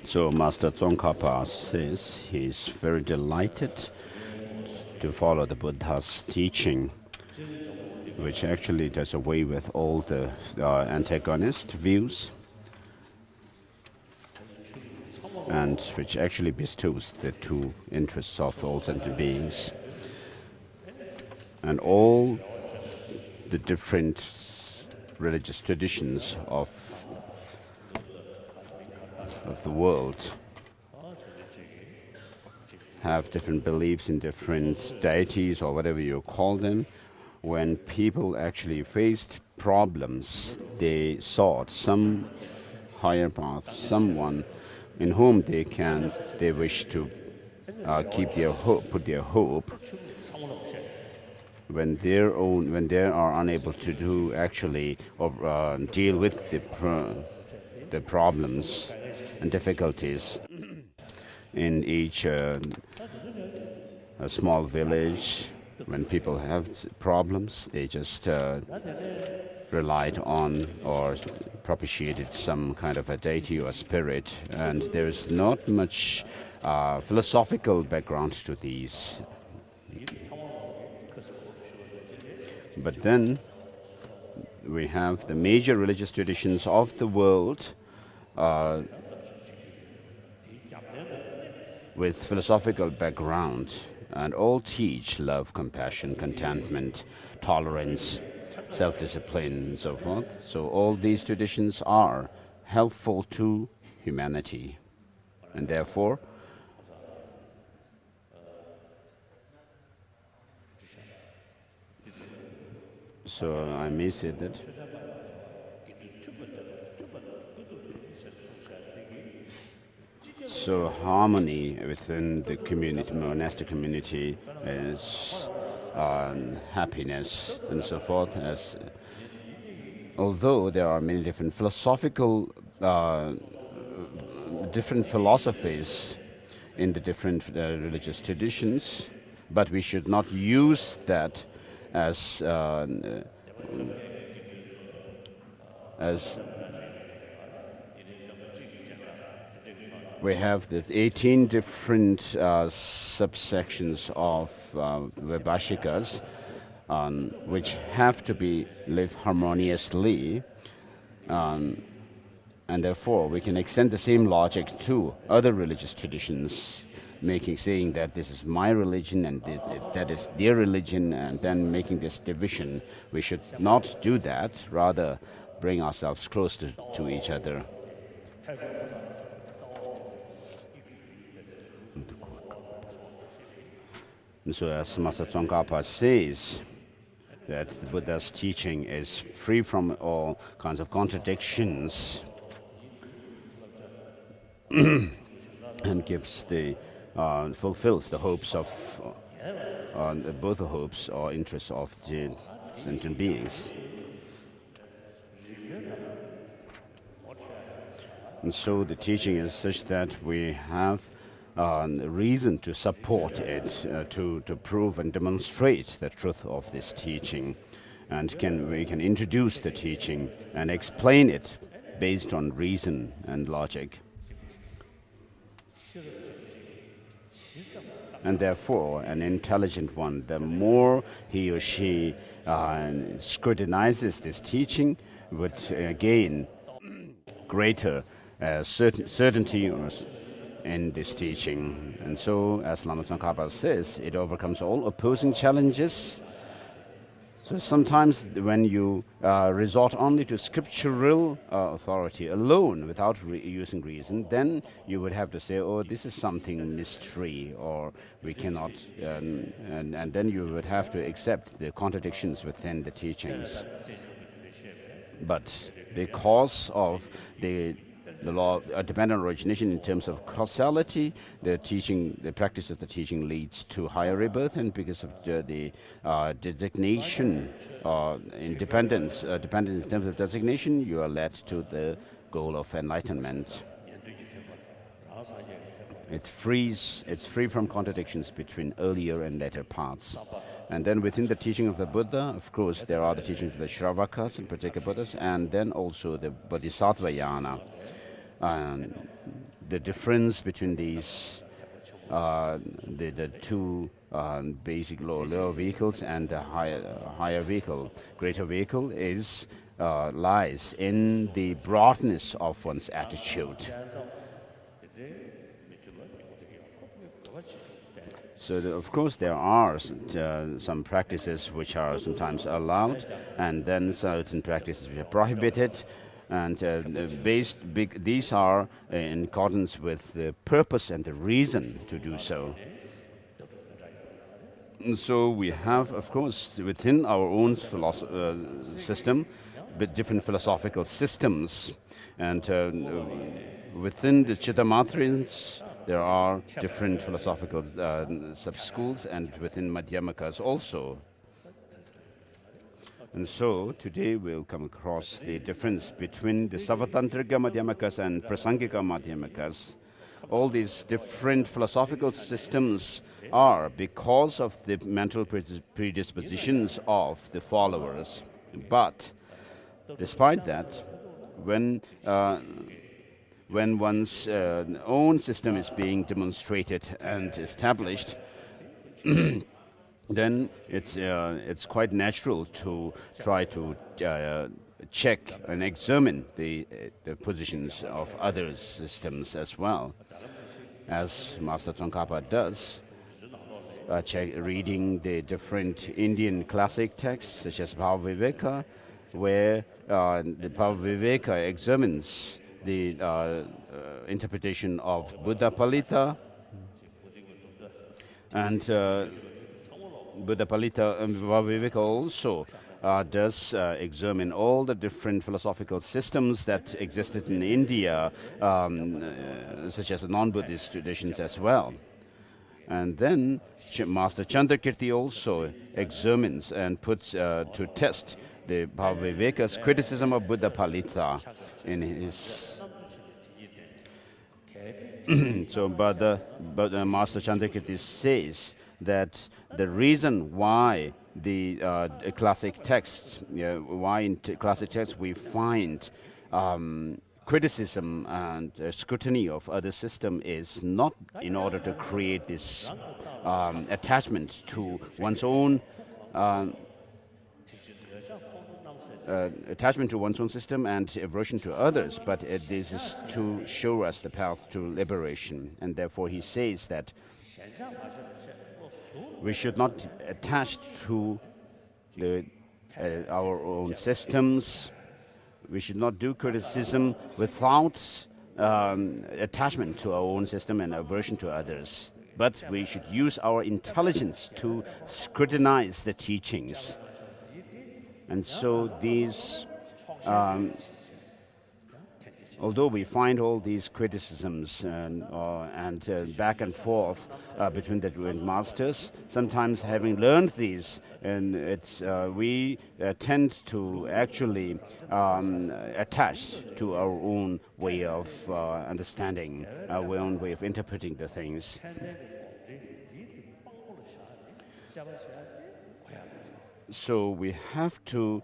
So Master Tsongkhapa says he's very delighted to follow the Buddha's teaching, which actually does away with all the antagonist views, and which actually bestows the two interests of all sentient beings. And all the different religious traditions of the world have different beliefs in different deities or whatever you call them. When people actually faced problems, they sought some higher path, someone in whom they wish to keep their hope, put their hope. When they are unable to do actually or deal with the problems and difficulties in each a small village, when people have problems, they just relied on or propitiated some kind of a deity or spirit, and there is not much philosophical background to these. But then we have the major religious traditions of the world with philosophical background, and all teach love, compassion, contentment, tolerance, self-discipline, and so forth. So all these traditions are helpful to humanity, and therefore so I may say that so harmony within the community, monastic community, is happiness and so forth. As although there are many different philosophical, different philosophies in the different religious traditions, but we should not use that as we have the 18 different subsections of Vaibhashikas, which have to be lived harmoniously, and therefore we can extend the same logic to other religious traditions, saying that this is my religion and that is their religion, and then making this division. We should not do that, rather bring ourselves close to each other. And so as Master Tsongkhapa says, that the Buddha's teaching is free from all kinds of contradictions and gives fulfills the hopes of both the hopes or interests of the sentient beings. And so the teaching is such that we have reason to support it, to prove and demonstrate the truth of this teaching, and we can introduce the teaching and explain it based on reason and logic. And therefore, an intelligent one, the more he or she scrutinizes this teaching, would gain greater certainty in this teaching. And so, as Lama Tsongkhapa says, it overcomes all opposing challenges. So sometimes when you resort only to scriptural authority alone without using reason, then you would have to say, oh, this is something mystery, or we cannot, and then you would have to accept the contradictions within the teachings. But because of the law of dependent origination in terms of causality, the practice of the teaching leads to higher rebirth, and because of the designation, dependence in terms of designation, you are led to the goal of enlightenment. It's free from contradictions between earlier and later paths. And then within the teaching of the Buddha, of course, there are the teachings of the Shravakas and particular Buddhas, and then also the Bodhisattvayana. And the difference between these, the two basic lower vehicles and the higher vehicle, greater vehicle, is lies in the broadness of one's attitude. So, of course, there are some practices which are sometimes allowed, and then certain practices which are prohibited. And these are in accordance with the purpose and the reason to do so. And so we have, of course, within our own system, with different philosophical systems. And within the Chittamatrians, there are different philosophical sub-schools, and within Madhyamakas also. And so today we'll come across the difference between the Savatantrika Madhyamakas and Prasangika Madhyamakas. All these different philosophical systems are because of the mental predispositions of the followers. But despite that, when one's own system is being demonstrated and established, then it's quite natural to try to check and examine the positions of other systems as well, as Master Tsongkhapa does, reading the different Indian classic texts such as Bhava-viveka, where the Bhava-viveka examines the interpretation of Buddha Palita, and Buddha Palita and Bhava-viveka also does examine all the different philosophical systems that existed in India, such as the non-Buddhist traditions as well. And then Master Chandrakirti also examines and puts to test the Bhava-viveka's criticism of Buddha Palita in his. But Master Chandrakirti says that the reason why the classic texts, why in classic texts we find criticism and scrutiny of other system is not in order to create this attachment to one's own system and aversion to others, but this is to show us the path to liberation. And therefore he says that we should not attach to our own systems. We should not do criticism without attachment to our own system and aversion to others. But we should use our intelligence to scrutinize the teachings. And so these, although we find all these criticisms and back and forth between the different masters, sometimes having learned these, and we tend to actually attach to our own way of understanding, our own way of interpreting the things. So we have to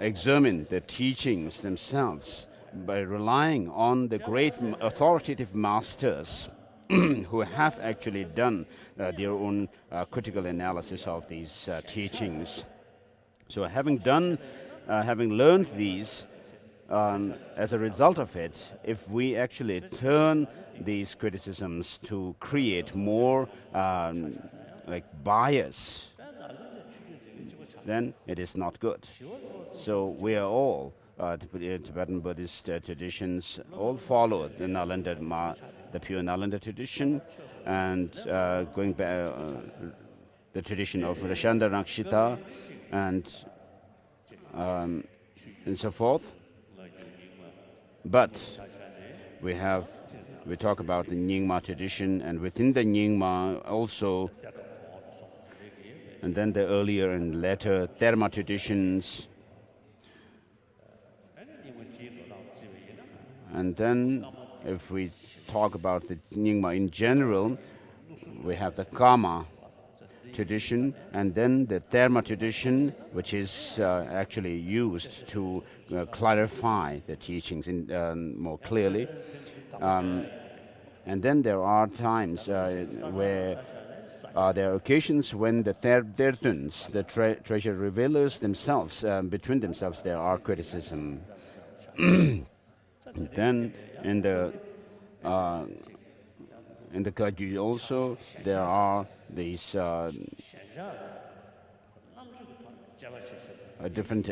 examine the teachings themselves by relying on the great authoritative masters who have actually done their own critical analysis of these teachings. So having learned these, as a result of it, if we actually turn these criticisms to create more bias, then it is not good. So we are all, Tibetan Buddhist traditions, all follow the Nalanda, the pure Nalanda tradition, and going back the tradition of Rashanda Rakshita, and so forth. But we talk about the Nyingma tradition, and within the Nyingma also, and then the earlier and later Dharma traditions. And then if we talk about the Nyingma in general, we have the Karma, tradition, and then the Dharma tradition, which is actually used to clarify the teachings more clearly. And then there are times where there are occasions when the Dertuns, the treasure revealers themselves, between themselves, there are criticism. Then in the Kagyu also, there are these different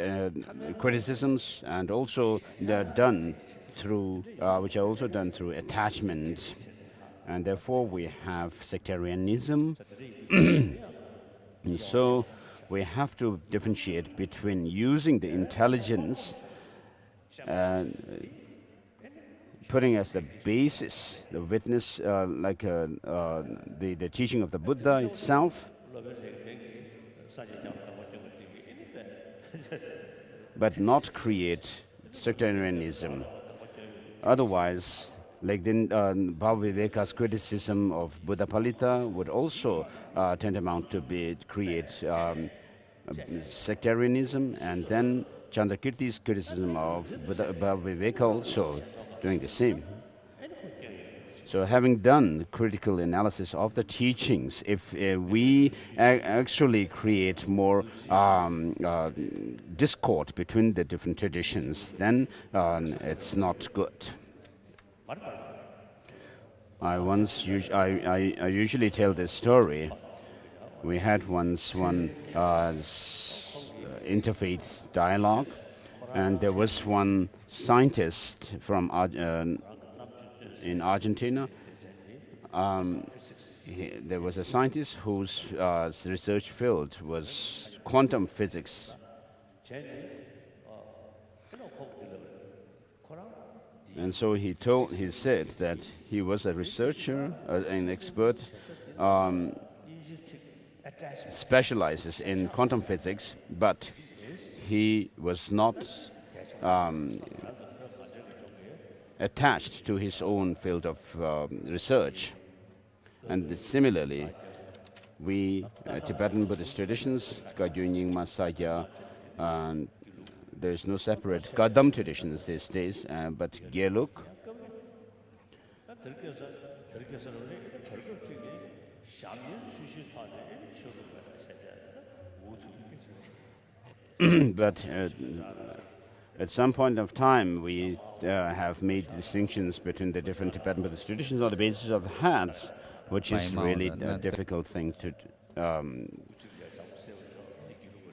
criticisms, and also they're done through, which are also done through attachment, and therefore we have sectarianism. And so we have to differentiate between using the intelligence and putting as the basis, the witness, like the teaching of the Buddha itself, but not create sectarianism. Otherwise, like then Bhaviveka's criticism of Buddha Palita would also tantamount to create sectarianism, and then Chandrakirti's criticism of Bhaviveka also doing the same. So having done critical analysis of the teachings, if we actually create more discord between the different traditions, then it's not good. I usually tell this story. We had once one interfaith dialogue, and there was one scientist from in Argentina. There was a scientist whose research field was quantum physics. And so he said that he was a researcher, an expert, specializes in quantum physics, but he was not attached to his own field of research. And similarly, we Tibetan Buddhist traditions, Gaden, Masaya, and there is no separate Gadam traditions these days, but Geluk. But at some point of time, we have made distinctions between the different Tibetan Buddhist traditions on the basis of the hats, which is really a difficult thing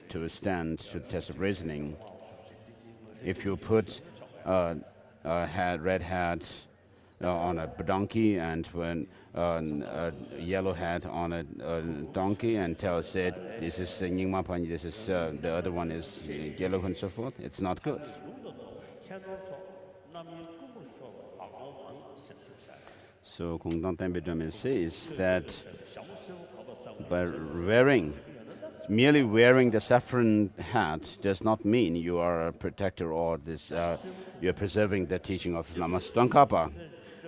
to stand to the test of reasoning. If you put a red hat on a donkey and a yellow hat on a donkey and tells it, this is Nyingma Panyi, this is the other one is yellow and so forth, it's not good. So Kongdang Tenpe Dhamma says that by merely wearing the saffron hat does not mean you are a protector or you are preserving the teaching of Lama Tsongkhapa.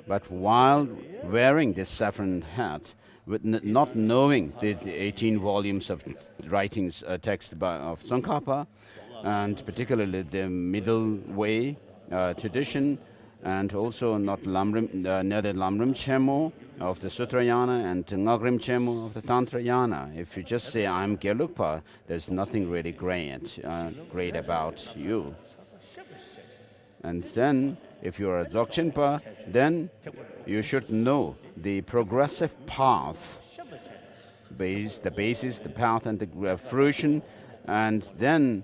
But while wearing this saffron hat, with not knowing the 18 volumes of writings, text of Tsongkhapa, and particularly the middle way tradition, and also not neither Lamrim Chenmo of the Sutrayana and Lamrim Chenmo of the Tantrayana. If you just say, I'm Gelugpa, there's nothing really great about you. And then, if you are a Dzogchenpa, then you should know the progressive path, the basis, the path, and the fruition, and then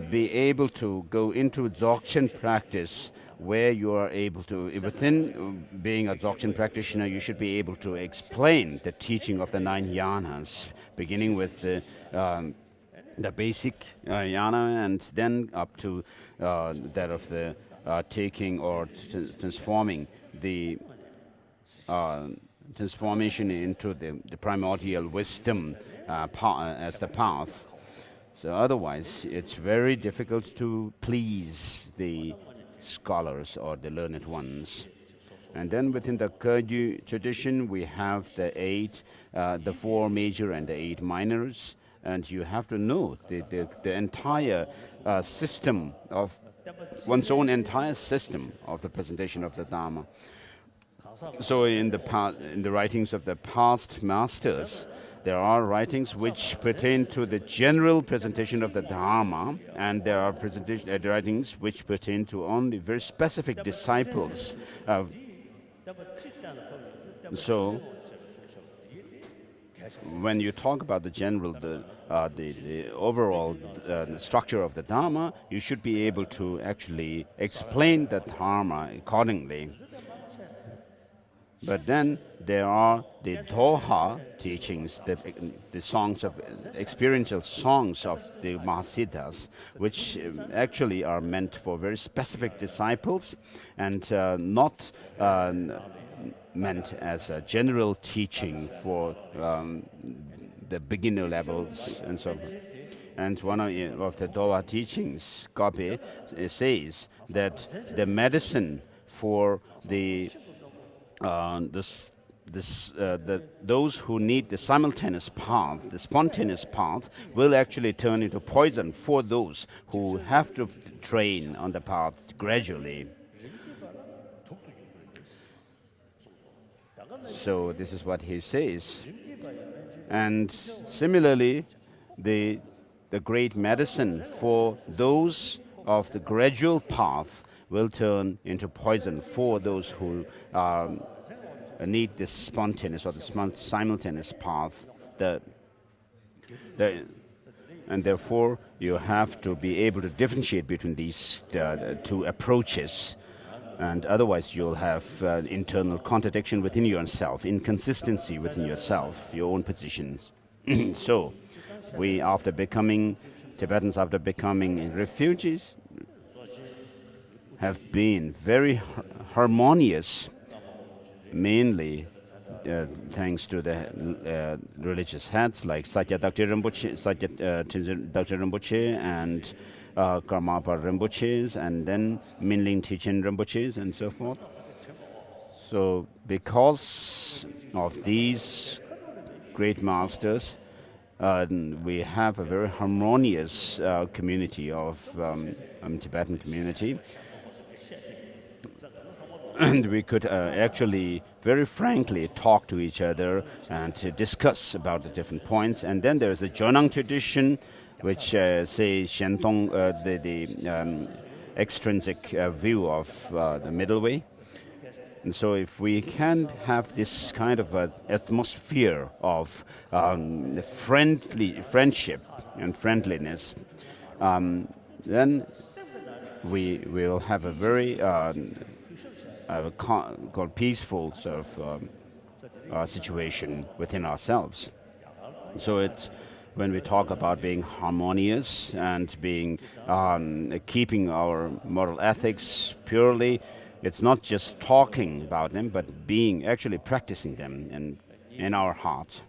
be able to go into Dzogchen practice, where you are able to, within being a Dzogchen practitioner, you should be able to explain the teaching of the 9 yanas, beginning with the basic yana, and then up to that of the taking or transforming the transformation into the primordial wisdom as the path. So otherwise, it's very difficult to please the scholars or the learned ones. And then within the Kagyu tradition, we have the 4 major and the 8 minors. And you have to know the entire system of one's own entire system of the presentation of the Dharma. So in the writings of the past masters, there are writings which pertain to the general presentation of the Dharma, and there are writings which pertain to only very specific disciples. So when you talk about the general, the overall structure of the Dharma, you should be able to actually explain the Dharma accordingly. But then there are the Doha teachings, the songs of experiential songs of the Mahasiddhas, which actually are meant for very specific disciples and not meant as a general teaching for the beginner levels and so forth. And one of the Doha teachings, Gabe, says that the medicine for those who need the simultaneous path, the spontaneous path, will actually turn into poison for those who have to train on the path gradually. So this is what he says. And similarly, the great medicine for those of the gradual path will turn into poison for those who need this spontaneous or the simultaneous path. And therefore, you have to be able to differentiate between these two approaches. And otherwise, you'll have internal contradiction within yourself, inconsistency within yourself, your own positions. So, Tibetans after becoming refugees, have been very harmonious, mainly thanks to the religious heads like Satya Dr. Rinpoche, and Karmapa Rinpoches, and then Minling Tichen Rinpoches, and so forth. So because of these great masters, we have a very harmonious community of Tibetan community. And we could actually very frankly talk to each other and to discuss about the different points. And then there's a Jonang tradition, which says Shentong, the extrinsic view of the middle way. And so if we can have this kind of atmosphere of friendship and friendliness, then we will have a very peaceful sort of situation within ourselves. So it's when we talk about being harmonious and being keeping our moral ethics purely, it's not just talking about them, but being actually practicing them in our heart.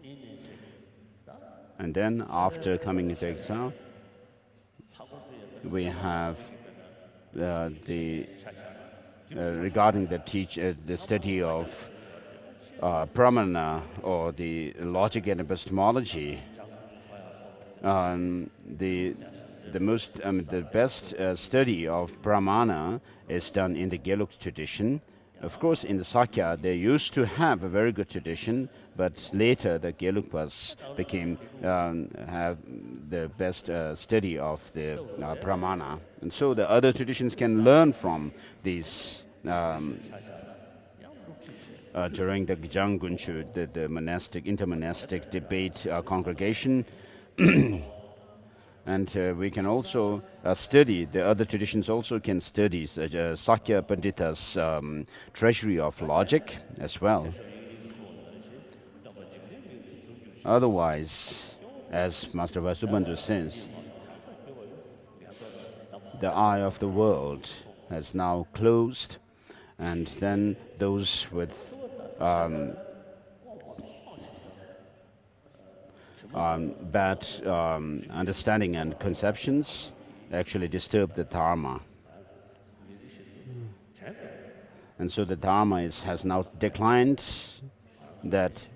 And then after coming into exile, we have regarding the study of pramana, or the logic and epistemology, the best study of pramana is done in the Gelug tradition. Of course, in the Sakya, they used to have a very good tradition, but later the Gelugpas became have the best study of the pramana, and so the other traditions can learn from these. During the Jangchup, the intermonastic debate congregation, and we can also study, the other traditions also can study Sakya Pandita's treasury of logic as well. Otherwise, as Master Vasubandhu says, the eye of the world has now closed, and then those with bad understanding and conceptions actually disturb the Dharma. And so the Dharma has now declined, that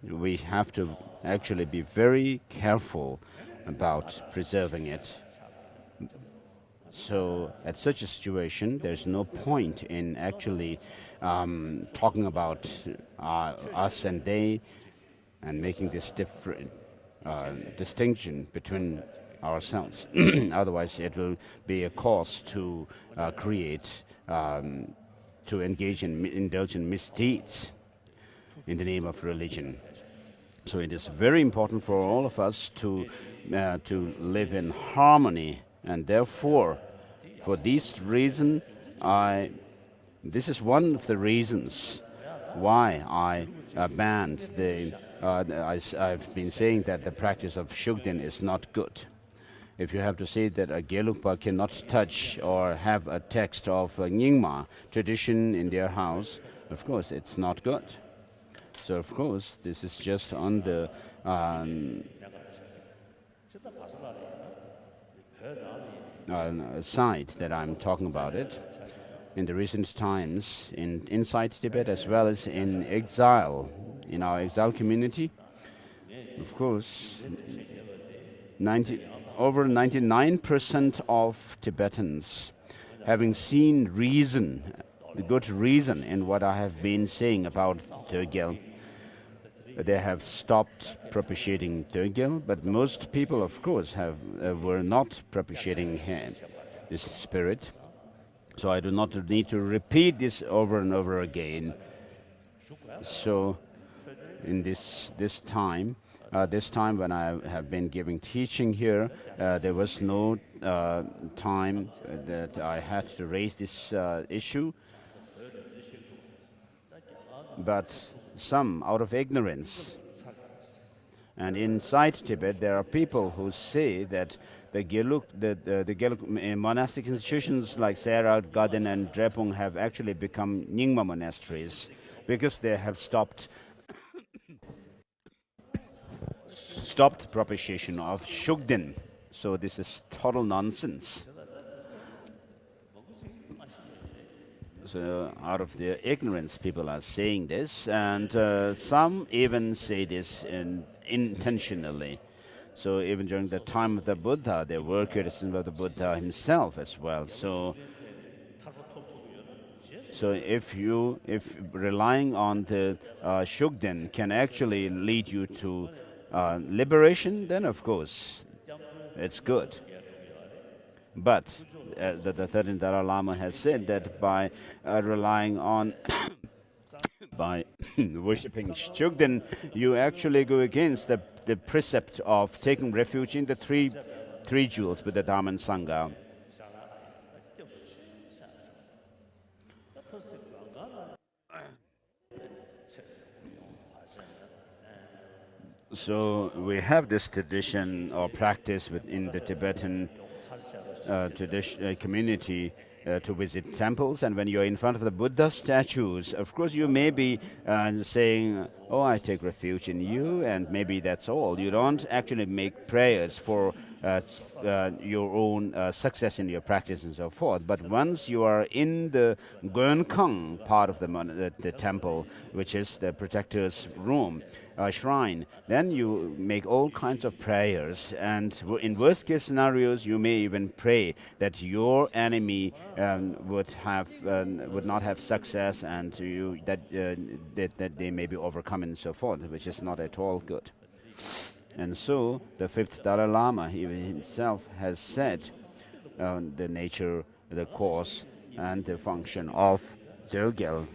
we have to actually be very careful about preserving it. So at such a situation, there's no point in actually talking about us and they and making this different distinction between ourselves. Otherwise, it will be a cause to create, to engage in, indulge in misdeeds in the name of religion. So it is very important for all of us to live in harmony, and therefore, for this reason, this is one of the reasons why I banned the. I've been saying that the practice of Shugden is not good. If you have to say that a Gelugpa cannot touch or have a text of Nyingma tradition in their house, of course it's not good. So of course this is just on the side that I'm talking about it. In the recent times, inside Tibet as well as in exile, in our exile community, of course, over 99% of Tibetans, having seen reason, the good reason in what I have been saying about Dögyel, they have stopped propitiating Dögyel, but most people, of course, were not propitiating this spirit. So I do not need to repeat this over and over again. So in this time when I have been giving teaching here, there was no time that I had to raise this issue. But some, out of ignorance, and inside Tibet, there are people who say that the Gelug monastic institutions like Serat, Gaden, and Drepung have actually become Nyingma monasteries because they have stopped propitiation of Shugden. So this is total nonsense. So out of their ignorance, people are saying this, and some even say this intentionally. So even during the time of the Buddha, there were criticisms of the Buddha himself as well. So if relying on the Shugden can actually lead you to liberation, then of course it's good. But the 13th Dalai Lama has said that by relying on by worshipping Shugden, you actually go against the precept of taking refuge in the three jewels with the Dharma and Sangha. So we have this tradition or practice within the Tibetan community to visit temples, and when you're in front of the Buddha statues, of course you may be saying, oh, I take refuge in you, and maybe that's all. You don't actually make prayers for your own success in your practice and so forth. But once you are in the Gyeonkang part of the temple, which is the protector's room, shrine, then you make all kinds of prayers, and in worst case scenarios you may even pray that your enemy would not have success, and that they may be overcome and so forth, which is not at all good. And so the 5th Dalai Lama himself has said the nature, the cause, and the function of Dögyel.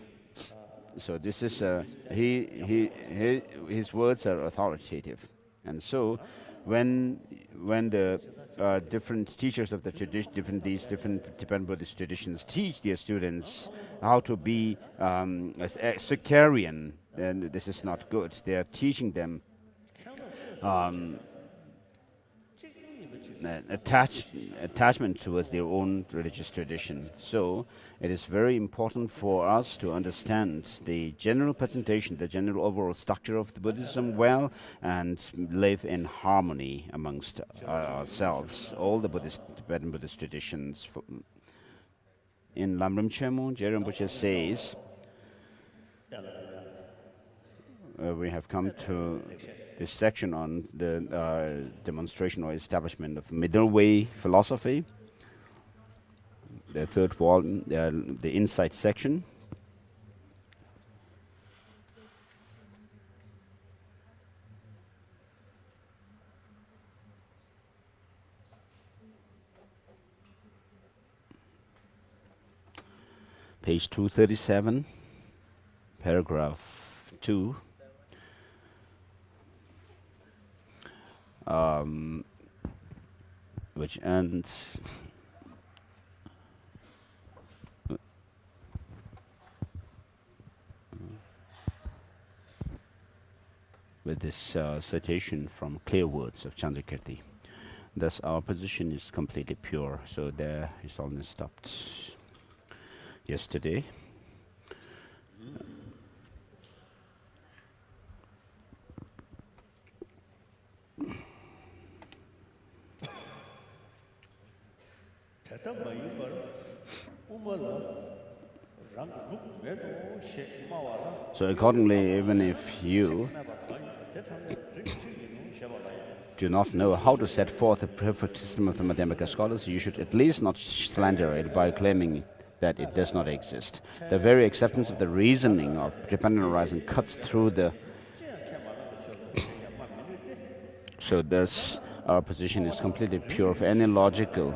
So this is his words are authoritative, and so when the different teachers of the these different Tibetan Buddhist traditions teach their students how to be a sectarian, then this is not good. They are teaching them attachment towards their own religious tradition. So it is very important for us to understand the general presentation, the general overall structure of the Buddhism well, and live in harmony amongst ourselves, all the Tibetan Buddhist traditions. In Lamrim Chenmo, Rinpoche says, we have come to this section on the demonstration or establishment of middle way philosophy, the third volume, the insight section. Page 237, paragraph 2. Which ends with this citation from clear words of Chandrakirti. Thus our position is completely pure. So there His Holiness stopped yesterday. So accordingly, even if you do not know how to set forth a perfect system of the Madhyamaka scholars, you should at least not slander it by claiming that it does not exist. The very acceptance of the reasoning of dependent horizon cuts through the... So thus, our position is completely pure of any logical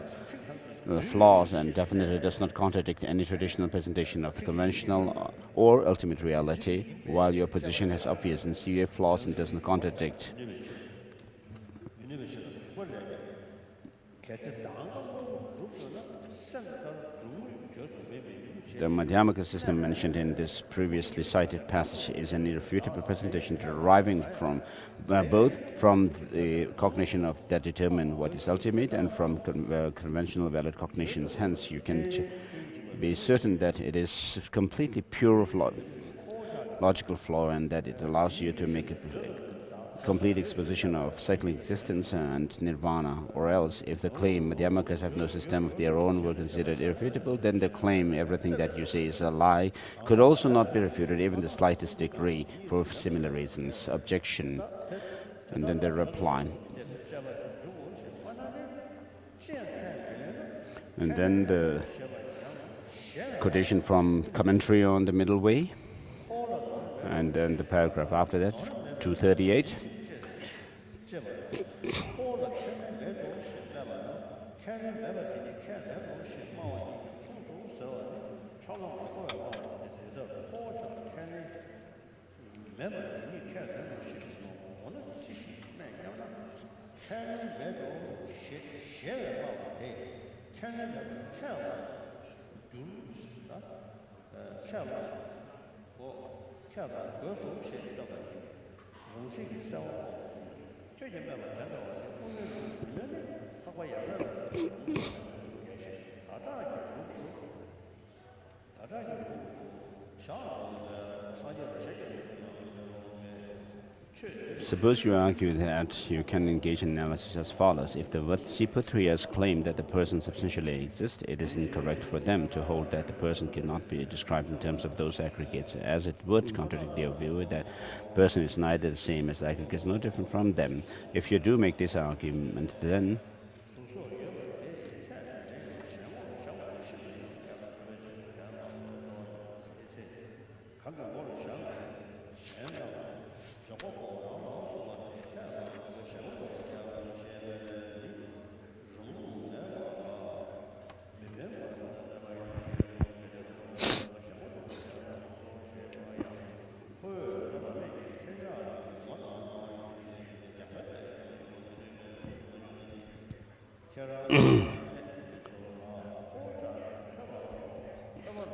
flaws and definitely does not contradict any traditional presentation of the conventional or ultimate reality, while your position has obvious and severe flaws and does not contradict. The Madhyamaka system mentioned in this previously cited passage is an irrefutable presentation deriving from both from the cognition of that determine what is ultimate and from conventional valid cognitions. Hence, you can be certain that it is completely pure of logical flaw and that it allows you to make a complete exposition of cyclic existence and nirvana, or else, if the claim Madhyamakas have no system of their own were considered irrefutable, then the claim everything that you say is a lie could also not be refuted even the slightest degree for similar reasons. Objection. And then the reply. And then the quotation from commentary on the middle way, and then the paragraph after that, 238. Suppose you argue that you can engage in analysis as follows. If the Vatsiputriyas claim that the person substantially exists, it is incorrect for them to hold that the person cannot be described in terms of those aggregates, as it would contradict their view that person is neither the same as the aggregates nor different from them. If you do make this argument, then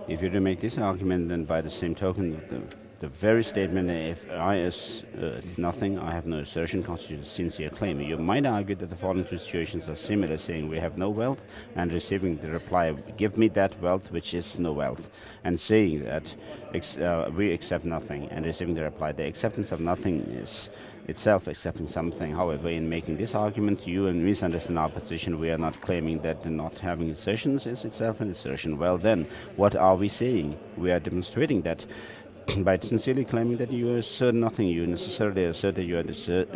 if you do make this argument, then by the same token, the very statement, if I is nothing, I have no assertion, constitutes a sincere claim. You might argue that the following two situations are similar, saying we have no wealth, and receiving the reply, give me that wealth which is no wealth, and saying that we accept nothing, and receiving the reply, the acceptance of nothing is itself accepting something. However, in making this argument, you misunderstand our position. We are not claiming that not having assertions is itself an assertion. Well then, what are we saying? We are demonstrating that by sincerely claiming that you assert nothing, you necessarily assert that you are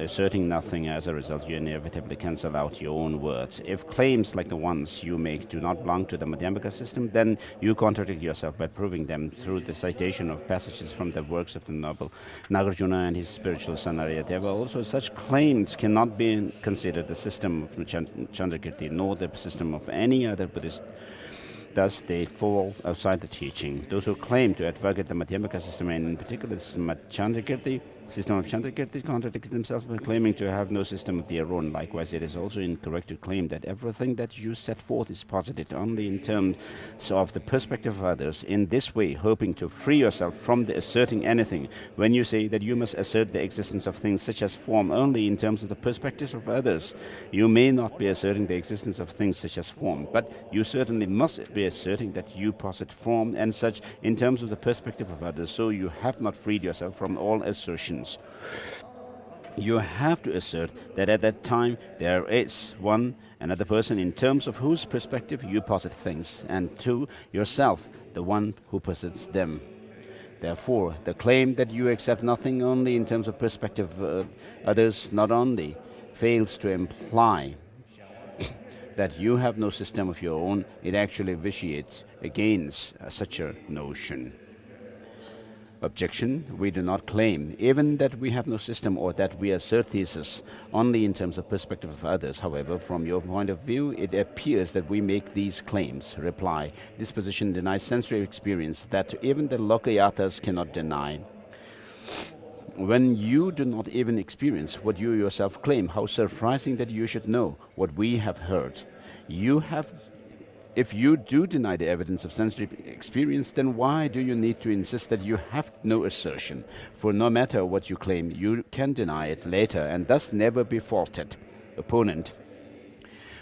asserting nothing. As a result, you inevitably cancel out your own words. If claims like the ones you make do not belong to the Madhyamaka system, then you contradict yourself by proving them through the citation of passages from the works of the noble Nagarjuna and his spiritual son Aryadeva. Also, such claims cannot be considered the system of Chandrakirti, nor the system of any other Buddhist. Thus, they fall outside the teaching. Those who claim to advocate the Madhyamaka system, and in particular the system of Chandrakirti, contradict themselves by claiming to have no system of their own. Likewise, it is also incorrect to claim that everything that you set forth is posited only in terms of the perspective of others. In this way, hoping to free yourself from the asserting anything, when you say that you must assert the existence of things such as form only in terms of the perspectives of others, you may not be asserting the existence of things such as form, but you certainly must be asserting that you posit form and such in terms of the perspective of others. So you have not freed yourself from all assertions. You have to assert that at that time there is one another person in terms of whose perspective you posit things, and two, yourself, the one who posits them. Therefore, the claim that you accept nothing only in terms of perspective of others not only fails to imply that you have no system of your own, it actually vitiates against such a notion. Objection: we do not claim even that we have no system or that we assert thesis only in terms of perspective of others. However, from your point of view, it appears that we make these claims. Reply: this position denies sensory experience that even the Lokayatas cannot deny. When you do not even experience what you yourself claim, how surprising that you should know what we have heard. If you do deny the evidence of sensory experience, then why do you need to insist that you have no assertion? For no matter what you claim, you can deny it later and thus never be faulted. Opponent: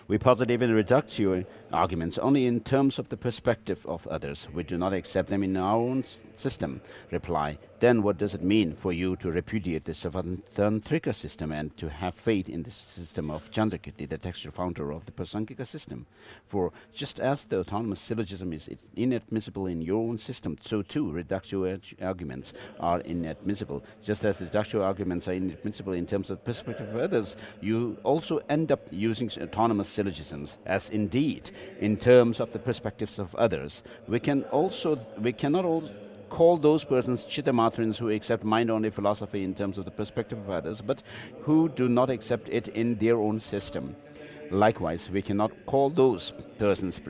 we posit even reductio arguments only in terms of the perspective of others. We do not accept them in our own system. Reply: then what does it mean for you to repudiate the Savantantrika system and to have faith in the system of Chandrakirti, the textual founder of the Prasankika system? For just as the autonomous syllogism is inadmissible in your own system, so too reductio arguments are inadmissible. Just as reductio arguments are inadmissible in terms of the perspective of others, you also end up using autonomous syllogisms, as indeed in terms of the perspectives of others. We cannot all call those persons Chittamatrins who accept mind-only philosophy in terms of the perspective of others, but who do not accept it in their own system. Likewise, we cannot call those persons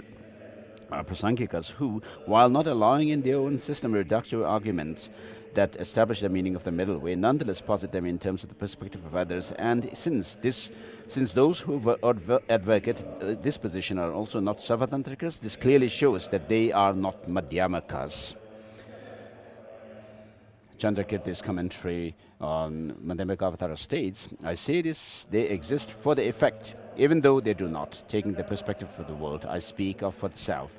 Prasankikas who, while not allowing in their own system reductive arguments that establish the meaning of the middle way, nonetheless posit them in terms of the perspective of others. And since those who advocate this position are also not Savatantrikas, this clearly shows that they are not Madhyamakas. Chandrakirti's commentary on Madhyamaka states, I say this, they exist for the effect, even though they do not. Taking the perspective of the world, I speak of for the self.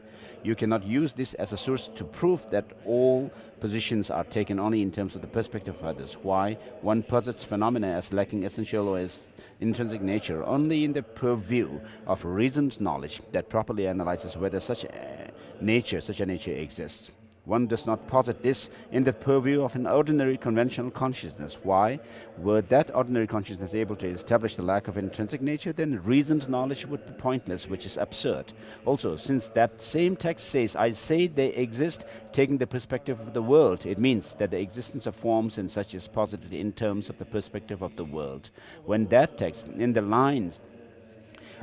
You cannot use this as a source to prove that all positions are taken only in terms of the perspective of others. Why? One posits phenomena as lacking essential or as intrinsic nature only in the purview of reasoned knowledge that properly analyzes whether such a nature exists. One does not posit this in the purview of an ordinary conventional consciousness. Why? Were that ordinary consciousness able to establish the lack of intrinsic nature, then reasoned knowledge would be pointless, which is absurd. Also, since that same text says, I say they exist, taking the perspective of the world, it means that the existence of forms and such is posited in terms of the perspective of the world. When that text, in the lines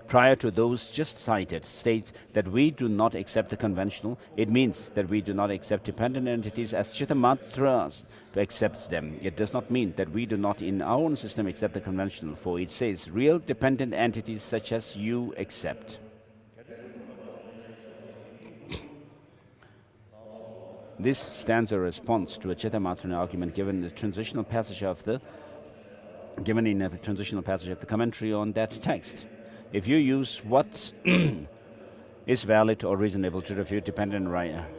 prior to those just cited, states that we do not accept the conventional, it means that we do not accept dependent entities as Chittamatras accepts them. It does not mean that we do not in our own system accept the conventional, for it says real dependent entities such as you accept. This stands a response to a Chittamatran argument given in the transitional passage of the commentary on that text. If you use what is valid or reasonable to refute dependent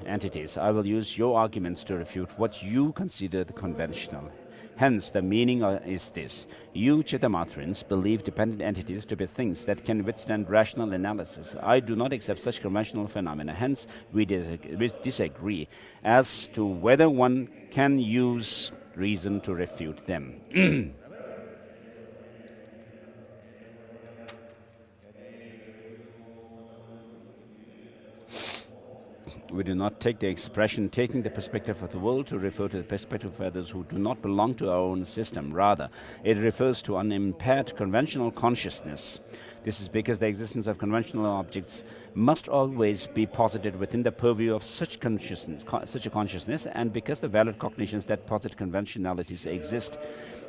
entities, I will use your arguments to refute what you consider the conventional. Hence, the meaning is this. You Chittamatrins believe dependent entities to be things that can withstand rational analysis. I do not accept such conventional phenomena. Hence, we disagree as to whether one can use reason to refute them. We do not take the expression taking the perspective of the world to refer to the perspective of others who do not belong to our own system. Rather, it refers to unimpaired conventional consciousness. This is because the existence of conventional objects must always be posited within the purview of such a consciousness, and because the valid cognitions that posit conventionalities exist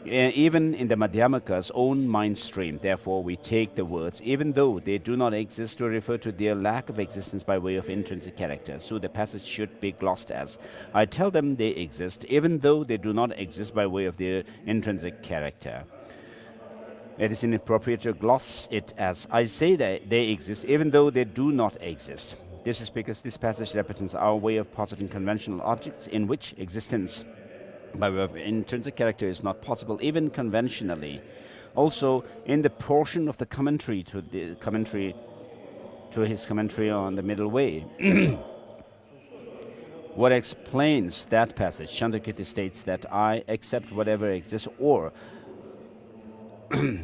even in the Madhyamaka's own mind stream. Therefore, we take the words, even though they do not exist, to refer to their lack of existence by way of intrinsic character. So the passage should be glossed as, I tell them they exist, even though they do not exist by way of their intrinsic character. It is inappropriate to gloss it as, I say that they exist, even though they do not exist. This is because this passage represents our way of positing conventional objects in which existence by way of intrinsic character is not possible, even conventionally. Also, in the portion of the commentary to his commentary on the Middle Way, what explains that passage, Chandrakirti states that I accept whatever exists or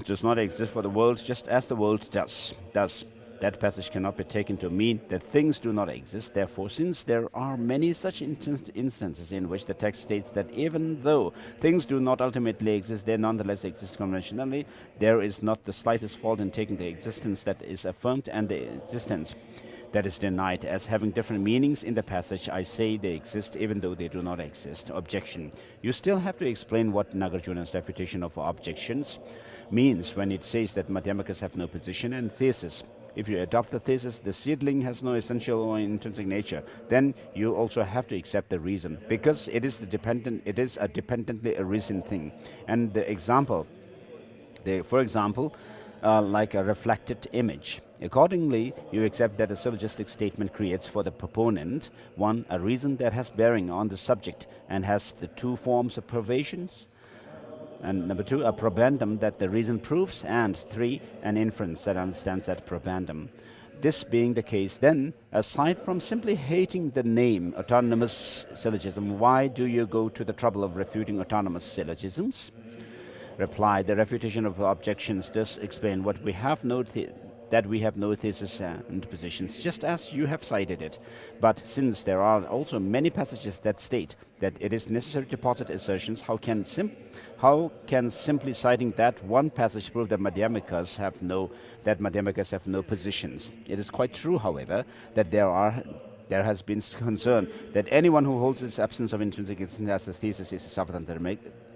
does not exist for the world just as the world does. Thus, that passage cannot be taken to mean that things do not exist. Therefore, since there are many such instances in which the text states that even though things do not ultimately exist, they nonetheless exist conventionally, there is not the slightest fault in taking the existence that is affirmed and the existence that is denied as having different meanings in the passage. I say they exist even though they do not exist. Objection. You still have to explain what Nagarjuna's refutation of objections means when it says that Madhyamakas have no position and thesis. If you adopt the thesis, the seedling has no essential or intrinsic nature, then you also have to accept the reason, because it is a dependently arisen thing. And the example, for example, like a reflected image. Accordingly, you accept that a syllogistic statement creates for the proponent, 1, a reason that has bearing on the subject and has the 2 forms of pervasions, and number 2, a probandum that the reason proves, and 3, an inference that understands that probandum. This being the case, then, aside from simply hating the name autonomous syllogism, why do you go to the trouble of refuting autonomous syllogisms? Reply, the refutation of objections does explain what we have that we have no thesis and positions, just as you have cited it. But since there are also many passages that state that it is necessary to posit assertions, how can simply citing that one passage prove that Madhyamakas have no positions? It is quite true, however, that there has been concern that anyone who holds its absence of intrinsic existence as a thesis is a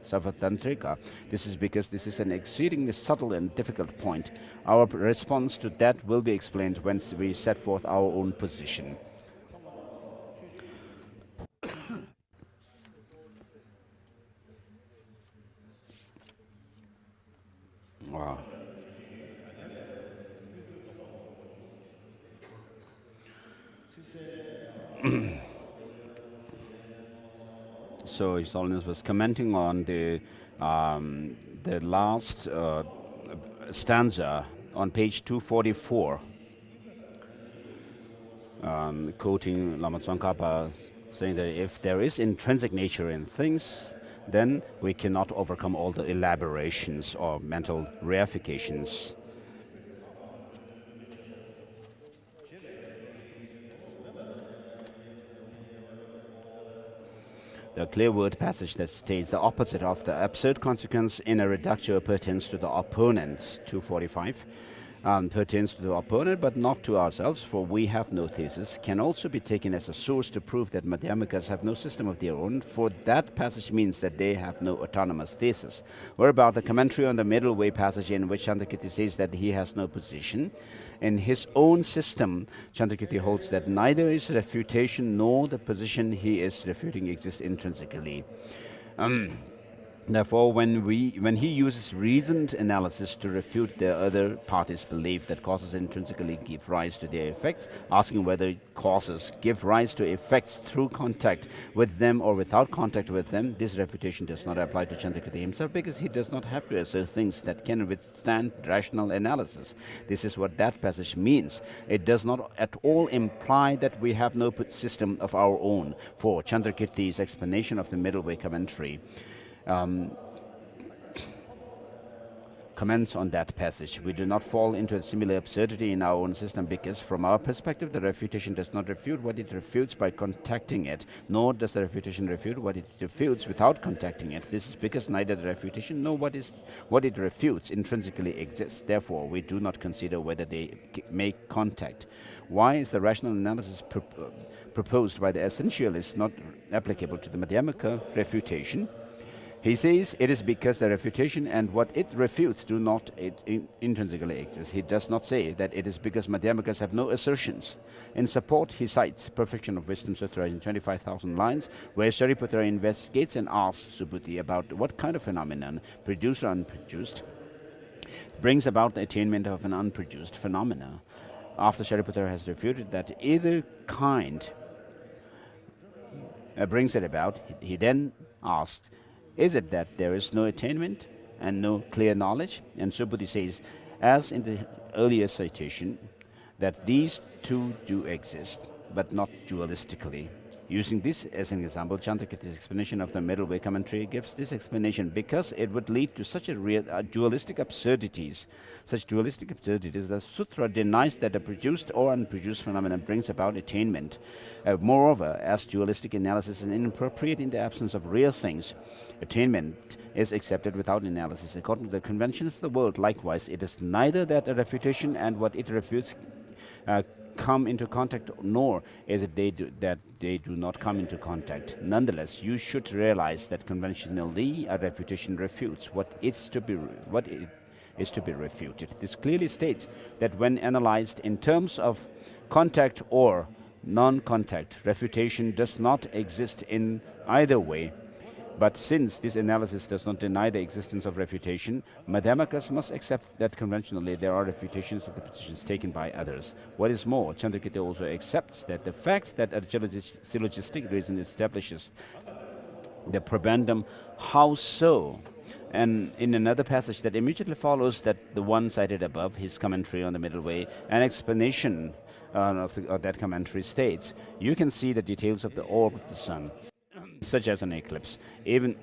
Savatantrika. This is because this is an exceedingly subtle and difficult point. Our response to that will be explained when we set forth our own position. Wow. So His Holiness was commenting on the last stanza on page 244, quoting Lama Tsongkhapa, saying that if there is intrinsic nature in things, then we cannot overcome all the elaborations or mental reifications. The clear word passage that states the opposite of the absurd consequence in a reductio pertains to the opponents, 245, pertains to the opponent but not to ourselves, for we have no thesis, can also be taken as a source to prove that Madhyamakas have no system of their own, for that passage means that they have no autonomous thesis. Whereabout the commentary on the Middle Way passage, in which Chandrakirti says that he has no position in his own system, Chandrakirti holds that neither his refutation nor the position he is refuting exist intrinsically. Therefore, when he uses reasoned analysis to refute the other party's belief that causes intrinsically give rise to their effects, asking whether causes give rise to effects through contact with them or without contact with them, this refutation does not apply to Chandrakirti himself because he does not have to assert things that can withstand rational analysis. This is what that passage means. It does not at all imply that we have no system of our own. For Chandrakirti's explanation of the middle way commentary comments on that passage. We do not fall into a similar absurdity in our own system because, from our perspective, the refutation does not refute what it refutes by contacting it, nor does the refutation refute what it refutes without contacting it. This is because neither the refutation nor what it refutes intrinsically exists. Therefore, we do not consider whether they make contact. Why is the rational analysis proposed by the essentialist not applicable to the Madhyamaka refutation? He says it is because the refutation and what it refutes do not intrinsically exist. He does not say that it is because Madhyamakas have no assertions. In support, he cites Perfection of Wisdom Sutra in 25,000 lines, where Shariputra investigates and asks Subhuti about what kind of phenomenon, produced or unproduced, brings about the attainment of an unproduced phenomena. After Shariputra has refuted that either kind brings it about, he then asks, is it that there is no attainment and no clear knowledge? And Subhuti says, as in the earlier citation, that these two do exist, but not dualistically. Using this as an example, Chandrakirti's explanation of the middle way commentary gives this explanation because it would lead to such dualistic absurdities. Such dualistic absurdities, the sutra denies that a produced or unproduced phenomenon brings about attainment. Moreover, as dualistic analysis is inappropriate in the absence of real things, attainment is accepted without analysis. According to the conventions of the world, likewise, it is neither that a refutation and what it refutes come into contact, nor is it that they do not come into contact. Nonetheless, you should realize that conventionally a refutation refutes what is to be refuted. This clearly states that when analyzed in terms of contact or non-contact, refutation does not exist in either way. But since this analysis does not deny the existence of refutation, Madhyamakas must accept that conventionally there are refutations of the positions taken by others. What is more, Chandrakirti also accepts that the fact that a syllogistic reason establishes the probandum, how so? And in another passage that immediately follows that the one cited above, his commentary on the middle way, an explanation of that commentary states, you can see the details of the orb of the sun, such as an eclipse, even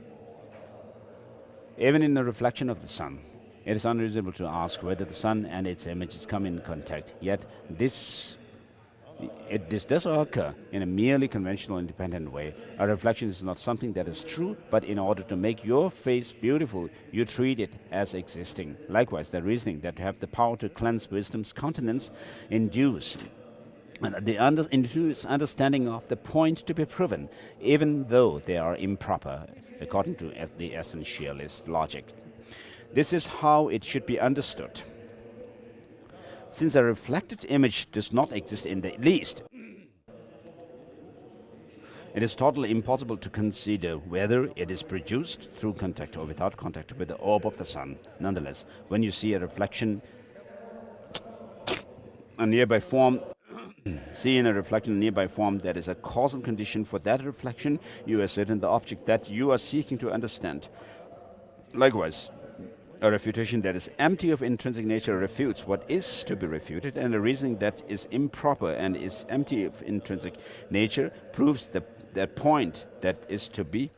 in the reflection of the sun. It is unreasonable to ask whether the sun and its images come in contact. Yet this does occur in a merely conventional independent way. A reflection is not something that is true, but in order to make your face beautiful, you treat it as existing. Likewise, the reasoning that have the power to cleanse wisdom's countenance induce understanding of the point to be proven, even though they are improper, according to the essentialist logic. This is how it should be understood. Since a reflected image does not exist in the least, it is totally impossible to consider whether it is produced through contact or without contact with the orb of the sun. Nonetheless, when you see a reflection, a nearby form, see in a reflection a nearby form that is a causal condition for that reflection, you assert in the object that you are seeking to understand. Likewise, a refutation that is empty of intrinsic nature refutes what is to be refuted, and a reasoning that is improper and is empty of intrinsic nature proves that point that is to be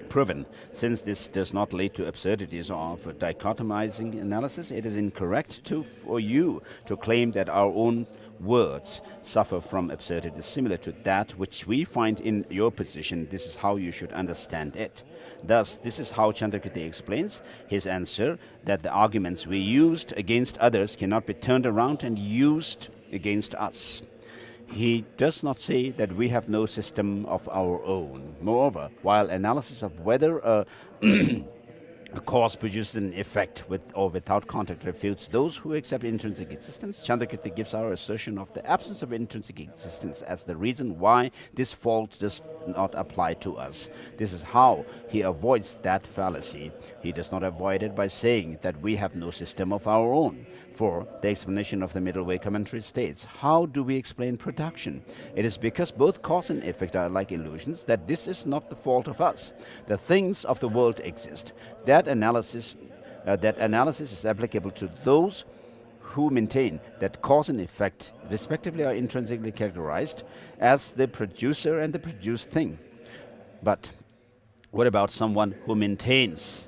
proven. Since this does not lead to absurdities of dichotomizing analysis, it is incorrect for you to claim that our own words suffer from absurdities similar to that which we find in your position. This is how you should understand it. Thus, this is how Chandrakirti explains his answer, that the arguments we used against others cannot be turned around and used against us. He does not say that we have no system of our own. Moreover, while analysis of whether a A cause produces an effect with or without contact refutes those who accept intrinsic existence. Chandrakirti gives our assertion of the absence of intrinsic existence as the reason why this fault does not apply to us. This is how he avoids that fallacy. He does not avoid it by saying that we have no system of our own. For the explanation of the Middle Way commentary states, how do we explain production? It is because both cause and effect are like illusions that this is not the fault of us. The things of the world exist. That analysis is applicable to those who maintain that cause and effect respectively are intrinsically characterized as the producer and the produced thing. But what about someone who maintains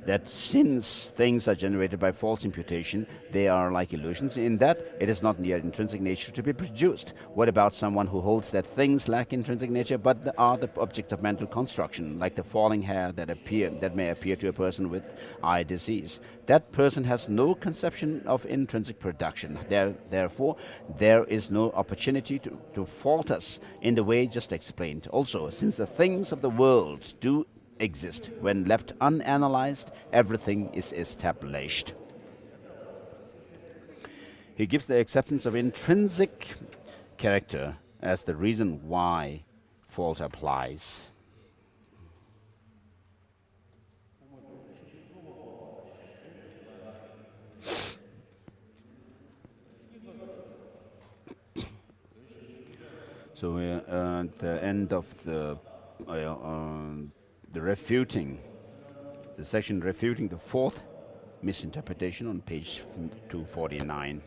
that since things are generated by false imputation, they are like illusions, in that it is not in their intrinsic nature to be produced? What about someone who holds that things lack intrinsic nature but are the object of mental construction, like the falling hair that may appear to a person with eye disease? That person has no conception of intrinsic production. Therefore, there is no opportunity to fault us in the way just explained. Also, since the things of the world do exist, when left unanalyzed, everything is established. He gives the acceptance of intrinsic character as the reason why fault applies. So we're at the end of the refuting, the section refuting the fourth misinterpretation on page 249.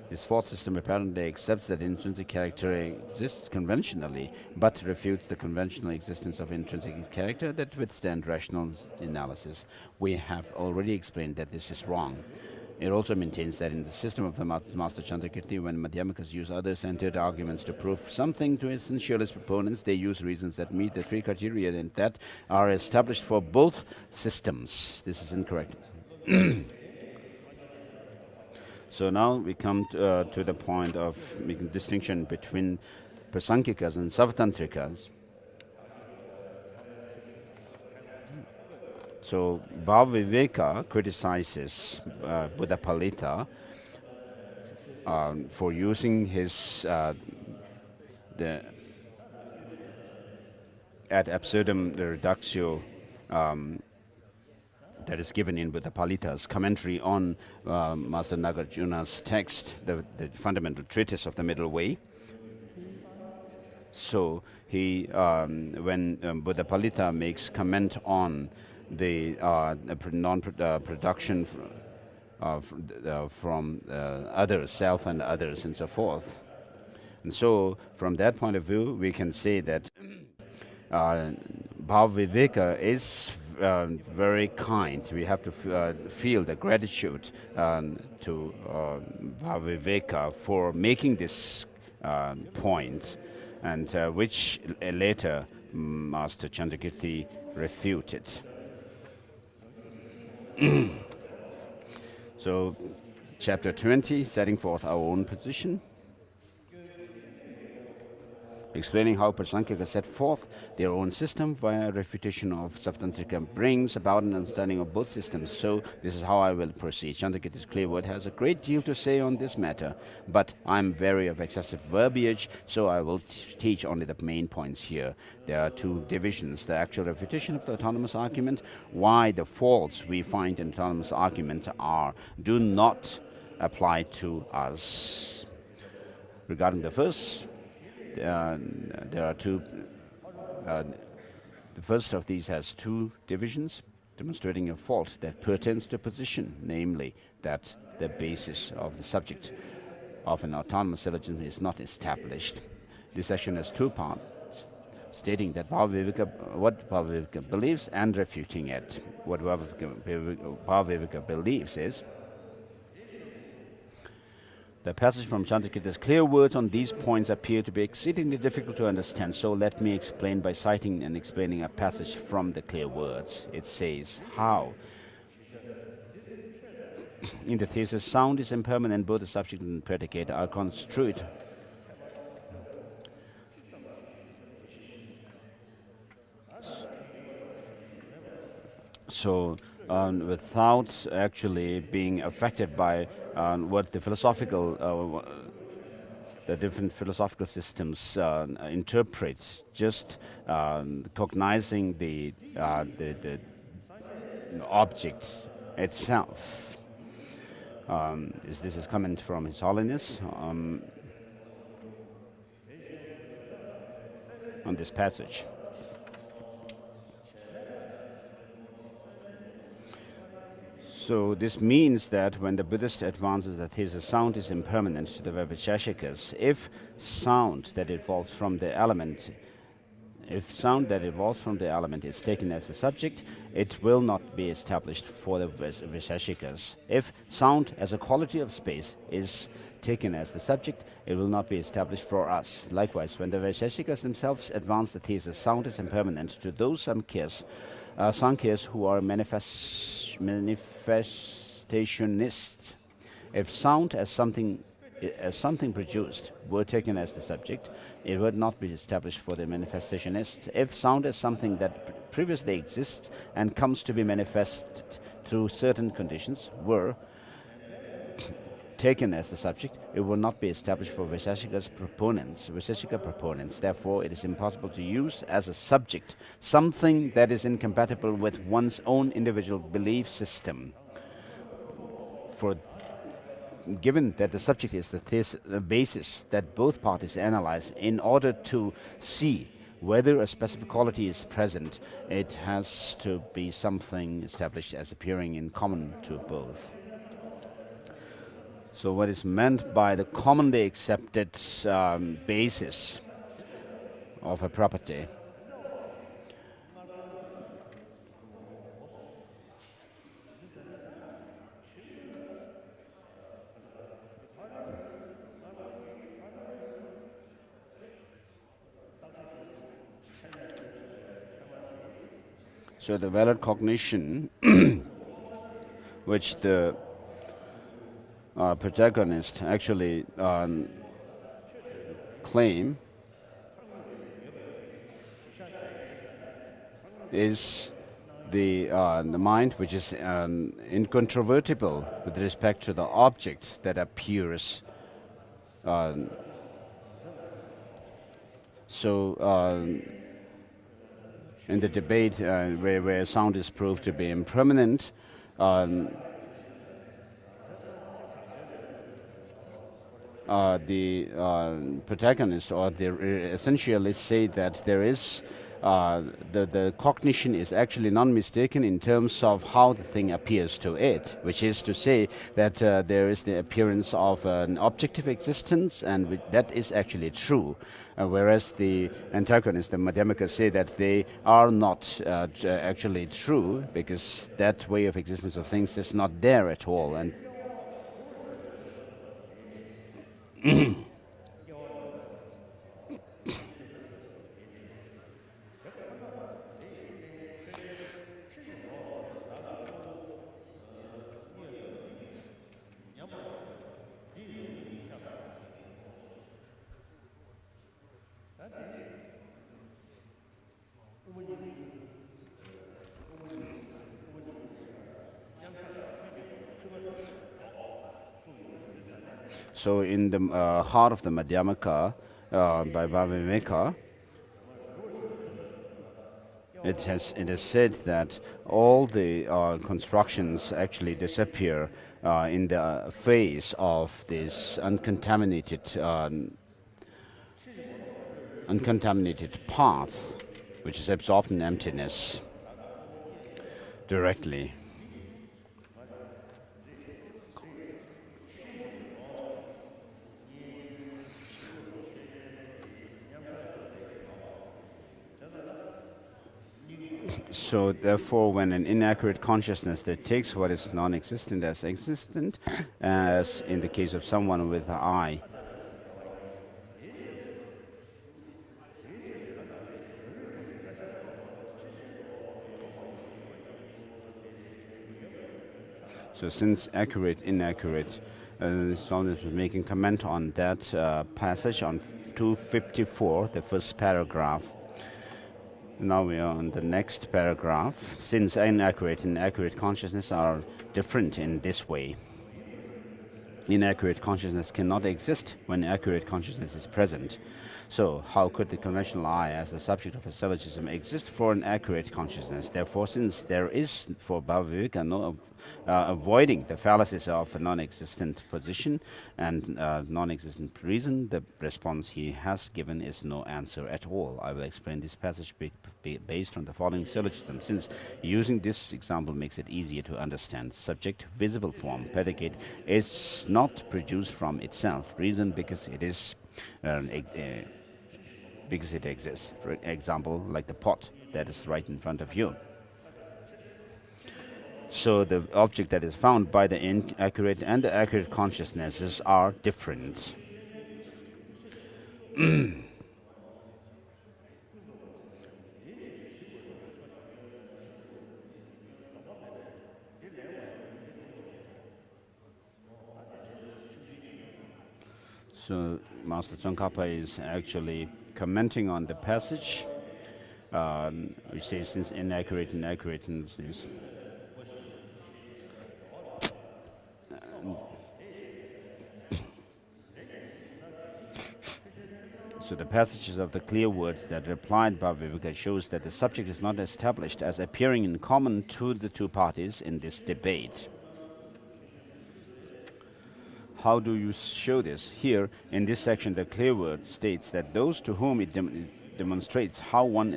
This fourth system apparently accepts that intrinsic character exists conventionally, but refutes the conventional existence of intrinsic character that withstand rational analysis. We have already explained that this is wrong. It also maintains that in the system of the Master Chandrakirti, when Madhyamikas use other-centered arguments to prove something to essentialist proponents, they use reasons that meet the three criteria and that are established for both systems. This is incorrect. So now we come to the point of making distinction between Prasangikas and Savatantrikas. So Bhaviveka criticizes Buddha Palita for using his the ad absurdum reductio that is given in Buddha Palita's commentary on Master Nagarjuna's text, the fundamental treatise of the Middle Way. So he, when Buddha Palita makes comment on the non-production from others, self and others, and so forth. And so, from that point of view, we can say that Bhaviveka is very kind. We have to feel the gratitude to Bhaviveka for making this point, and which later Master Chandrakirti refuted. So, chapter 20, setting forth our own position, explaining how Prasangikas set forth their own system via refutation of Savatantrika brings about an understanding of both systems. So this is how I will proceed. Chandrakirti's clear word has a great deal to say on this matter, but I'm wary of excessive verbiage, so I will teach only the main points here. There are two divisions: the actual refutation of the autonomous argument, why the faults we find in autonomous arguments do not apply to us. Regarding the first, there are two. The first of these has two divisions, demonstrating a fault that pertains to position, namely that the basis of the subject of an autonomous syllogism is not established. This section has two parts, stating that what Bhaviveka believes and refuting it. What Bhaviveka believes is, the passage from Chandrakirti's clear words on these points appear to be exceedingly difficult to understand, so let me explain by citing and explaining a passage from the clear words. It says, how? In the thesis, sound is impermanent, both the subject and predicate are construed. So without actually being affected by what the different philosophical systems interpret, just cognizing the object itself. This is comment from His Holiness on this passage. So this means that when the Buddhist advances that his sound is impermanent to the Vaibhashashikas, if sound that evolves from the element is taken as the subject, it will not be established for the Vaibhashikas. If sound as a quality of space is taken as the subject, it will not be established for us. Likewise, when the Vaibhashikas themselves advance the thesis sound is impermanent to those Sankhya's who are manifestationists, if sound as something produced were taken as the subject, it would not be established for the manifestationists. If sound as something that previously exists and comes to be manifested through certain conditions were taken as the subject, it will not be established for Vaisheshika proponents. Therefore, it is impossible to use as a subject something that is incompatible with one's own individual belief system. For given that the subject is the basis that both parties analyze in order to see whether a specific quality is present, it has to be something established as appearing in common to both. So what is meant by the commonly accepted basis of a property? So the valid cognition which the protagonist actually claim is the mind which is incontrovertible with respect to the object that appears. In the debate where sound is proved to be impermanent, the protagonist or the essentialists say that there is the cognition is actually non-mistaken in terms of how the thing appears to it, which is to say that there is the appearance of an objective existence, and that is actually true. Whereas the antagonists, the Madhyamikas, say that they are not actually true, because that way of existence of things is not there at all. And so in the heart of the Madhyamaka by Bhaviveka, it is said that all the constructions actually disappear in the face of this uncontaminated path, which is absorbed in emptiness directly. So therefore, when an inaccurate consciousness that takes what is non-existent as existent, as in the case of someone with an eye, so since accurate, inaccurate, His was making comment on that passage on 254, the first paragraph. Now we are on the next paragraph. Since inaccurate and accurate consciousness are different in this way, inaccurate consciousness cannot exist when accurate consciousness is present. So, how could the conventional I, as the subject of a syllogism, exist for an accurate consciousness? Therefore, since there is for Bhavaviveka no avoiding the fallacies of a non-existent position and non-existent reason, the response he has given is no answer at all. I will explain this passage based on the following syllogism, since using this example makes it easier to understand. Subject, visible form, predicate, is not produced from itself. Reason, because it is because it exists. For example, like the pot that is right in front of you. So the object that is found by the inaccurate and the accurate consciousnesses are different. So Master Tsongkhapa is actually commenting on the passage, which says, since inaccurate and accurate is so the passages of the clear words that replied Bhavaviveka shows that the subject is not established as appearing in common to the two parties in this debate. How do you show this? Here, in this section, the clear word states that those to whom it demonstrates how one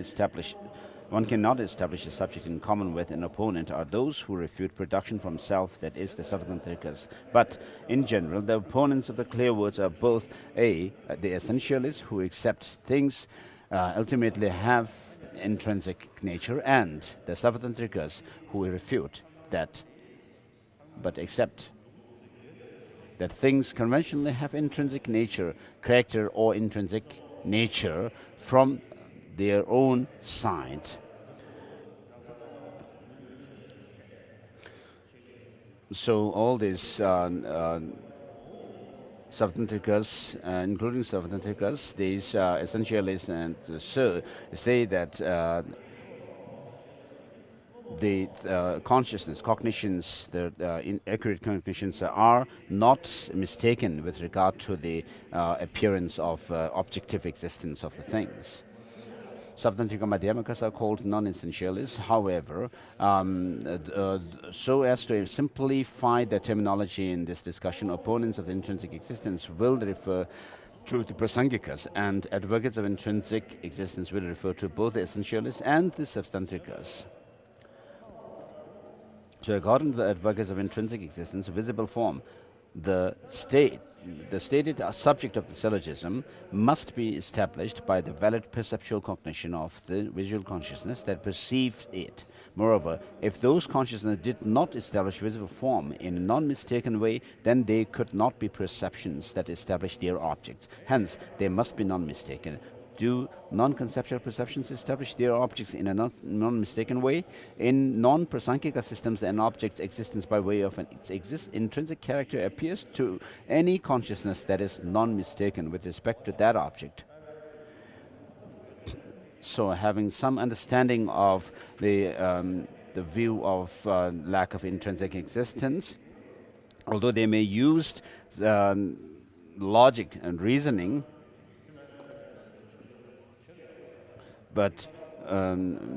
cannot establish a subject in common with an opponent are those who refute production from self, that is, the Savatantrikas. But, in general, the opponents of the clear words are both the essentialists who accept things ultimately have intrinsic nature, and the Savatantrikas who refute that, but accept that things conventionally have intrinsic nature, character, or intrinsic nature from their own side. So all these Savatantrikas, including Savatantrikas, these essentialists and so say that the consciousness, cognitions, the inaccurate cognitions are not mistaken with regard to the appearance of objective existence of the things. Savatantrika Madhyamikas are called non-essentialists. However, so as to simplify the terminology in this discussion, opponents of the intrinsic existence will refer to the Prasangikas, and advocates of intrinsic existence will refer to both the essentialists and the Savatantrikas. So according to the advocates of intrinsic existence, visible form, the stated subject of the syllogism must be established by the valid perceptual cognition of the visual consciousness that perceived it. Moreover, if those consciousnesses did not establish visible form in a non-mistaken way, then they could not be perceptions that establish their objects. Hence, they must be non-mistaken. Do non-conceptual perceptions establish their objects in a non-mistaken way? In non-prasankika systems, an object's existence by way of its intrinsic character appears to any consciousness that is non-mistaken with respect to that object. So having some understanding of the view of lack of intrinsic existence, although they may use logic and reasoning, but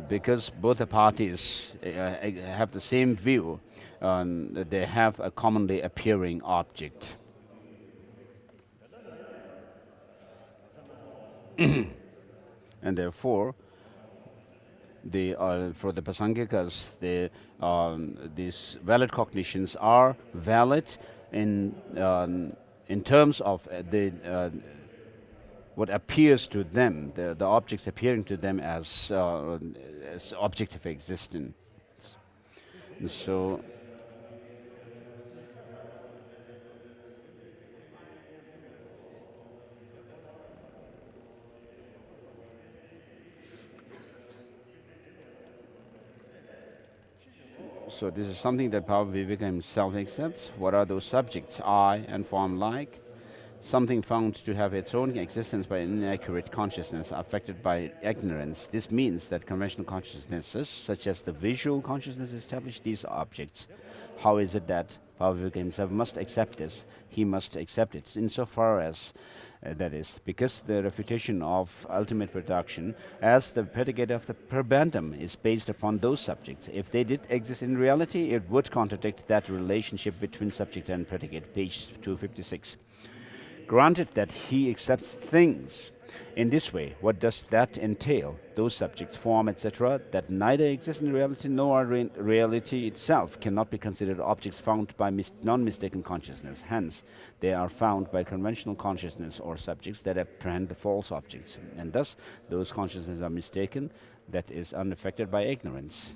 because both the parties have the same view, they have a commonly appearing object. And therefore, for the Prasangikas, these valid cognitions are valid in terms of what appears to them, the objects appearing to them as objective existence. So this is something that Bhavaviveka himself accepts. What are those subjects, I and form like? something found to have its own existence by inaccurate consciousness affected by ignorance. This means that conventional consciousnesses, such as the visual consciousness, establish these objects. How is it that Bhaviveka himself must accept this? He must accept it insofar as that is, because the refutation of ultimate production as the predicate of the prebandum is based upon those subjects. If they did exist in reality, it would contradict that relationship between subject and predicate, page 256. Granted that he accepts things in this way, what does that entail? Those subjects, form, etc., that neither exist in reality nor reality itself, cannot be considered objects found by non-mistaken consciousness. Hence, they are found by conventional consciousness or subjects that apprehend the false objects. And thus, those consciousnesses are mistaken, that is, unaffected by ignorance.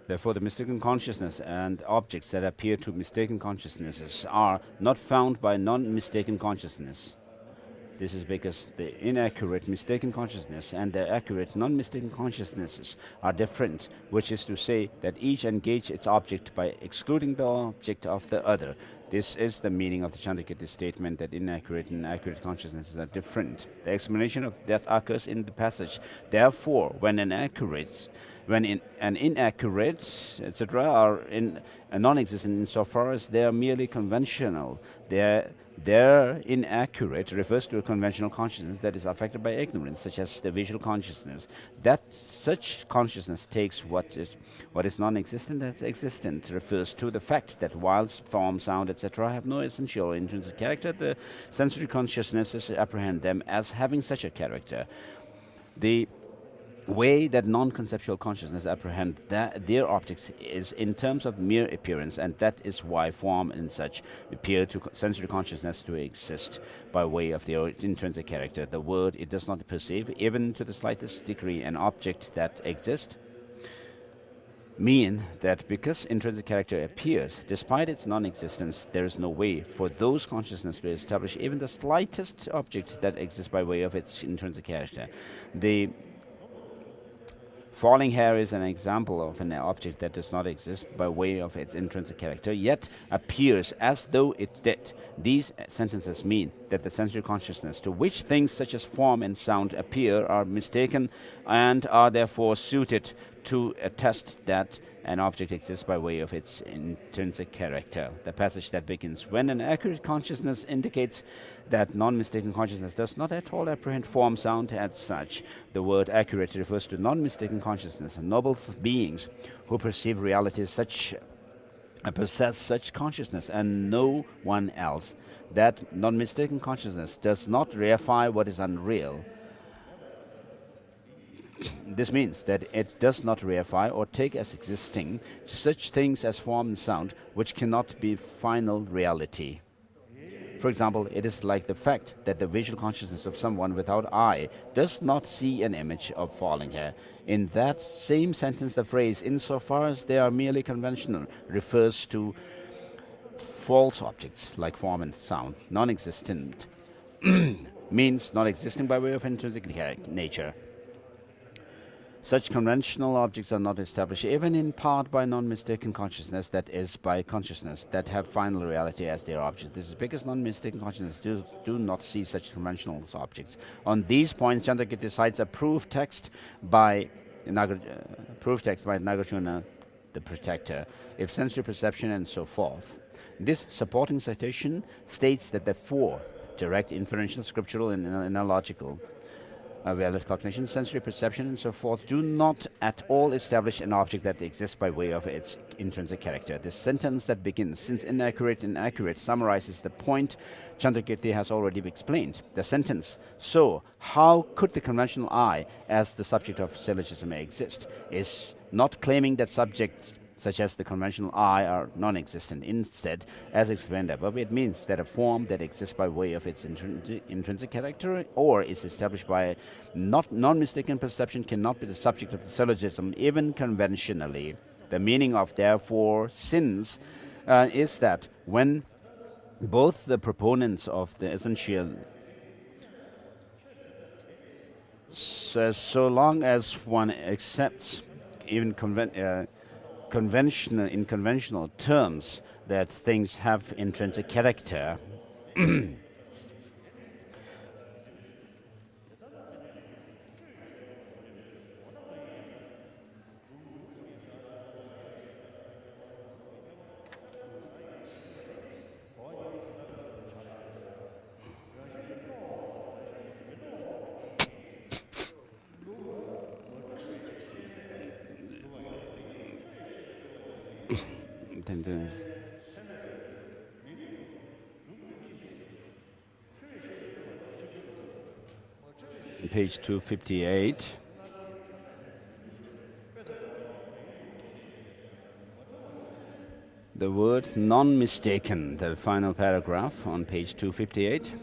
Therefore, the mistaken consciousness and objects that appear to mistaken consciousnesses are not found by non-mistaken consciousness. This is because the inaccurate mistaken consciousness and the accurate non-mistaken consciousnesses are different, which is to say that each engages its object by excluding the object of the other. This is the meaning of the Chandrakirti statement that inaccurate and accurate consciousnesses are different. The explanation of that occurs in the passage. Therefore, when an inaccurate, etc., are non-existent insofar as they are merely conventional. Their inaccurate refers to a conventional consciousness that is affected by ignorance, such as the visual consciousness. That such consciousness takes what is non-existent as existent, refers to the fact that whilst form, sound, etc., have no essential or intrinsic character, the sensory consciousnesses apprehend them as having such a character. The way that non-conceptual consciousness apprehend their objects is in terms of mere appearance, and that is why form and such appear to sensory consciousness to exist by way of their intrinsic character. The word it does not perceive, even to the slightest degree, an object that exists, mean that because intrinsic character appears, despite its non-existence, there is no way for those consciousness to establish even the slightest object that exists by way of its intrinsic character. The falling hair is an example of an object that does not exist by way of its intrinsic character, yet appears as though it did. These sentences mean that the sensory consciousness to which things such as form and sound appear are mistaken and are therefore suited to attest that an object exists by way of its intrinsic character. The passage that begins, when an accurate consciousness indicates that non-mistaken consciousness does not at all apprehend form, sound as such. The word accurate refers to non-mistaken consciousness, noble beings who perceive reality such possess such consciousness and no one else. That non-mistaken consciousness does not reify what is unreal. This means that it does not reify or take as existing such things as form and sound, which cannot be final reality. For example, it is like the fact that the visual consciousness of someone without eye does not see an image of falling hair. In that same sentence, the phrase, insofar as they are merely conventional, refers to false objects like form and sound. Non-existent means not existing by way of intrinsic nature. Such conventional objects are not established even in part by non-mistaken consciousness, that is, by consciousness that have final reality as their objects. This is because non-mistaken consciousness do not see such conventional objects. On these points, Chandrakirti cites a proof text by Nagarjuna, the protector, if sensory perception and so forth. This supporting citation states that the four, direct, inferential, scriptural, and analogical, valid cognition, sensory perception, and so forth, do not at all establish an object that exists by way of its intrinsic character. The sentence that begins, since inaccurate and accurate, summarizes the point Chandrakirti has already explained. The sentence, so how could the conventional I, as the subject of syllogism, exist, is not claiming that subjects such as the conventional I are non-existent. Instead, as explained above, it means that a form that exists by way of its intrinsic character or is established by non-mistaken perception cannot be the subject of the syllogism, even conventionally. The meaning of therefore since is that when both the proponents of the essential, so long as one accepts even conventional terms that things have intrinsic character. Page 258. The word non-mistaken, the final paragraph on page 258.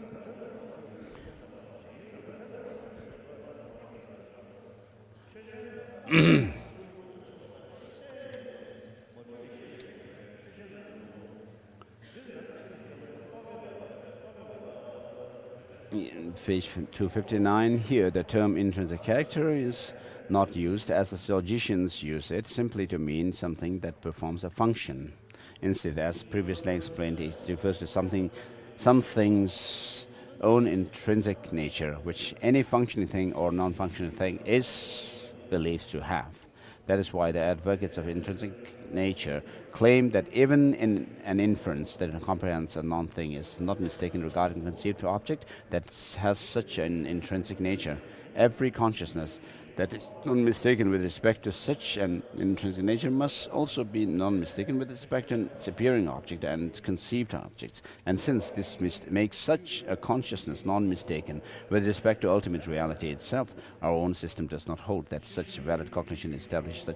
Page 259, here the term intrinsic character is not used as the logicians use it, simply to mean something that performs a function. Instead, as previously explained, it refers to something's own intrinsic nature, which any functioning thing or non-functioning thing is believed to have. That is why the advocates of intrinsic nature claim that even in an inference that comprehends a non-thing is not mistaken regarding conceived object that has such an intrinsic nature. Every consciousness that is non-mistaken with respect to such an intrinsic nature must also be non-mistaken with respect to its appearing object and conceived objects. And since this makes such a consciousness non-mistaken with respect to ultimate reality itself, our own system does not hold that such valid cognition establishes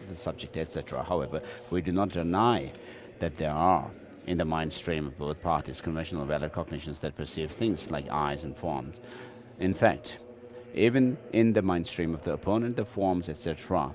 the subject, etc. However, we do not deny that there are, in the mind stream of both parties, conventional valid cognitions that perceive things like eyes and forms. In fact, even in the mind stream of the opponent, the forms, etc.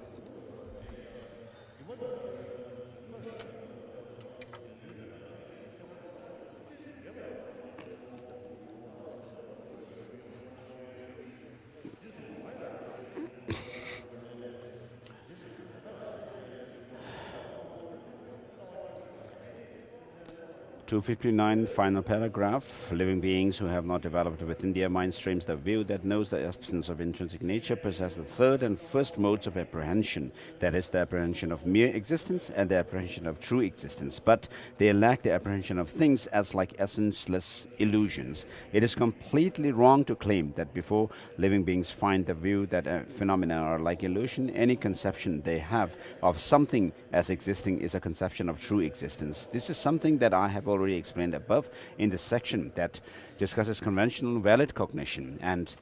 259, final paragraph. Living beings who have not developed within their mind streams the view that knows the absence of intrinsic nature possess the third and first modes of apprehension, that is, the apprehension of mere existence and the apprehension of true existence. But they lack the apprehension of things as like essenceless illusions. It is completely wrong to claim that before living beings find the view that phenomena are like illusion, any conception they have of something as existing is a conception of true existence. This is something that I have already explained above in the section that discusses conventional valid cognition, and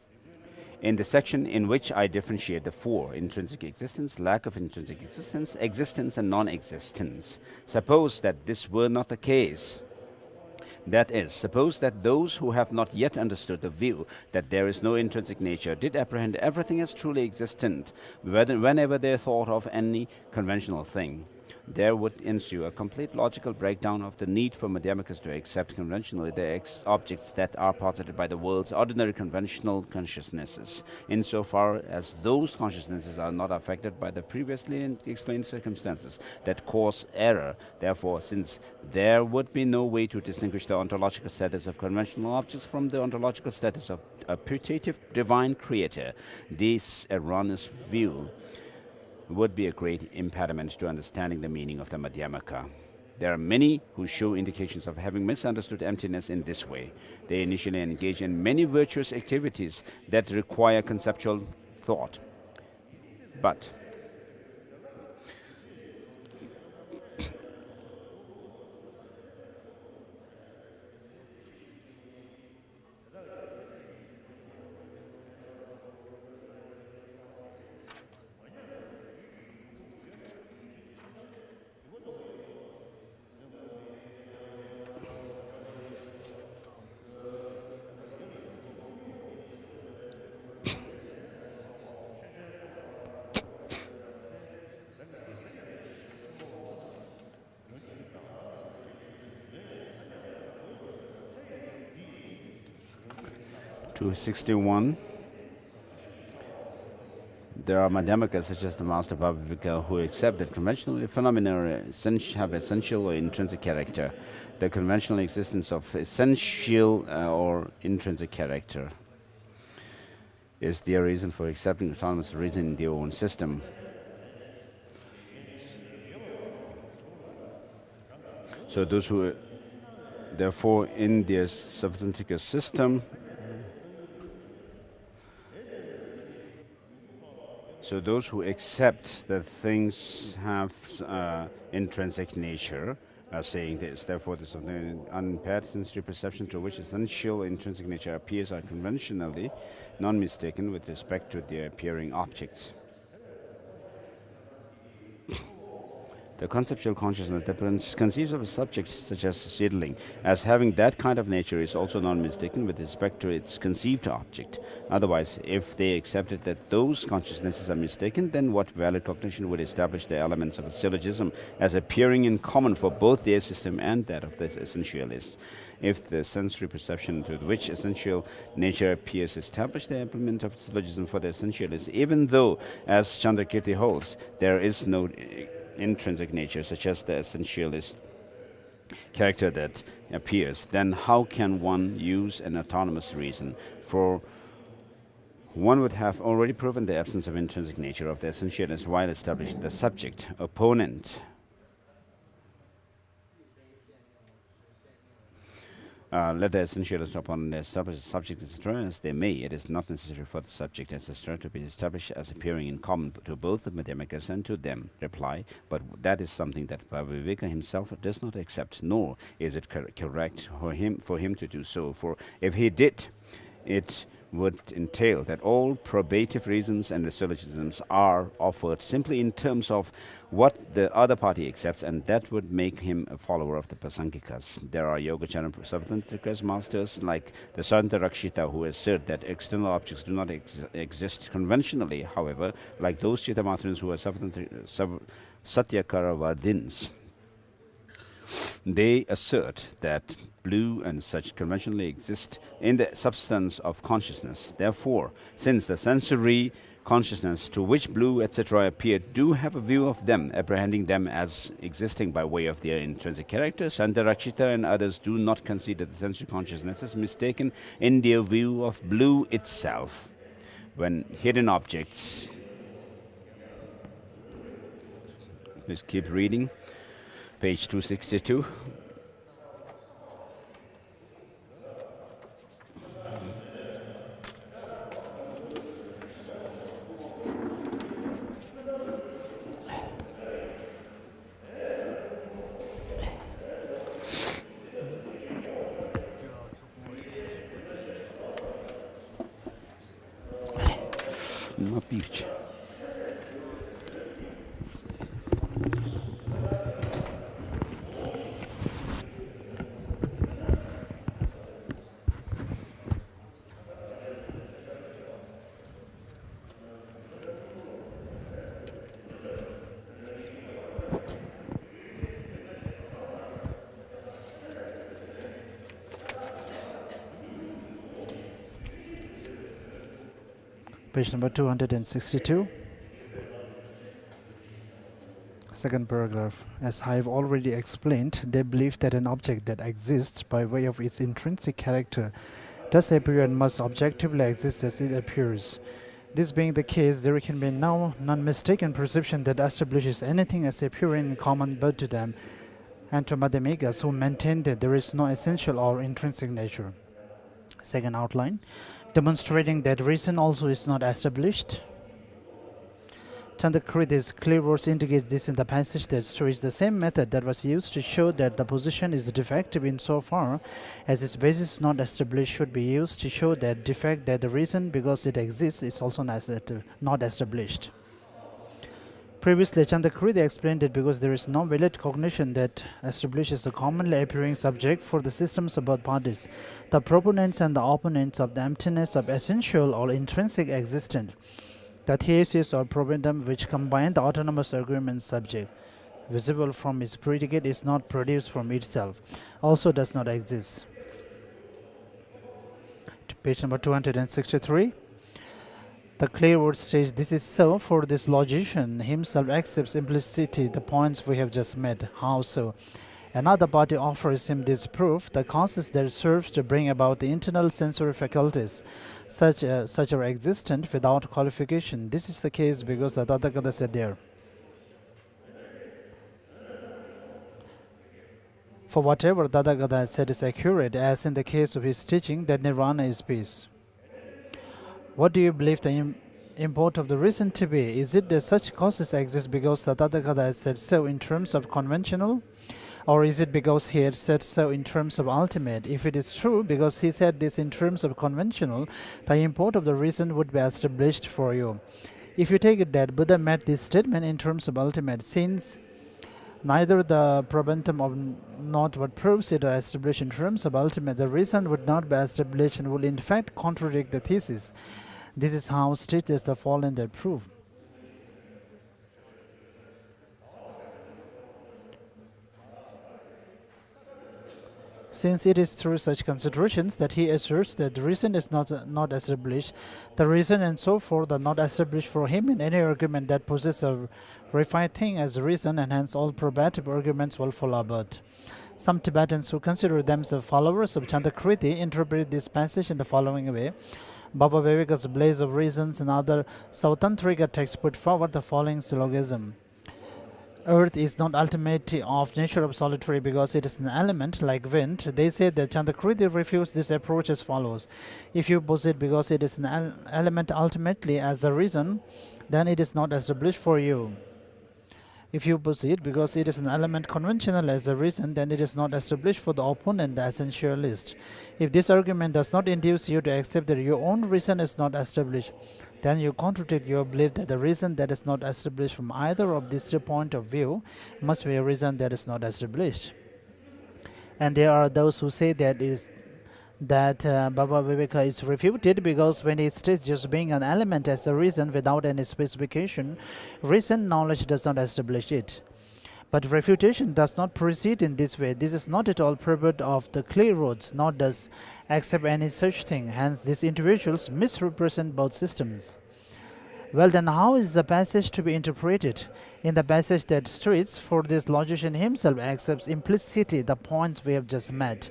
in the section in which I differentiate the four: intrinsic existence, lack of intrinsic existence, existence, and non-existence. Suppose that this were not the case. That is, suppose that those who have not yet understood the view that there is no intrinsic nature did apprehend everything as truly existent whenever they thought of any conventional thing. There would ensue a complete logical breakdown of the need for Madhyamikas to accept conventionally the objects that are posited by the world's ordinary conventional consciousnesses, insofar as those consciousnesses are not affected by the previously explained circumstances that cause error. Therefore, since there would be no way to distinguish the ontological status of conventional objects from the ontological status of a putative divine creator, this erroneous view would be a great impediment to understanding the meaning of the Madhyamaka. There are many who show indications of having misunderstood emptiness in this way. They initially engage in many virtuous activities that require conceptual thought. But 261. there are Madhyamikas such as the Master Bhavivika who accept that conventionally phenomena have essential or intrinsic character. The conventional existence of essential or intrinsic character is their reason for accepting autonomous reason in their own system. So those who, therefore, in their substantive system, so those who accept that things have intrinsic nature are saying this. Therefore, there's something unimpaired sensory perception to which essential intrinsic nature appears are conventionally non-mistaken with respect to their appearing objects. The conceptual consciousness that conceives of a subject such as a seedling as having that kind of nature is also non-mistaken with respect to its conceived object. Otherwise, if they accepted that those consciousnesses are mistaken, then what valid cognition would establish the elements of a syllogism as appearing in common for both their system and that of the essentialists? If the sensory perception to which essential nature appears establish the implement of syllogism for the essentialists, even though, as Chandrakirti holds, there is no intrinsic nature such as the essentialist character that appears, then how can one use an autonomous reason? For one would have already proven the absence of intrinsic nature of the essentialist while establishing the subject. Opponent. Let the essentialist opponent establish the subject, etc., as they may. It is not necessary for the subject, etc., to be established as appearing in common to both the Madhyamikas and to them. Reply. But that is something that Bhavivika himself does not accept, nor is it correct for him to do so. For if he did, it would entail that all probative reasons and the syllogisms are offered simply in terms of what the other party accepts, and that would make him a follower of the Prasangikas. There are Yogacara Savatrantrikas masters like the Santa Rakshita who assert that external objects do not exist conventionally. However, like those Chittamatrins who are Satyakarvadins, they assert that blue and such conventionally exist in the substance of consciousness. Therefore, since the sensory consciousness to which blue, etc., appear do have a view of them, apprehending them as existing by way of their intrinsic character, Santarakshita and others do not consider the sensory consciousness is mistaken in their view of blue itself. When hidden objects, please keep reading, page 262. Beach. Page number 262. Second paragraph. As I have already explained, they believe that an object that exists by way of its intrinsic character does appear and must objectively exist as it appears. This being the case, there can be no non-mistaken perception that establishes anything as appearing in common both to them and to Madhyamikas who maintain that there is no essential or intrinsic nature. Second outline. Demonstrating that reason also is not established. Chandrakirti's clear words indicate this in the passage that shows the same method that was used to show that the position is defective insofar as its basis is not established should be used to show that defect that the reason because it exists is also not established. Previously, Chandrakirti explained that because there is no valid cognition that establishes a commonly appearing subject for the systems of both parties, the proponents and the opponents of the emptiness of essential or intrinsic existence, the thesis or probandum which combine the autonomous agreement subject, visible from its predicate is not produced from itself, also does not exist. To page number 263. The clear word says, this is so, for this logician himself accepts implicitly the points we have just made. How so? Another party offers him this proof, the causes that serves to bring about the internal sensory faculties, such are existent without qualification. This is the case because the Tathagata said there. For whatever Tathagata has said is accurate, as in the case of his teaching that nirvana is peace. What do you believe the import of the reason to be? Is it that such causes exist because the Tathagata has said so in terms of conventional? Or is it because he had said so in terms of ultimate? If it is true, because he said this in terms of conventional, the import of the reason would be established for you. If you take it that Buddha made this statement in terms of ultimate, since neither the probentum of not what proves it are established in terms of ultimate, the reason would not be established and will in fact contradict the thesis. This is how treatises have fallen that prove. Since it is through such considerations that he asserts that the reason is not established, the reason and so forth are not established for him in any argument that possesses a refined thing as reason, and hence all probative arguments will fall about. Some Tibetans who consider themselves followers of Chandakriti interpret this passage in the following way. Baba Viveka's Blaze of Reasons and other Sautantrika texts put forward the following syllogism. Earth is not ultimately of nature absolutary because it is an element like wind. They say that Chandakriti refutes this approach as follows. If you posit because it is an element ultimately as a reason, then it is not established for you. If you posit because it is an element conventional as a reason, then it is not established for the opponent, the essentialist. If this argument does not induce you to accept that your own reason is not established, then you contradict your belief that the reason that is not established from either of these two points of view must be a reason that is not established. And there are those who say that Baba Viveka is refuted because when he states just being an element as a reason without any specification, recent knowledge does not establish it. But refutation does not proceed in this way. This is not at all purport of the clear roads, nor does accept any such thing. Hence, these individuals misrepresent both systems. Well, then how is the passage to be interpreted? In the passage that states, for this logician himself accepts implicitly the points we have just made.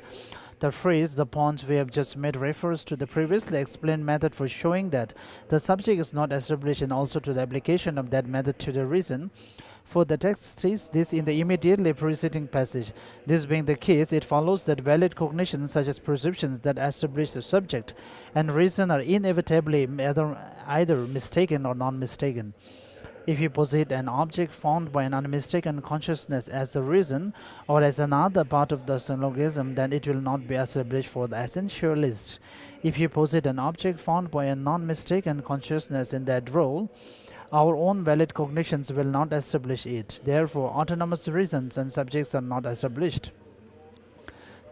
The phrase, the points we have just made, refers to the previously explained method for showing that the subject is not established, and also to the application of that method to the reason. For the text says this in the immediately preceding passage. This being the case, it follows that valid cognitions such as perceptions that establish the subject and reason are inevitably either mistaken or non-mistaken. If you posit an object found by an unmistaken consciousness as a reason or as another part of the syllogism, then it will not be established for the essentialist. If you posit an object found by a non-mistaken consciousness in that role, our own valid cognitions will not establish it. Therefore, autonomous reasons and subjects are not established.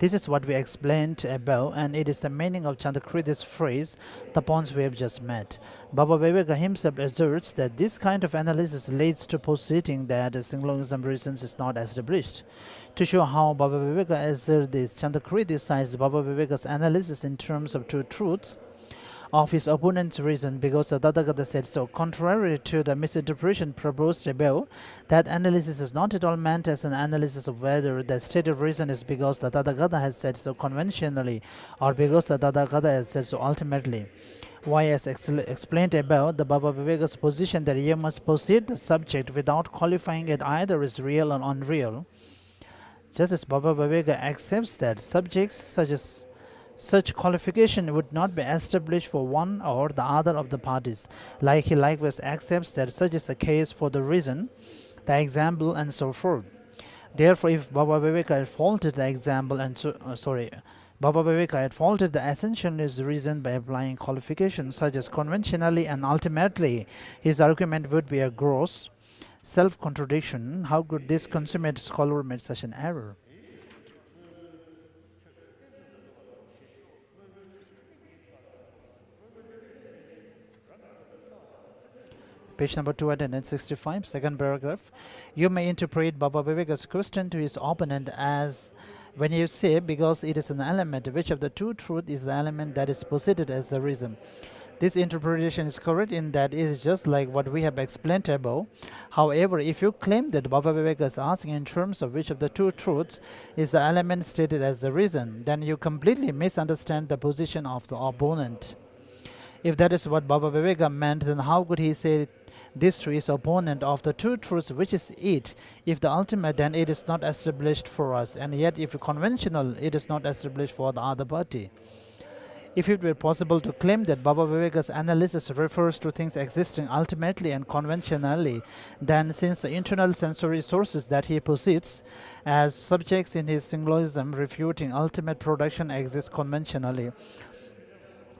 This is what we explained above, and it is the meaning of Chandakriti's phrase, the points we have just met. Baba Viveka himself asserts that this kind of analysis leads to positing that a syllogism reasons is not established. To show how Baba Viveka asserts this, Chandakriti cites Baba Viveka's analysis in terms of two truths of his opponent's reason, because the Tathagata said so. Contrary to the misinterpretation proposed above, that analysis is not at all meant as an analysis of whether the state of reason is because the Tathagata has said so conventionally or because the Tathagata has said so ultimately. Why, as explained above, the Baba Viveka's position that you must posit the subject without qualifying it either as real or unreal, just as Baba Viveka accepts that subjects such qualification would not be established for one or the other of the parties, like he likewise accepts that such is the case for the reason, the example, and so forth. Therefore, if Baba Viveka had faulted the example Baba Viveka had faulted the essentialist reason by applying qualifications such as conventionally and ultimately, his argument would be a gross self-contradiction. How could this consummate scholar make such an error? Page number 265, second paragraph. You may interpret Baba Viveka's question to his opponent as, when you say because it is an element, which of the two truth is the element that is posited as the reason? This interpretation is correct in that it is just like what we have explained above. However, if you claim that Baba Viveka is asking in terms of which of the two truths is the element stated as the reason, then you completely misunderstand the position of the opponent. If that is what Baba Viveka meant, then how could he say this to his opponent of the two truths, which is it? If the ultimate, then it is not established for us, and yet if conventional, it is not established for the other party. If it were possible to claim that Baba Viveka's analysis refers to things existing ultimately and conventionally, then since the internal sensory sources that he posits as subjects in his singlogism refuting ultimate production exist conventionally,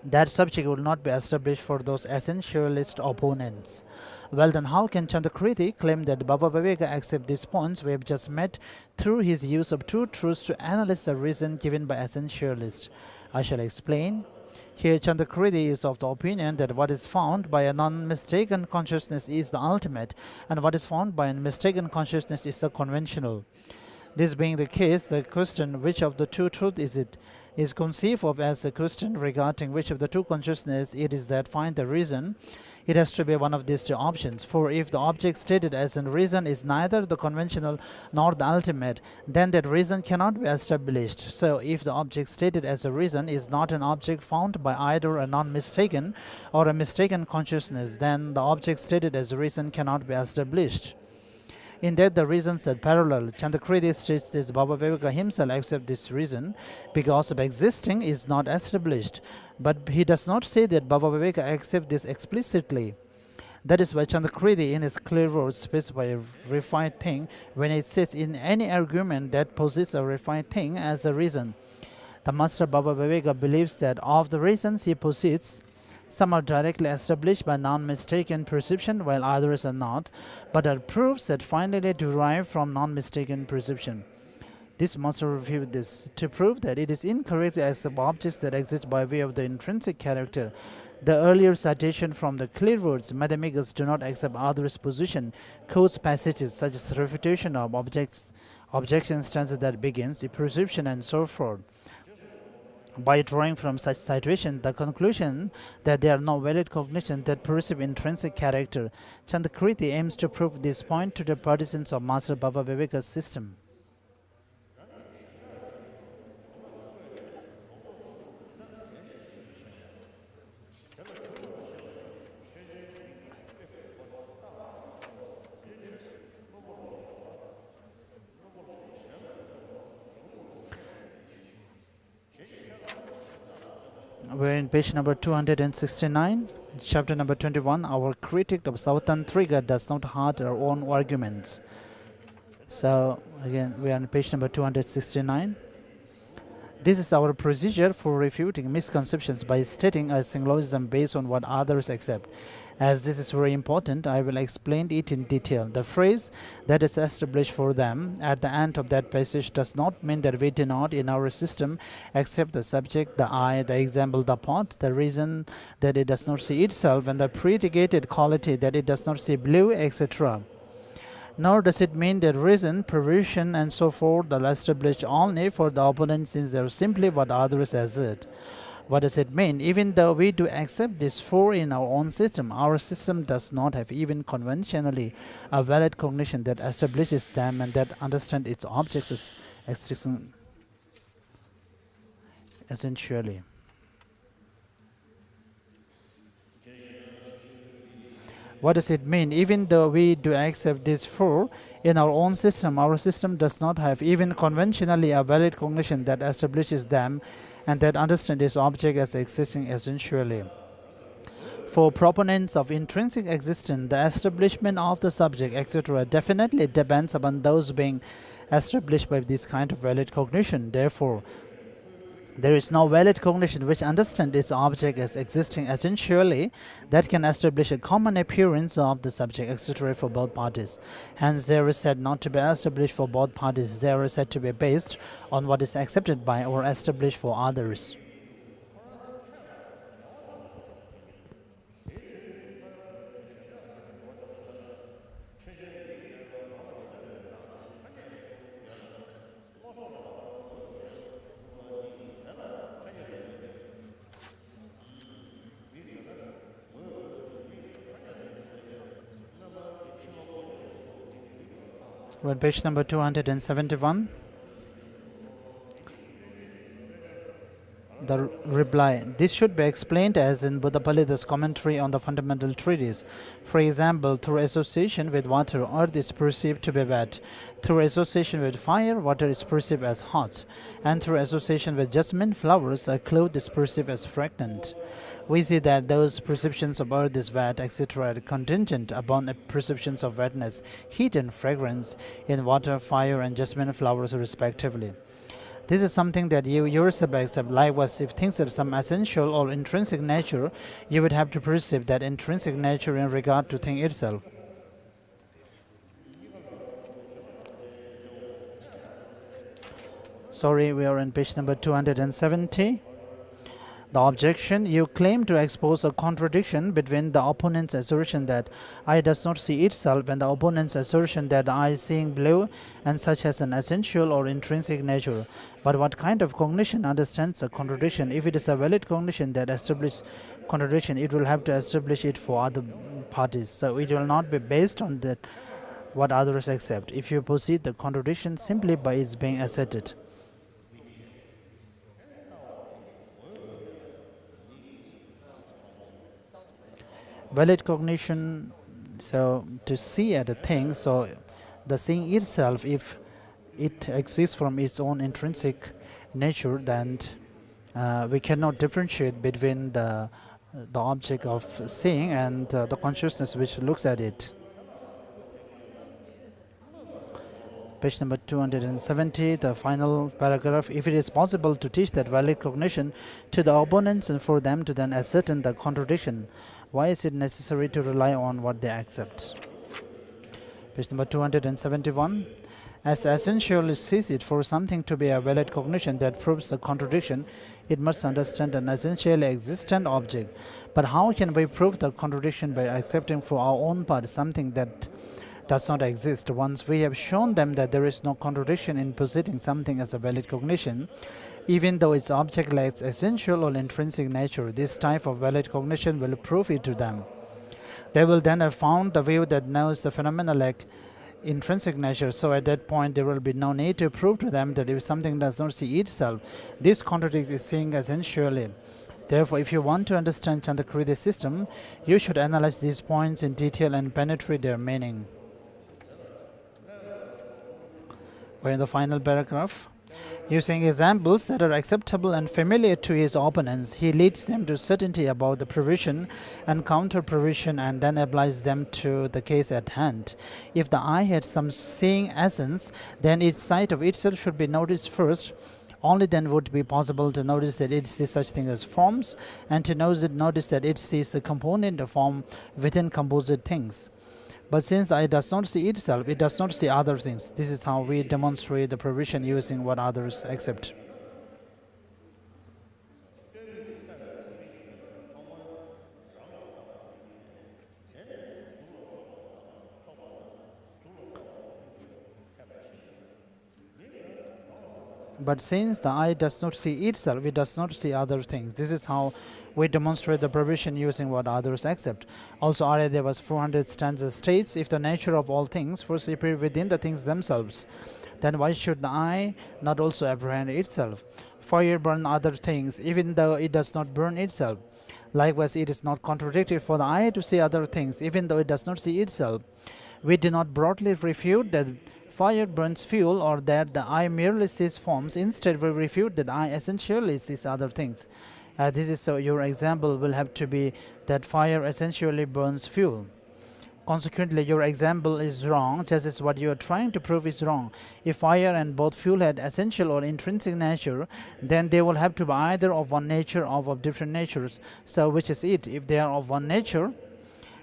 that subject will not be established for those essentialist opponents. Well, then how can Chandrakriti claim that Baba Viveka accept these points we have just met through his use of two truths to analyze the reason given by essentialists? I shall explain. Here Chandrakriti is of the opinion that what is found by a non-mistaken consciousness is the ultimate, and what is found by a mistaken consciousness is the conventional. This being the case, the question which of the two truths is it is conceived of as a question regarding which of the two consciousness it is that find the reason. It has to be one of these two options. For if the object stated as a reason is neither the conventional nor the ultimate, then that reason cannot be established. So if the object stated as a reason is not an object found by either a non-mistaken or a mistaken consciousness, then the object stated as a reason cannot be established. In that the reasons are parallel. Chandrakriti states that Baba Viveka himself accepts this reason because of existing is not established. But he does not say that Baba Viveka accepts this explicitly. That is why Chandrakriti in his clear words specify a refined thing when it says in any argument that posits a refined thing as a reason. The Master Baba Viveka believes that of the reasons he posits, some are directly established by non-mistaken perception, while others are not, but are proofs that finally derive from non-mistaken perception. This must refute this, to prove that it is incorrect to accept objects that exist by way of the intrinsic character. The earlier citation from the clear words, mathematics do not accept others' position, quotes passages such as refutation of objection stanza that begins, a perception and so forth. By drawing from such citation the conclusion that there are no valid cognitions that perceive intrinsic character, Chandrakriti aims to prove this point to the partisans of Master Baba Viveka's system. We're in page number 269, chapter number 21. Our critic of Sautantrika does not hurt our own arguments. So, again, we are on page number 269. This is our procedure for refuting misconceptions by stating a syllogism based on what others accept. As this is very important, I will explain it in detail. The phrase that is established for them at the end of that passage does not mean that we do not in our system accept the subject, the I, the example, the pot, the reason that it does not see itself, and the predicated quality that it does not see blue, etc. Nor does it mean that reason, provision, and so forth are established only for the opponent, since they are simply what others assert. What does it mean? Even though we do accept these four in our system does not have even conventionally a valid cognition that establishes them and that understands its objects as existing essentially. What does it mean? Even though we do accept these four in our system does not have even conventionally a valid cognition that establishes them and that understands its object as existing essentially. For proponents of intrinsic existence, the establishment of the subject, etc., definitely depends upon those being established by this kind of valid cognition. Therefore, there is no valid cognition which understands its object as existing essentially that can establish a common appearance of the subject, etc. for both parties. Hence, there is said not to be established for both parties. There is said to be based on what is accepted by or established for others. Well, page number 271. The reply. This should be explained as in Buddha Palida's commentary on the fundamental treatise. For example, through association with water, earth is perceived to be wet. Through association with fire, water is perceived as hot. And through association with jasmine flowers, a cloth is perceived as fragrant. We see that those perceptions of earth is wet, etc., are contingent upon perceptions of wetness, heat, and fragrance in water, fire, and jasmine flowers, respectively. This is something that you yourself accept. Likewise, if things have some essential or intrinsic nature, you would have to perceive that intrinsic nature in regard to thing itself. Sorry, we are on page number 270. The objection. You claim to expose a contradiction between the opponent's assertion that I does not see itself and the opponent's assertion that I is seeing blue and such has an essential or intrinsic nature. But what kind of cognition understands a contradiction? If it is a valid cognition that establishes contradiction, it will have to establish it for other parties. So it will not be based on that what others accept. If you proceed the contradiction simply by its being asserted. Valid cognition, so to see at a thing, so the seeing itself, if it exists from its own intrinsic nature, then we cannot differentiate between the object of seeing and the consciousness which looks at it. Page number 270, the final paragraph. If it is possible to teach that valid cognition to the opponents and for them to then ascertain the contradiction, why is it necessary to rely on what they accept? Page number 271. As essentially sees it, for something to be a valid cognition that proves the contradiction, it must understand an essentially existent object. But how can we prove the contradiction by accepting for our own part something that does not exist? Once we have shown them that there is no contradiction in positing something as a valid cognition, even though its object lacks essential or intrinsic nature, this type of valid cognition will prove it to them. They will then have found the view that knows the phenomena lack intrinsic nature, so at that point there will be no need to prove to them that if something does not see itself, this contradicts its seeing essentially. Therefore, if you want to understand Chandrakriya's system, you should analyze these points in detail and penetrate their meaning. We're in the final paragraph. Using examples that are acceptable and familiar to his opponents, he leads them to certainty about the provision and counter-provision and then applies them to the case at hand. If the eye had some seeing essence, then its sight of itself should be noticed first. Only then would it be possible to notice that it sees such things as forms and to notice that it sees the component of form within composite things. But since the eye does not see itself, it does not see other things. This is how we demonstrate the provision using what others accept. But since the eye does not see itself, it does not see other things. This is how we demonstrate the provision using what others accept. Also, Arya was 400 stanzas states, if the nature of all things first appear within the things themselves, then why should the eye not also apprehend itself? Fire burns other things, even though it does not burn itself. Likewise, it is not contradictory for the eye to see other things, even though it does not see itself. We do not broadly refute that fire burns fuel or that the eye merely sees forms. Instead, we refute that the eye essentially sees other things. This is so your example will have to be that fire essentially burns fuel. Consequently, your example is wrong, just as what you are trying to prove is wrong. If fire and both fuel had essential or intrinsic nature, then they will have to be either of one nature or of different natures. So which is it? If they are of one nature,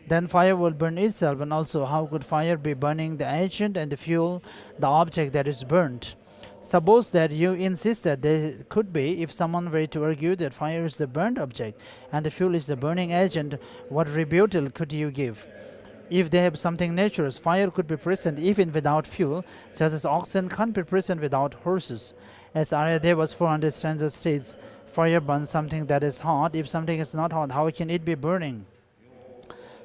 then fire will burn itself. And also, how could fire be burning the agent and the fuel, the object that is burnt? Suppose that you insist that there could be, if someone were to argue that fire is the burnt object and the fuel is the burning agent, what rebuttal could you give? If they have something natural, fire could be present even without fuel, just as oxen can't be present without horses. As Aryadeva's 400 stanzas states, fire burns something that is hot. If something is not hot, how can it be burning?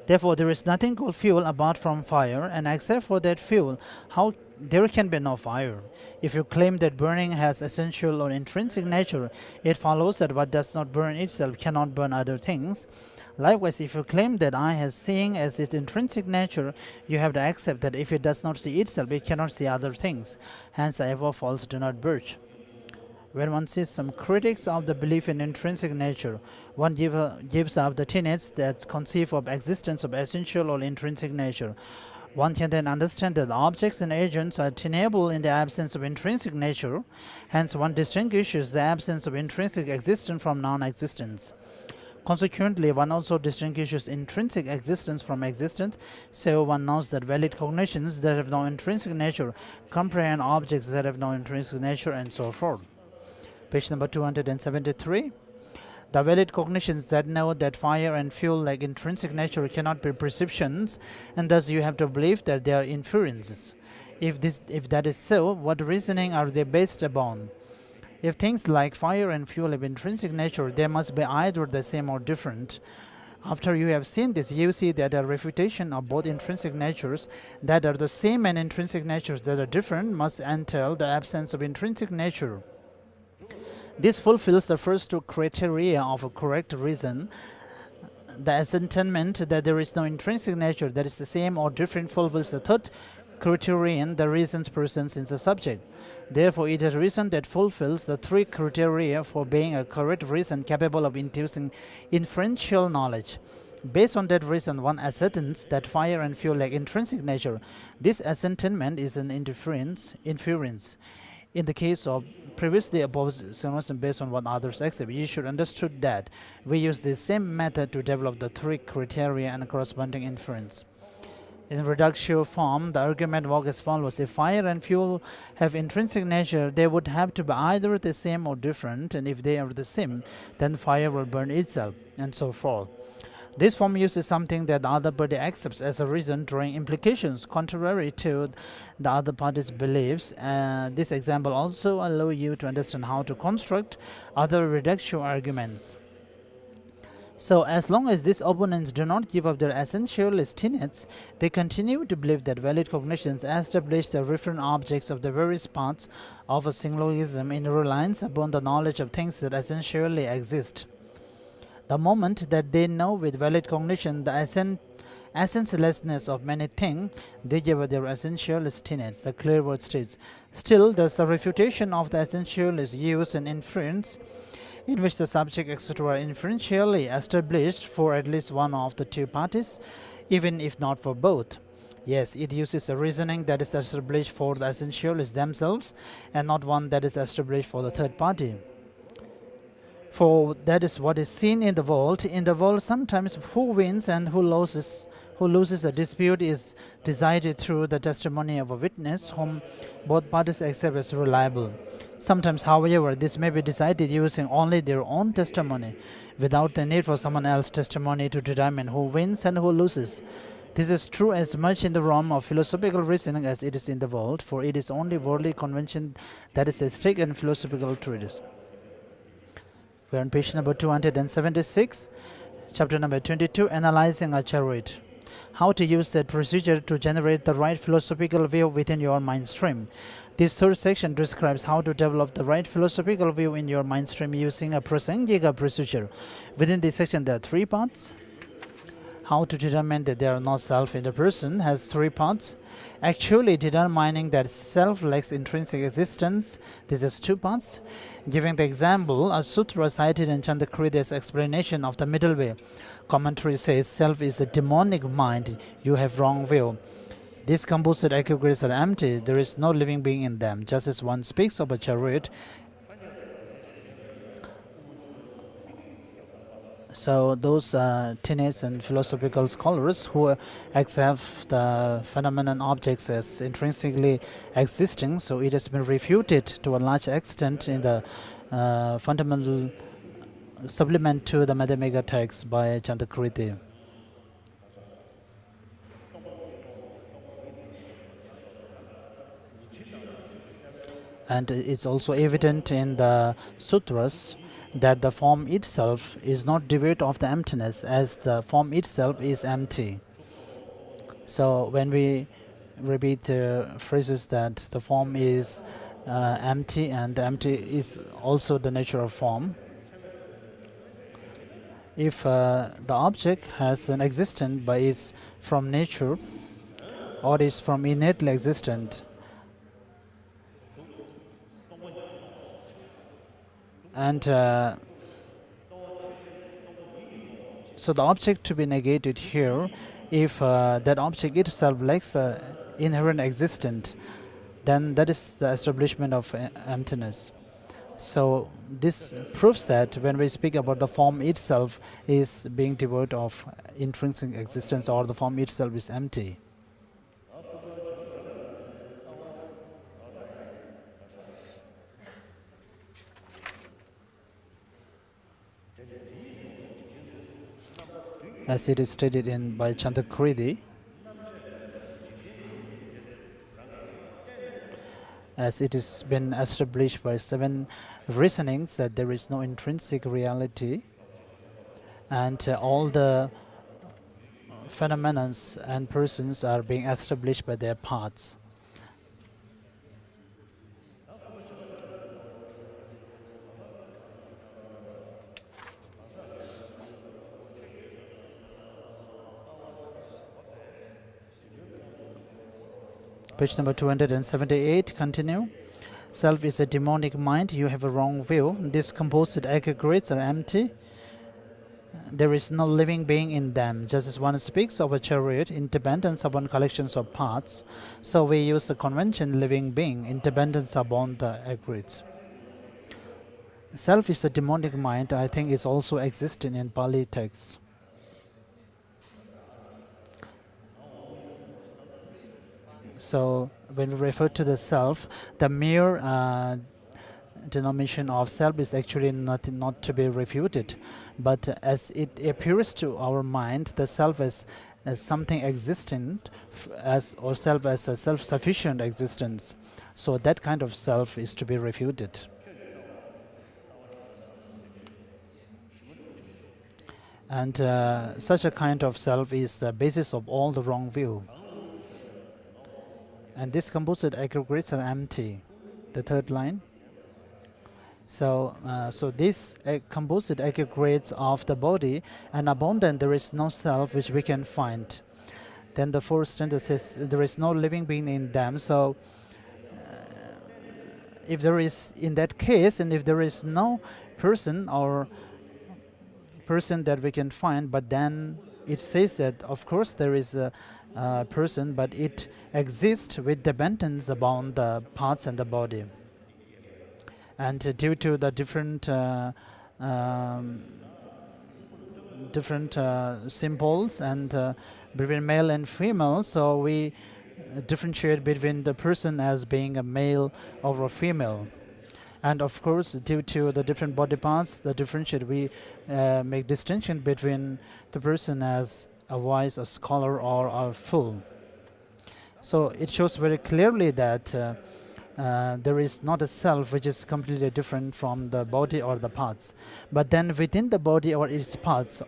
Therefore, there is nothing called fuel apart from fire, and except for that fuel, how there can be no fire. If you claim that burning has essential or intrinsic nature, it follows that what does not burn itself cannot burn other things. Likewise, if you claim that eye has seeing as its intrinsic nature, you have to accept that if it does not see itself, it cannot see other things. Hence, the above false do not budge. When one sees some critics of the belief in intrinsic nature, one gives up the tenets that conceive of existence of essential or intrinsic nature. One can then understand that objects and agents are tenable in the absence of intrinsic nature. Hence, one distinguishes the absence of intrinsic existence from non-existence. Consequently, one also distinguishes intrinsic existence from existence, so one knows that valid cognitions that have no intrinsic nature comprehend objects that have no intrinsic nature, and so forth. Page number 273. The valid cognitions that know that fire and fuel like intrinsic nature cannot be perceptions, and thus you have to believe that they are inferences. If that is so, what reasoning are they based upon? If things like fire and fuel have intrinsic nature, they must be either the same or different. After you have seen this, you see that a refutation of both intrinsic natures that are the same and intrinsic natures that are different must entail the absence of intrinsic nature. This fulfills the first two criteria of a correct reason. The ascertainment that there is no intrinsic nature that is the same or different fulfills the third criterion, the reason's presence in the subject. Therefore, it is reason that fulfills the three criteria for being a correct reason capable of inducing inferential knowledge. Based on that reason, one ascertains that fire and fuel lack intrinsic nature. This ascertainment is an inference. In the case of previously opposed suggestion based on what others accept, you should understood that we use the same method to develop the three criteria and corresponding inference. In reductio form, the argument works as follows. If fire and fuel have intrinsic nature, they would have to be either the same or different, and if they are the same, then fire will burn itself, and so forth. This form uses something that the other party accepts as a reason, drawing implications contrary to the other party's beliefs. This example also allows you to understand how to construct other reductio arguments. So, as long as these opponents do not give up their essentialist tenets, they continue to believe that valid cognitions establish the referent objects of the various parts of a syllogism in reliance upon the knowledge of things that essentially exist. The moment that they know with valid cognition the essencelessness of many things, they give up their essentialist tenets. The clear word states. Still, thus the refutation of the essentialist use an inference in which the subject etc. are inferentially established for at least one of the two parties, even if not for both. Yes, it uses a reasoning that is established for the essentialists themselves and not one that is established for the third party. For that is what is seen in the world. In the world, sometimes who wins and who loses a dispute is decided through the testimony of a witness whom both parties accept as reliable. Sometimes, however, this may be decided using only their own testimony, without the need for someone else's testimony to determine who wins and who loses. This is true as much in the realm of philosophical reasoning as it is in the world, for it is only worldly convention that is at stake in philosophical treatise. We are on page number 276, chapter number 22, Analyzing a Chariot. How to use that procedure to generate the right philosophical view within your mind stream. This third section describes how to develop the right philosophical view in your mind stream using a Prasangika procedure. Within this section, there are three parts. How to determine that there are no self in the person has three parts. Actually determining that self lacks intrinsic existence, this has two parts. Giving the example, a sutra cited in Chandrakriti's explanation of the middle way. Commentary says self is a demonic mind, you have wrong view. These composite aggregates are empty, there is no living being in them, just as one speaks of a chariot. So those tenets and philosophical scholars who accept the phenomenon objects as intrinsically existing, so it has been refuted to a large extent in the fundamental supplement to the Madhyamika text by Chandrakriti. And it's also evident in the sutras that the form itself is not devoid of the emptiness, as the form itself is empty. So when we repeat phrases that the form is empty and empty is also the nature of form, if the object has an existence but is from nature or is from innately existent, and so the object to be negated here, if that object itself lacks inherent existence, then that is the establishment of emptiness. So this proves that when we speak about the form itself is being devoid of intrinsic existence, or the form itself is empty. As it is stated in by Chantakriti, as it has been established by 7 reasonings that there is no intrinsic reality, and all the phenomena and persons are being established by their parts. Page number 278, continue. Self is a demonic mind, you have a wrong view. Discomposed aggregates are empty. There is no living being in them. Just as one speaks of a chariot, independence upon collections of parts, so we use the convention living being, independence upon the aggregates. Self is a demonic mind, I think is also existing in Pali texts. So when we refer to the self, the mere denomination of self is actually not to be refuted. But as it appears to our mind, the self as something existent, or self as a self-sufficient existence. So that kind of self is to be refuted. And such a kind of self is the basis of all the wrong view. And these composite aggregates are empty. The third line. So, these composite aggregates of the body and abundant, there is no self which we can find. Then the fourth stanza says there is no living being in them. So, if there is, in that case, and if there is no person or person that we can find, but then it says that of course there is a person, but it exists with dependence upon the parts and the body. And due to the different symbols and between male and female, so we differentiate between the person as being a male or a female. And of course, due to the different body parts, the differentiate, we make distinction between the person as a wise, a scholar, or a fool. So it shows very clearly that there is not a self which is completely different from the body or the parts. But then within the body or its parts,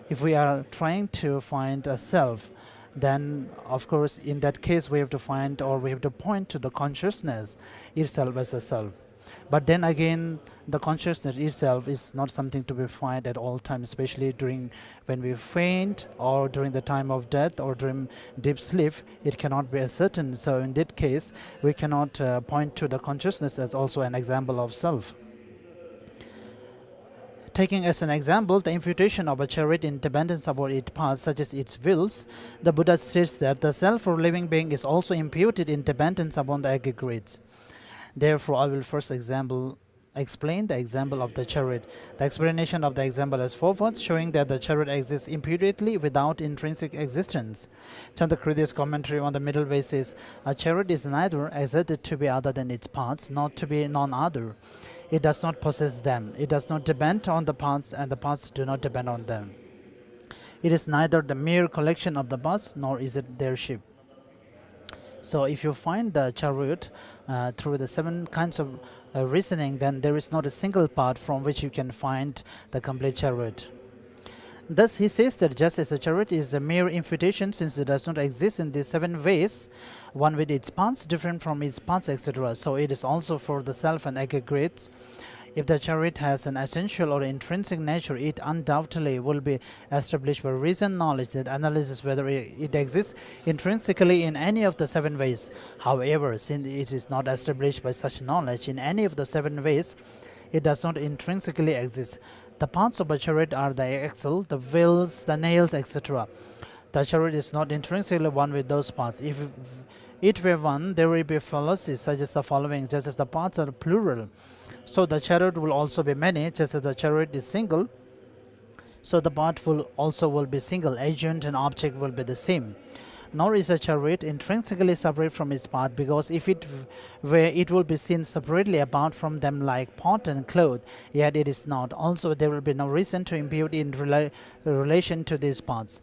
if we are trying to find a self, then of course in that case we have to find, or we have to point to the consciousness itself as a self. But then again, the consciousness itself is not something to be found at all times, especially during when we faint, or during the time of death, or during deep sleep. It cannot be ascertained. So in that case, we cannot point to the consciousness as also an example of self. Taking as an example the imputation of a chariot independence about its parts, such as its wheels, the Buddha states that the self or living being is also imputed in dependence upon the aggregates. Therefore, I will first explain the example of the chariot. The explanation of the example is forward, showing that the chariot exists imputedly without intrinsic existence. Chantakriti's commentary on the middle way says, a chariot is neither exerted to be other than its parts, nor to be none-other. It does not possess them. It does not depend on the parts, and the parts do not depend on them. It is neither the mere collection of the parts, nor is it their ship. So if you find the chariot through the 7 kinds of reasoning, then there is not a single part from which you can find the complete chariot. Thus he says that just as a chariot is a mere invitation, since it does not exist in these 7 ways, one with its parts different from its parts, etc., so it is also for the self and aggregates. If the chariot has an essential or intrinsic nature, it undoubtedly will be established by reason knowledge that analyzes whether it exists intrinsically in any of the 7 ways. However, since it is not established by such knowledge in any of the 7 ways, it does not intrinsically exist. The parts of a chariot are the axle, the wheels, the nails, etc. The chariot is not intrinsically one with those parts. If it were one, there will be fallacies such as the following: just as the parts are plural, so the chariot will also be many. Just as the chariot is single, so the part will be single. Agent and object will be the same. Nor is a chariot intrinsically separate from its part, because if it were, it will be seen separately apart from them like pot and cloth, yet it is not. Also, there will be no reason to impute in relation to these parts.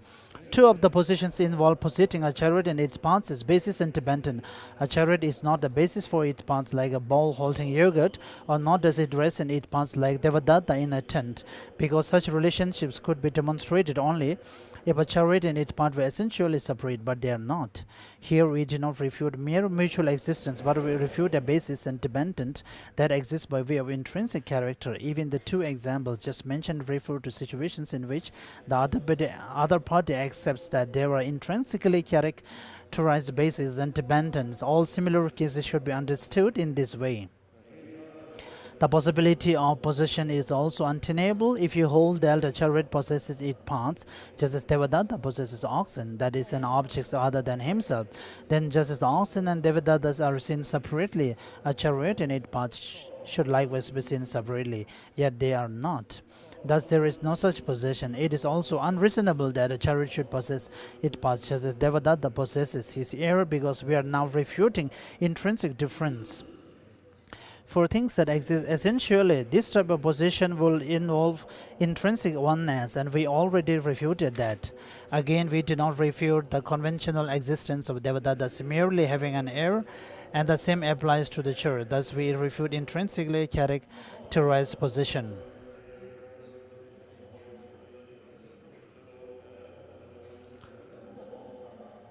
2 of the positions involve positing a chariot and its parts as basis and dependent. A chariot is not the basis for its parts like a bowl holding yogurt, or nor does it rest in its parts like Devadatta in a tent, because such relationships could be demonstrated only if a chariot and its part were essentially separate, but they are not. Here we do not refute mere mutual existence, but we refute a basis and dependent that exists by way of intrinsic character. Even the 2 examples just mentioned refer to situations in which the other party accepts that there are intrinsically characterized bases and dependents. All similar cases should be understood in this way. The possibility of possession is also untenable if you hold that a chariot possesses its parts, just as Devadatta possesses oxen, that is, an object other than himself. Then, just as the oxen and Devadattas are seen separately, a chariot and its parts should likewise be seen separately, yet they are not. Thus, there is no such possession. It is also unreasonable that a chariot should possess its parts, just as Devadatta possesses his ear, because we are now refuting intrinsic difference. For things that exist essentially, this type of possession will involve intrinsic oneness, and we already refuted that. Again, we do not refute the conventional existence of Devadatta merely having an ear, and the same applies to the chariot. Thus, we refute intrinsically characterized possession.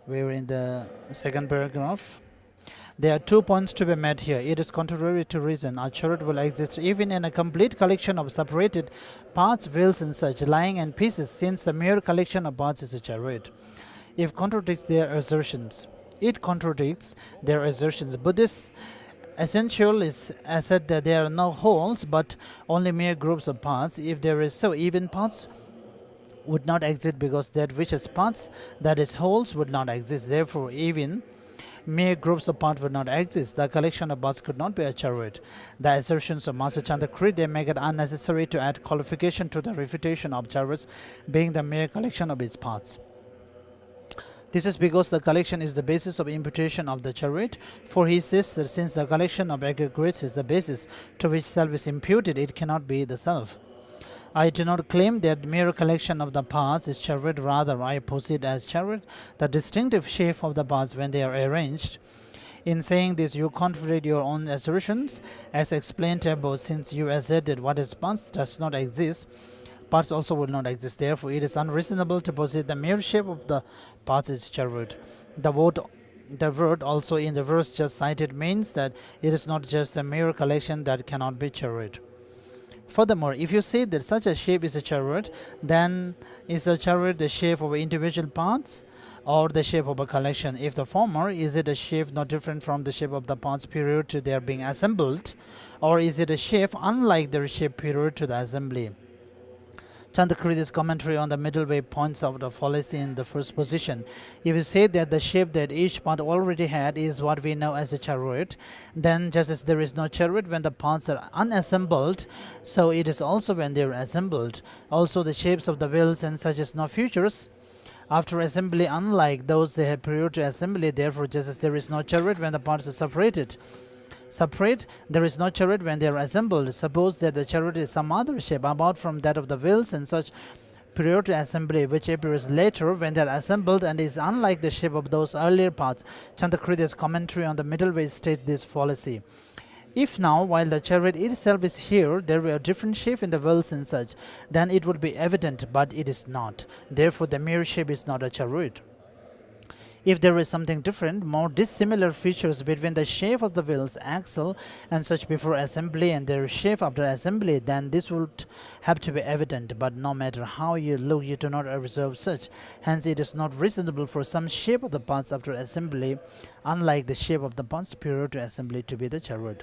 We are in the 2nd paragraph. There are 2 points to be made here. It is contrary to reason. A chariot will exist even in a complete collection of separated parts, wheels and such, lying in pieces, since the mere collection of parts is a chariot. It contradicts their assertions. Buddhists essential is assert that there are no wholes, but only mere groups of parts. If there is so, even parts would not exist, because that which is parts, that is wholes, would not exist. Therefore, even mere groups of parts would not exist. The collection of parts could not be a chariot. The assertions of Master Chandakrit make it unnecessary to add qualification to the refutation of chariots being the mere collection of its parts. This is because the collection is the basis of imputation of the chariot, for he says that since the collection of aggregates is the basis to which self is imputed, it cannot be the self. I do not claim that mere collection of the parts is chariot, rather I posit as chariot the distinctive shape of the parts when they are arranged. In saying this, you contradict your own assertions, as explained above. Since you assert that what is parts does not exist, parts also will not exist. Therefore, it is unreasonable to posit the mere shape of the parts is chariot. The word also in the verse just cited means that it is not just a mere collection that cannot be chariot. Furthermore, if you say that such a shape is a chariot, then is a chariot the shape of individual parts or the shape of a collection? If the former, is it a shape not different from the shape of the parts prior to their being assembled, or is it a shape unlike their shape prior to the assembly? Chandakrit's commentary on the middle way points out the fallacy in the first position. If you say that the shape that each part already had is what we know as a chariot, then just as there is no chariot when the parts are unassembled, so it is also when they are assembled. Also the shapes of the wheels and such as no futures after assembly, unlike those they had prior to assembly. Therefore, just as there is no chariot when the parts are separate, there is no chariot when they are assembled. Suppose that the chariot is some other shape apart from that of the wheels and such prior to assembly, which appears later when they are assembled and is unlike the shape of those earlier parts. Chandakrit's commentary on the middle way states this fallacy. If now, while the chariot itself is here, there were a different shape in the wheels and such, then it would be evident, but it is not. Therefore, the mere shape is not a chariot. If there is something different, more dissimilar features between the shape of the wheels, axle, and such before assembly and their shape after assembly, then this would have to be evident. But no matter how you look, you do not observe such. Hence, it is not reasonable for some shape of the parts after assembly, unlike the shape of the parts prior to assembly, to be the chariot.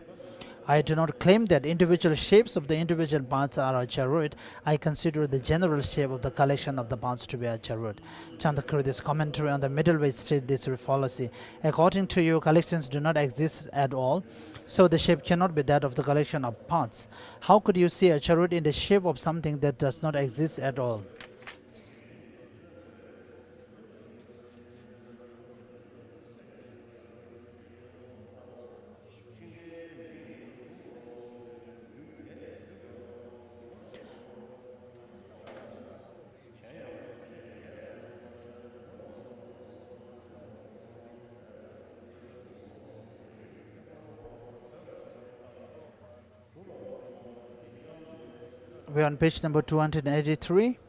I do not claim that individual shapes of the individual parts are a chariot. I consider the general shape of the collection of the parts to be a chariot. Chandakri's commentary on the middle way states this fallacy. According to you, collections do not exist at all, so the shape cannot be that of the collection of parts. How could you see a chariot in the shape of something that does not exist at all? We are on page number 283.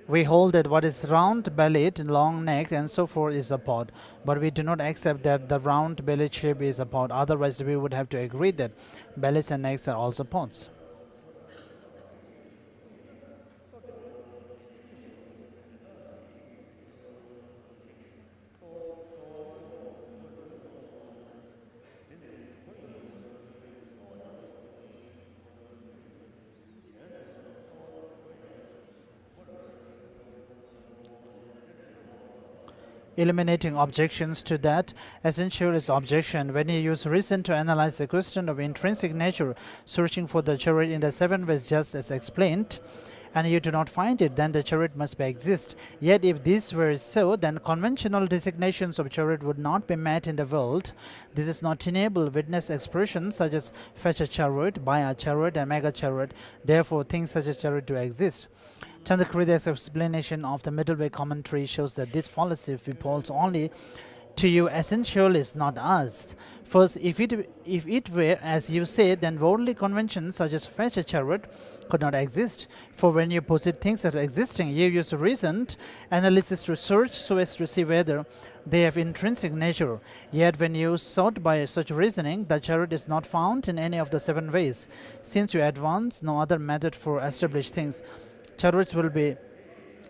We hold that what is round-bellied, long-necked, and so forth is a pod, but we do not accept that the round-bellied shape is a pod. Otherwise, we would have to agree that bellies and necks are also pods. Eliminating objections to that, essentialist objection. When you use reason to analyze the question of intrinsic nature, searching for the chariot in the seven ways just as explained, and you do not find it, then the chariot must exist. Yet if this were so, then conventional designations of chariot would not be met in the world. This is not tenable. Witness expressions such as fetch a chariot, buy a chariot, and make a chariot. Therefore, things such as chariot do exist. Chandakri's explanation of the middle way commentary shows that this fallacy falls only to you essentialists, not us. First, if it were as you say, then worldly conventions such as fetch a chariot could not exist. For when you posit things as existing, you use reasoned analysis to search so as to see whether they have intrinsic nature. Yet when you sought by such reasoning, the chariot is not found in any of the seven ways. Since you advance no other method for established things, chariots will be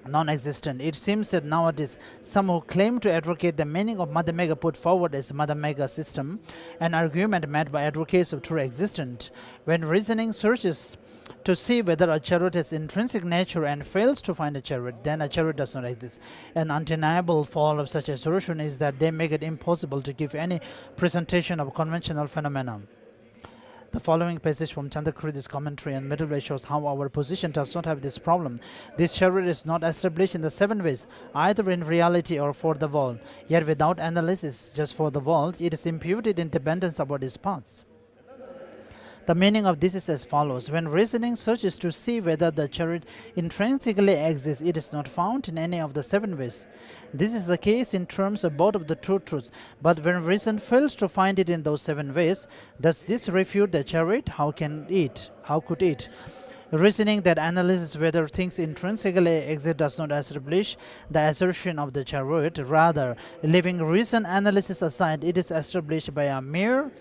non-existent. It seems that nowadays some who claim to advocate the meaning of Madhyamaka put forward as Madhyamaka system, an argument made by advocates of true existence. When reasoning searches to see whether a chariot has intrinsic nature and fails to find a chariot, then a chariot does not exist. An undeniable fall of such assertion is that they make it impossible to give any presentation of conventional phenomena. The following passage from Chandakri's commentary on middle way shows how our position does not have this problem. This chariot is not established in the seven ways, either in reality or for the world. Yet without analysis, just for the world, it is imputed in dependence about its parts. The meaning of this is as follows. When reasoning searches to see whether the chariot intrinsically exists, it is not found in any of the seven ways. This is the case in terms of both of the two truths. But when reason fails to find it in those seven ways, does this refute the chariot? How could it? Reasoning that analyzes whether things intrinsically exist does not establish the assertion of the chariot. Rather, leaving reason analysis aside, it is established by a mere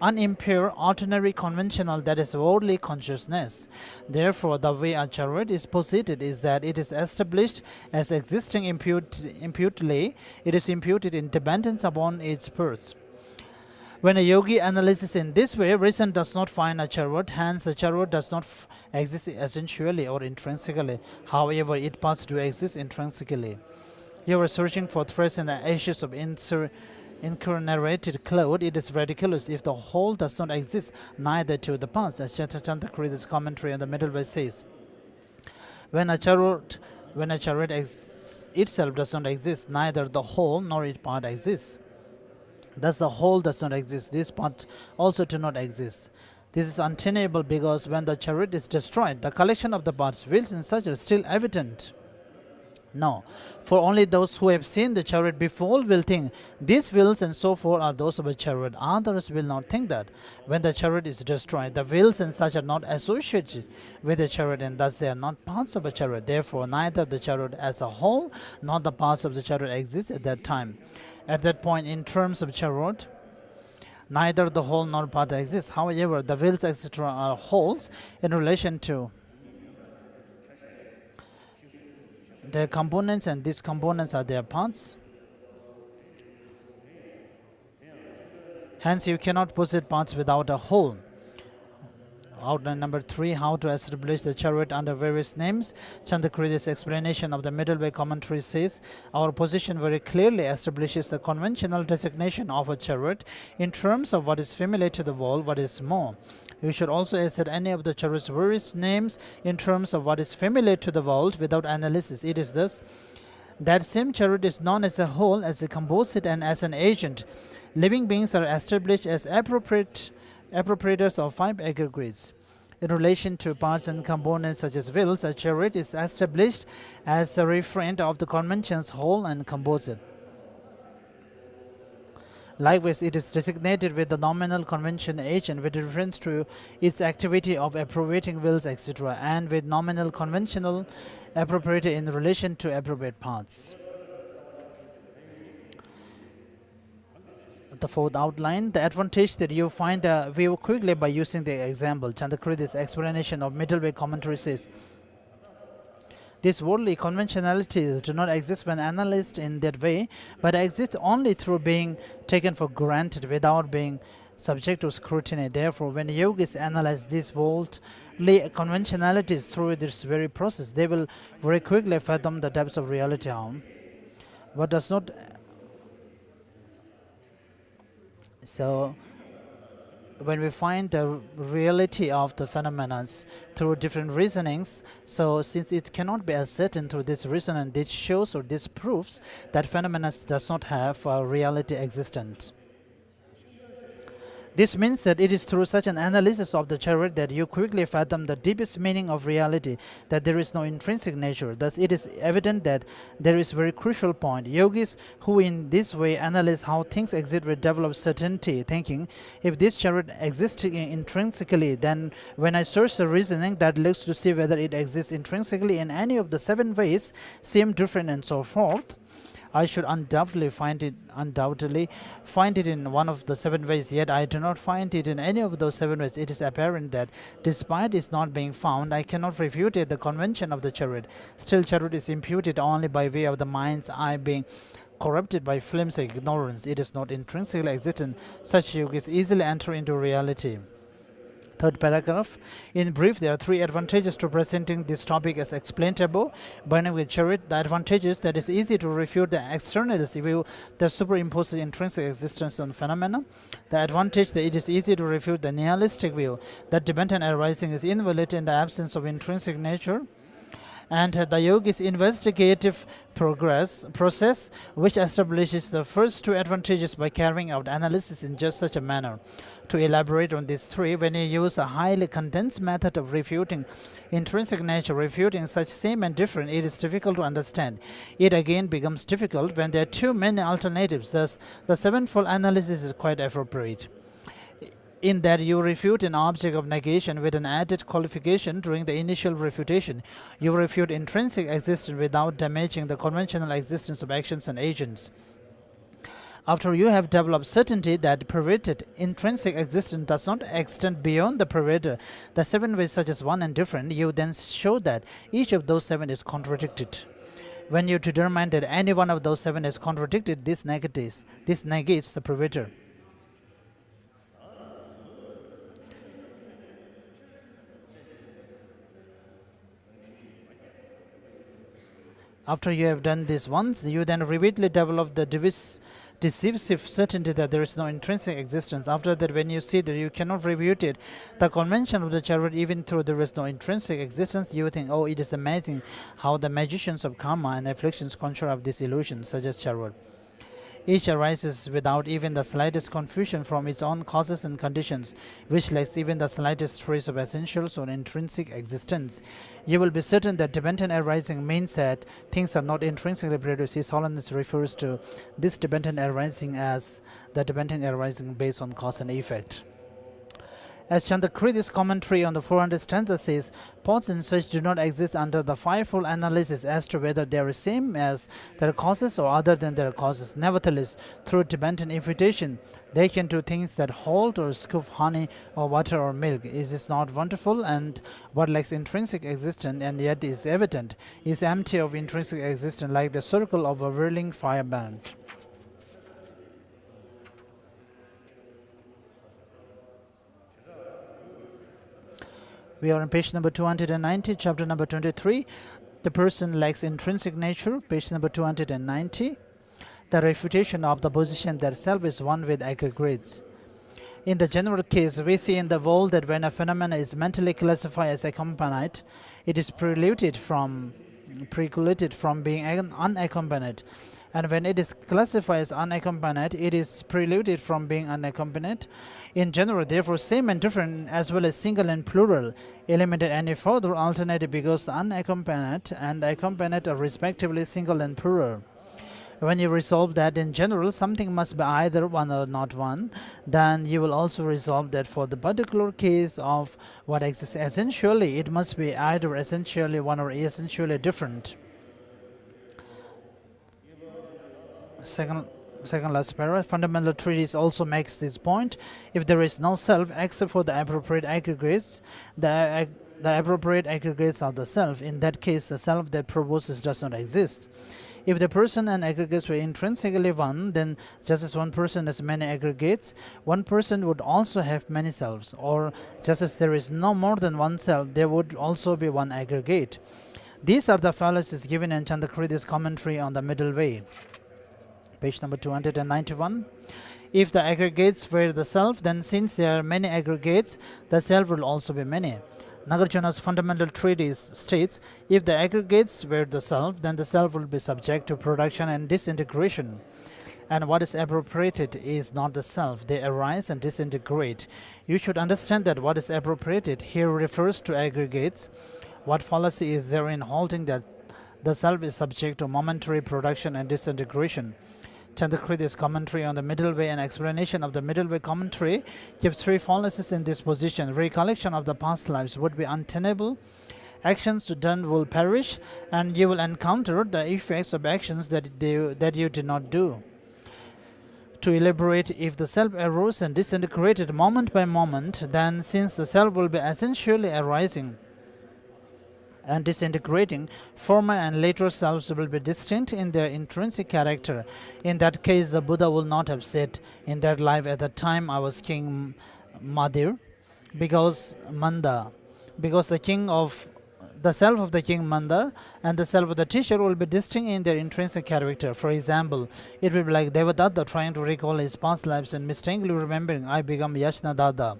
unimpaired, ordinary, conventional, that is worldly consciousness. Therefore, the way a chariot is posited is that it is established as existing imputedly. It is imputed in dependence upon its parts. When a yogi analyzes in this way, reason does not find a chariot, hence the chariot does not exist essentially or intrinsically. However, its parts do exist intrinsically. You are searching for threads in the ashes of incarnated cloud. It is ridiculous if the whole does not exist, neither to the parts, as Chandakri's commentary on the middle way says. When a chariot itself does not exist, neither the whole nor its part exists. Thus the whole does not exist, this part also do not exist. This is untenable because when the chariot is destroyed, the collection of the parts, wheels and such are still evident. No, for only those who have seen the chariot before will think these wheels and so forth are those of a chariot. Others will not think that. When the chariot is destroyed, the wheels and such are not associated with the chariot, and thus they are not parts of a chariot. Therefore, neither the chariot as a whole nor the parts of the chariot exist at that time. At that point, in terms of chariot, neither the whole nor part exists. However, the wheels, etc., are wholes in relation to their components, and these components are their parts. Hence, you cannot possess parts without a whole. Outline number 3, how to establish the chariot under various names. Chandakriya's explanation of the middle way commentary says, our position very clearly establishes the conventional designation of a chariot in terms of what is familiar to the world, what is more. You should also assert any of the chariot's various names in terms of what is familiar to the world without analysis. It is thus that same chariot is known as a whole, as a composite, and as an agent. Living beings are established as appropriators of 5 aggregates. In relation to parts and components such as wheels, a chariot is established as a referent of the conventions whole and composite. Likewise, it is designated with the nominal convention agent with reference to its activity of appropriating wheels, etc., and with nominal conventional appropriator in relation to appropriate parts. The fourth outline, the advantage that you find view quickly by using the example. Chandakriya's explanation of middle way commentary says, these worldly conventionalities do not exist when analyzed in that way, but exist only through being taken for granted without being subject to scrutiny. Therefore, when yogis analyze these worldly conventionalities through this very process, they will very quickly fathom the depths of reality. What does not So, when we find the reality of the phenomena through different reasonings, so since it cannot be ascertained through this reasoning, this shows or this proves that phenomena does not have a reality existent. This means that it is through such an analysis of the chariot that you quickly fathom the deepest meaning of reality, that there is no intrinsic nature. Thus, it is evident that there is a very crucial point. Yogis who in this way analyze how things exist will develop certainty, thinking, if this chariot exists intrinsically, then when I search the reasoning that looks to see whether it exists intrinsically in any of the 7 ways, seem different and so forth, I should undoubtedly find it in one of the 7 ways, yet I do not find it in any of those 7 ways. It is apparent that despite its not being found, I cannot refute the convention of the chariot. Still, chariot is imputed only by way of the mind's eye being corrupted by flimsy ignorance. It is not intrinsically existent. Such yogis easily enter into reality. Third paragraph. In brief, there are 3 advantages to presenting this topic as explained above. Burning with chariot, the advantage is that it's easy to refute the externalist view that superimposes intrinsic existence on phenomena. The advantage that it is easy to refute the nihilistic view that dependent arising is invalid in the absence of intrinsic nature. And the yogi's investigative process, which establishes the first 2 advantages by carrying out analysis in just such a manner. To elaborate on these 3, when you use a highly condensed method of refuting intrinsic nature, refuting such same and different, it is difficult to understand. It again becomes difficult when there are too many alternatives. Thus, the 7-fold analysis is quite appropriate, in that you refute an object of negation with an added qualification during the initial refutation. You refute intrinsic existence without damaging the conventional existence of actions and agents. After you have developed certainty that perverted intrinsic existence does not extend beyond the perverter, the 7 ways such as one and different, you then show that each of those 7 is contradicted. When you determine that any one of those 7 is contradicted, this negates the perverter. After you have done this once, you then repeatedly develop the decisive certainty that there is no intrinsic existence. After that, when you see that you cannot refute it, the convention of the chariot, even though there is no intrinsic existence, you think, oh, it is amazing how the magicians of karma and afflictions conjure up this illusion, such as chariot. Each arises without even the slightest confusion from its own causes and conditions, which lacks even the slightest trace of essentials or intrinsic existence. You will be certain that dependent arising means that things are not intrinsically produced. His Holiness refers to this dependent arising as the dependent arising based on cause and effect. As Chandrakirti's commentary on the 400 stanza says, thoughts and such do not exist under the fivefold analysis as to whether they are same as their causes or other than their causes. Nevertheless, through dependent invitation, they can do things that hold or scoop honey or water or milk. Is this not wonderful? And what lacks intrinsic existence and yet is evident is empty of intrinsic existence, like the circle of a whirling firebrand. We are on page number 290, chapter number 23. The person lacks intrinsic nature, page number 290. The refutation of the position that self is one with aggregates. In the general case, we see in the world that when a phenomenon is mentally classified as accompanied, it is precluded from being unaccompanied. And when it is classified as unaccompanied, it is precluded from being unaccompanied. In general, therefore, same and different, as well as single and plural, eliminated any further alternative because the unaccompanied and the accompanied are respectively single and plural. When you resolve that in general something must be either one or not one, then you will also resolve that for the particular case of what exists essentially, it must be either essentially one or essentially different. Second last paragraph, fundamental treatise also makes this point. If there is no self except for the appropriate aggregates, the appropriate aggregates are the self. In that case, the self that proposes does not exist. If the person and aggregates were intrinsically one, then just as one person has many aggregates, one person would also have many selves. Or just as there is no more than one self, there would also be one aggregate. These are the fallacies given in Chandrakirti's commentary on the Middle Way. Page number 291. If the aggregates were the self, then since there are many aggregates, the self will also be many. Nagarjuna's fundamental treatise states, if the aggregates were the self, then the self will be subject to production and disintegration. And what is appropriated is not the self. They arise and disintegrate. You should understand that what is appropriated here refers to aggregates. What fallacy is there in holding that the self is subject to momentary production and disintegration? Chandrakirti's commentary on the Middle Way and explanation of the Middle Way commentary gives three fallacies in this position. Recollection of the past lives would be untenable, actions done will perish, and you will encounter the effects of actions that you did not do. To elaborate, if the self arose and disintegrated moment by moment, then since the self will be essentially arising and disintegrating, former and later selves will be distinct in their intrinsic character. In that case, the Buddha will not have said, in that life at that time I was King Madir, because the self of the king Mandar and the self of the teacher will be distinct in their intrinsic character. For example, it will be like Devadatta trying to recall his past lives and mistakenly remembering, I become Yashnadatta.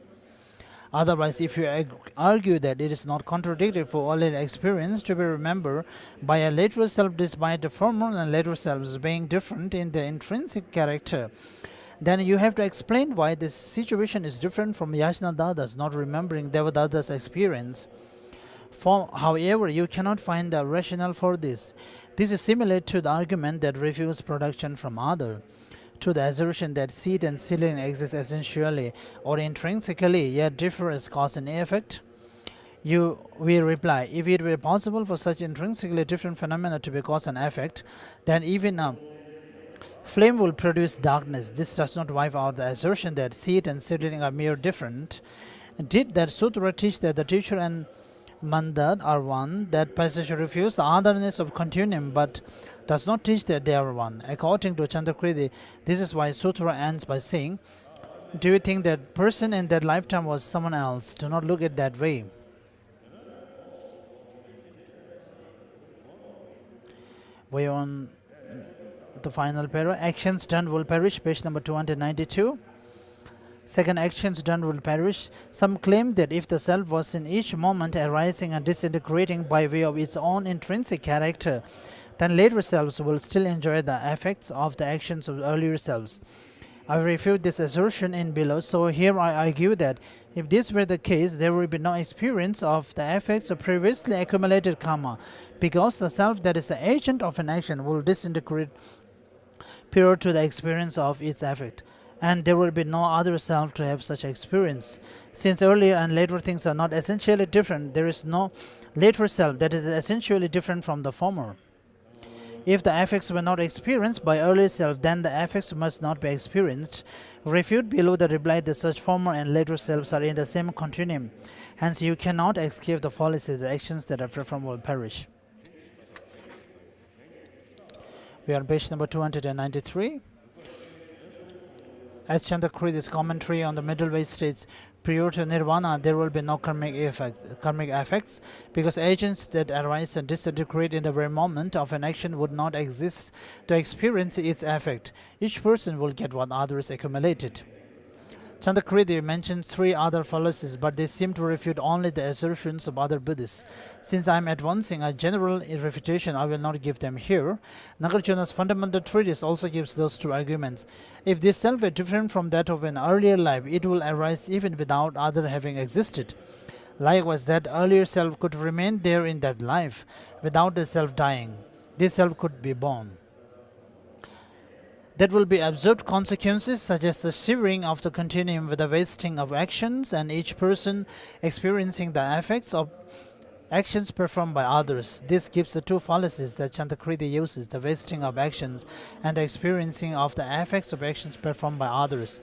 Otherwise, if you argue that it is not contradictory for all experience to be remembered by a later self despite the former and later selves being different in their intrinsic character, then you have to explain why this situation is different from Yashnadatta's not remembering Devadatta's experience. However, you cannot find a rationale for this. This is similar to the argument that refutes production from other, to the assertion that seed and seedling exist essentially or intrinsically, yet differ as cause and effect. We reply, if it were possible for such intrinsically different phenomena to be cause and effect, then even a flame will produce darkness. This does not wipe out the assertion that seed and seedling are mere different. Did that sutra teach that the teacher and Mandad are one? That passage refutes the otherness of continuum, but does not teach that they are one. According to Chandrakirti, this is why sutra ends by saying, do you think that person in that lifetime was someone else? Do not look at that way. We are on the final paragraph. Actions done will perish, page number 292. Second, actions done will perish. Some claim that if the self was in each moment arising and disintegrating by way of its own intrinsic character, then later selves will still enjoy the effects of the actions of earlier selves. I refute this assertion in below, so here I argue that if this were the case, there would be no experience of the effects of previously accumulated karma, because the self that is the agent of an action will disintegrate prior to the experience of its effect, and there will be no other self to have such experience. Since earlier and later things are not essentially different, there is no later self that is essentially different from the former. If the effects were not experienced by earlier self, then the effects must not be experienced. Refute below the reply that such former and later selves are in the same continuum. Hence, you cannot escape the fallacy that actions that are performed will perish. We are on page number 293. As Chandakri's commentary on the middle way states, prior to nirvana, there will be no karmic effects, because agents that arise and disintegrate in the very moment of an action would not exist to experience its effect. Each person will get what others accumulated. Chandakri mentions 3 other fallacies, but they seem to refute only the assertions of other Buddhists. Since I am advancing a general refutation, I will not give them here. Nagarjuna's fundamental treatise also gives those 2 arguments. If this self were different from that of an earlier life, it will arise even without other having existed. Likewise, that earlier self could remain there in that life without the self dying. This self could be born. There will be observed consequences such as the severing of the continuum with the wasting of actions, and each person experiencing the effects of actions performed by others. This gives the 2 fallacies that Chandakri uses, the wasting of actions and the experiencing of the effects of actions performed by others.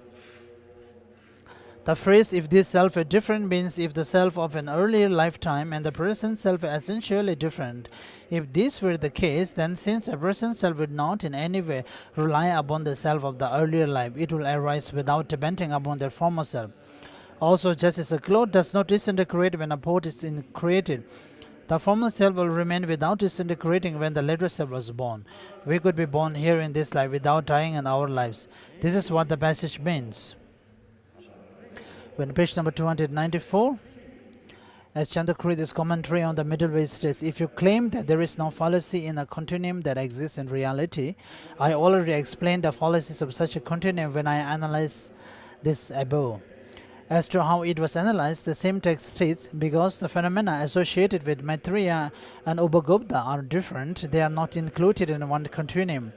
The phrase "if this self is different" means if the self of an earlier lifetime and the present self are essentially different. If this were the case, then since a present self would not in any way rely upon the self of the earlier life, it will arise without depending upon their former self. Also, just as a cloth does not disintegrate when a pot is created, the former self will remain without disintegrating when the later self was born. We could be born here in this life without dying in our lives. This is what the passage means. When page number 294, as Chandakri's commentary on the middle way states, if you claim that there is no fallacy in a continuum that exists in reality, I already explained the fallacies of such a continuum when I analyzed this above. As to how it was analyzed, the same text states, because the phenomena associated with Maitreya and Ubagupta are different, they are not included in one continuum.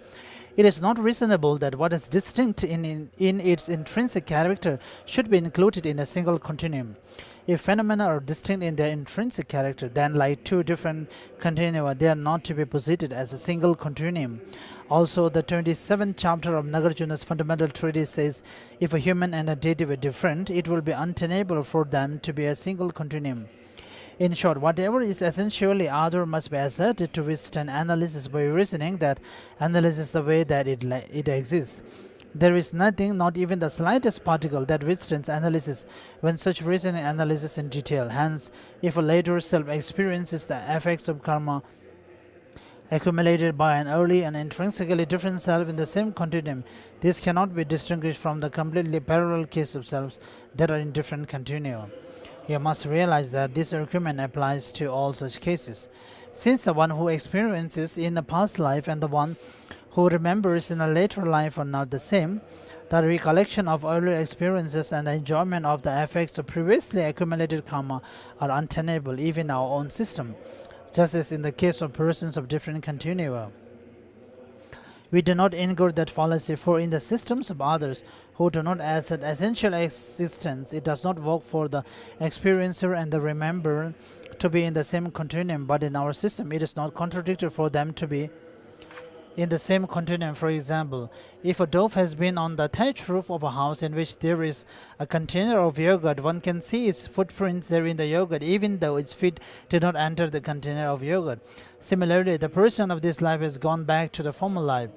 It is not reasonable that what is distinct in its intrinsic character should be included in a single continuum. If phenomena are distinct in their intrinsic character, then like 2 different continua, they are not to be posited as a single continuum. Also, the 27th chapter of Nagarjuna's fundamental treatise says, if a human and a deity were different, it will be untenable for them to be a single continuum. In short, whatever is essentially other must be asserted to withstand analysis by reasoning that analysis the way that it exists. There is nothing, not even the slightest particle, that withstands analysis when such reasoning analyzes in detail. Hence, if a later self experiences the effects of karma accumulated by an early and intrinsically different self in the same continuum, this cannot be distinguished from the completely parallel case of selves that are in different continua. You must realize that this argument applies to all such cases. Since the one who experiences in a past life and the one who remembers in a later life are not the same, the recollection of earlier experiences and the enjoyment of the effects of previously accumulated karma are untenable even in our own system, just as in the case of persons of different continua. We do not incur that fallacy, for in the systems of others who do not assert essential existence, it does not work for the experiencer and the rememberer to be in the same continuum, but in our system it is not contradictory for them to be in the same continuum. For example, if a dove has been on the thatched roof of a house in which there is a container of yogurt, one can see its footprints there in the yogurt, even though its feet did not enter the container of yogurt. Similarly, the person of this life has gone back to the former life.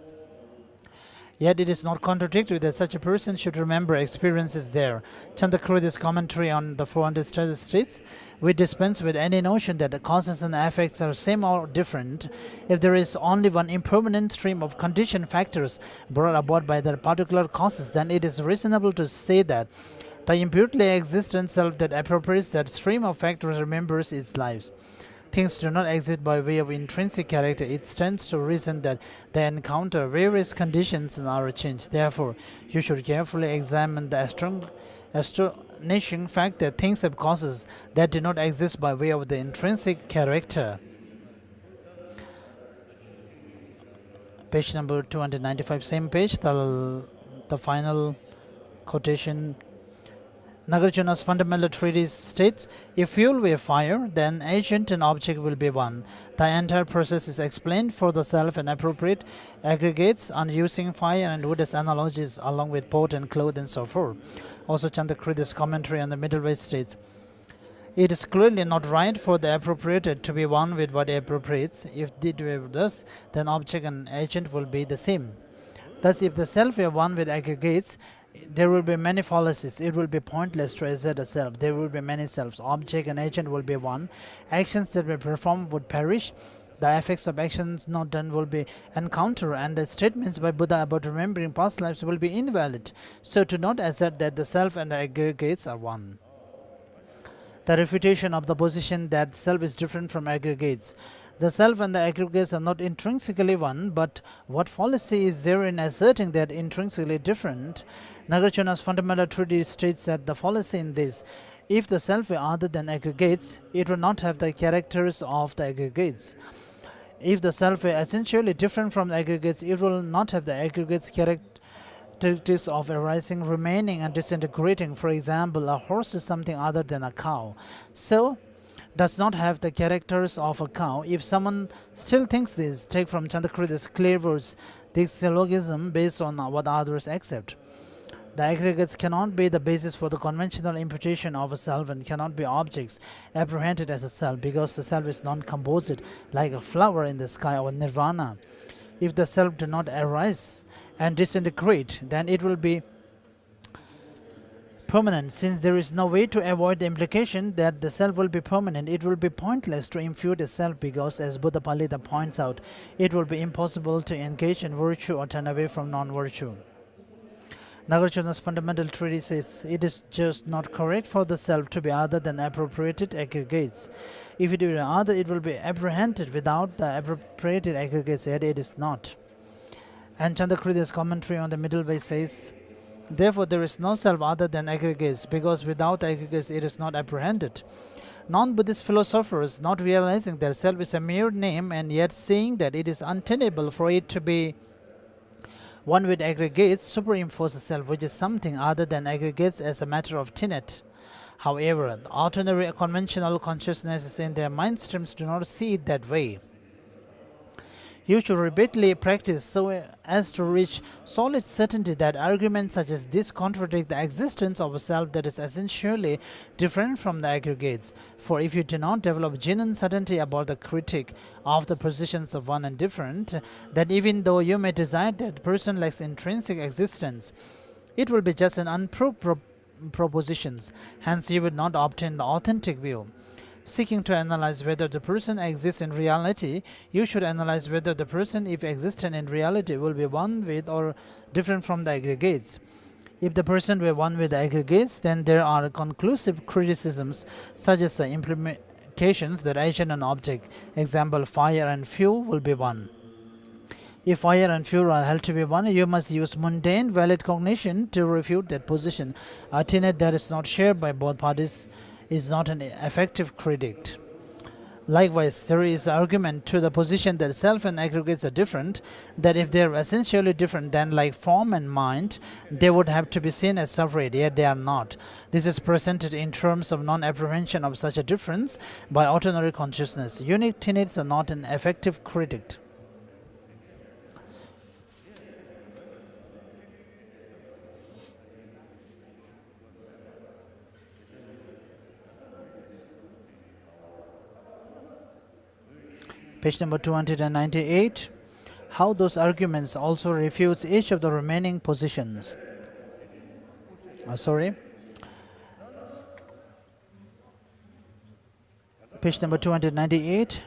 Yet it is not contradictory that such a person should remember experiences there. Chandakri's commentary on the 400 states, we dispense with any notion that the causes and effects are same or different. If there is only one impermanent stream of conditioned factors brought about by their particular causes, then it is reasonable to say that the imputedly existent self that appropriates that stream of factors remembers its lives. things do not exist by way of intrinsic character, it stands to reason that they encounter various conditions and are changed. Therefore, you should carefully examine the astonishing fact that things have causes that do not exist by way of the intrinsic character. Page number 295, same page, the final quotation. Nagarjuna's fundamental treatise states, if fuel were fire, then agent and object will be one. The entire process is explained for the self and appropriate aggregates on using fire and wood as analogies along with pot and cloth and so forth. Also, Chandakrida's commentary on the middle way states, it is clearly not right for the appropriated to be one with what appropriates. If it were thus, then object and agent will be the same. Thus, if the self were one with aggregates, there will be many fallacies. It will be pointless to assert a self. There will be many selves. Object and agent will be one. Actions that were performed would perish. The effects of actions not done will be encountered, and the statements by Buddha about remembering past lives will be invalid. So to not assert that the self and the aggregates are one. The refutation of the position that self is different from aggregates. The self and the aggregates are not intrinsically one, but what fallacy is there in asserting that intrinsically different? Nagarjuna's fundamental treatise states that the fallacy in this, if the self were other than aggregates, it would not have the characters of the aggregates. If the self were essentially different from the aggregates, it will not have the aggregates' characteristics of arising, remaining, and disintegrating. For example, a horse is something other than a cow, so does not have the characters of a cow. If someone still thinks this, take from Chandakrida's clear words, this syllogism based on what others accept. The aggregates cannot be the basis for the conventional imputation of a self and cannot be objects apprehended as a self, because the self is non-composite, like a flower in the sky or nirvana. If the self do not arise and disintegrate, then it will be permanent. Since there is no way to avoid the implication that the self will be permanent, it will be pointless to impute a self, because, as Buddha Palita points out, it will be impossible to engage in virtue or turn away from non-virtue. Nagarjuna's fundamental treatise says, it is just not correct for the self to be other than appropriated aggregates. If it were other, it will be apprehended without the appropriated aggregates, yet it is not. And Chandakrida's commentary on the middle way says, therefore, there is no self other than aggregates, because without aggregates it is not apprehended. Non-Buddhist philosophers, not realizing that self is a mere name and yet saying that it is untenable for it to be one with aggregates, superimpose the self, which is something other than aggregates, as a matter of tenet. However, the ordinary conventional consciousnesses in their mind streams do not see it that way. You should repeatedly practice so as to reach solid certainty that arguments such as this contradict the existence of a self that is essentially different from the aggregates. For if you do not develop genuine certainty about the critique of the positions of one and different, then even though you may desire that person lacks intrinsic existence, it will be just an unproved propositions. Hence, you would not obtain the authentic view. Seeking to analyze whether the person exists in reality, you should analyze whether the person, if existent in reality, will be one with or different from the aggregates. If the person were one with the aggregates, then there are conclusive criticisms, such as the implications that agent and object, example, fire and fuel, will be one. If fire and fuel are held to be one, you must use mundane valid cognition to refute that position. A tenet that is not shared by both parties is not an effective critic. Likewise, there is argument to the position that self and aggregates are different, that if they are essentially different, then like form and mind, they would have to be seen as separate, yet they are not. This is presented in terms of non-apprehension of such a difference by ordinary consciousness. Unique tenets are not an effective critic. Page number 298. How those arguments also refutes each of the remaining positions. Page number 298.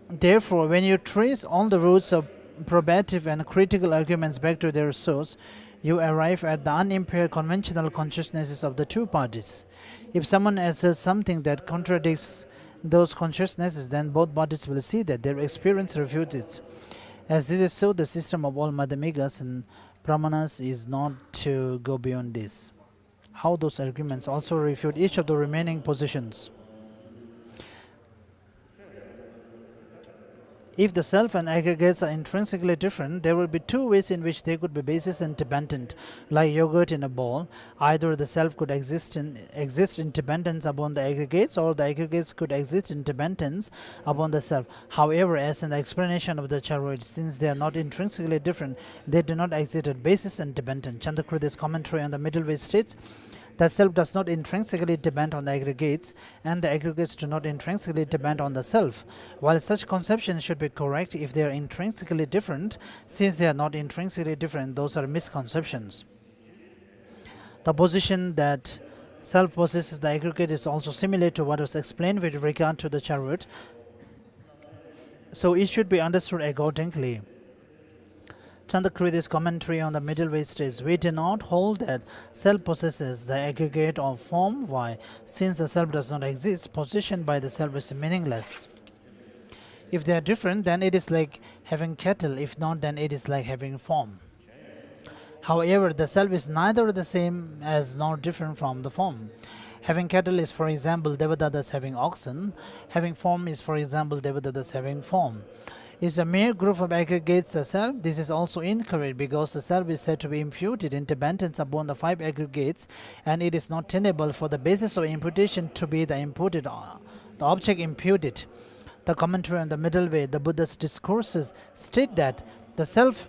Therefore, when you trace all the roots of probative and critical arguments back to their source, you arrive at the unimpaired conventional consciousnesses of the two parties. If someone asserts something that contradicts those consciousnesses, then both parties will see that their experience refutes it. As this is so, the system of all Madhyamikas and Brahmanas is not to go beyond this. How those arguments also refute each of the remaining positions. If the self and aggregates are intrinsically different, there will be two ways in which they could be basis independent, like yogurt in a bowl. Either the self could exist in dependence upon the aggregates, or the aggregates could exist in dependence upon the self. However, as in the explanation of the Charvak, since they are not intrinsically different, they do not exist at basis and dependent. Chandrakirti's commentary on the middle way states, the self does not intrinsically depend on the aggregates, and the aggregates do not intrinsically depend on the self. While such conceptions should be correct if they are intrinsically different, since they are not intrinsically different, those are misconceptions. The position that self possesses the aggregate is also similar to what was explained with regard to the Charvak, so it should be understood accordingly. Chandrakirti's commentary on the middle way states, we do not hold that self possesses the aggregate of form. Why? Since the self does not exist, possession by the self is meaningless. If they are different, then it is like having cattle. If not, then it is like having form. However, the self is neither the same as nor different from the form. Having cattle is, for example, Devadatas having oxen. Having form is, for example, Devadatas having form. Is a mere group of aggregates the self? This is also incorrect, because the self is said to be imputed in dependence upon the five aggregates, and it is not tenable for the basis of imputation to be the object imputed. The commentary on the middle way, the Buddha's discourses state that the self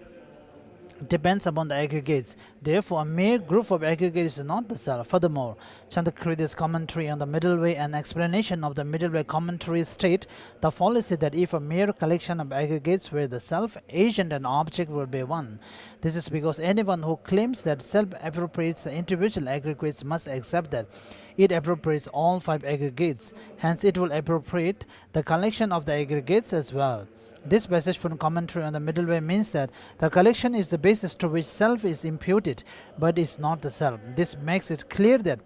depends upon the aggregates. Therefore, a mere group of aggregates is not the self. Furthermore, Chandrakirti's commentary on the middle way and explanation of the middle way commentary state the fallacy that if a mere collection of aggregates were the self, agent and object would be one. This is because anyone who claims that self appropriates the individual aggregates must accept that it appropriates all five aggregates. Hence, it will appropriate the collection of the aggregates as well. This passage from commentary on the middle way means that the collection is the basis to which self is imputed, but is not the self. This makes it clear that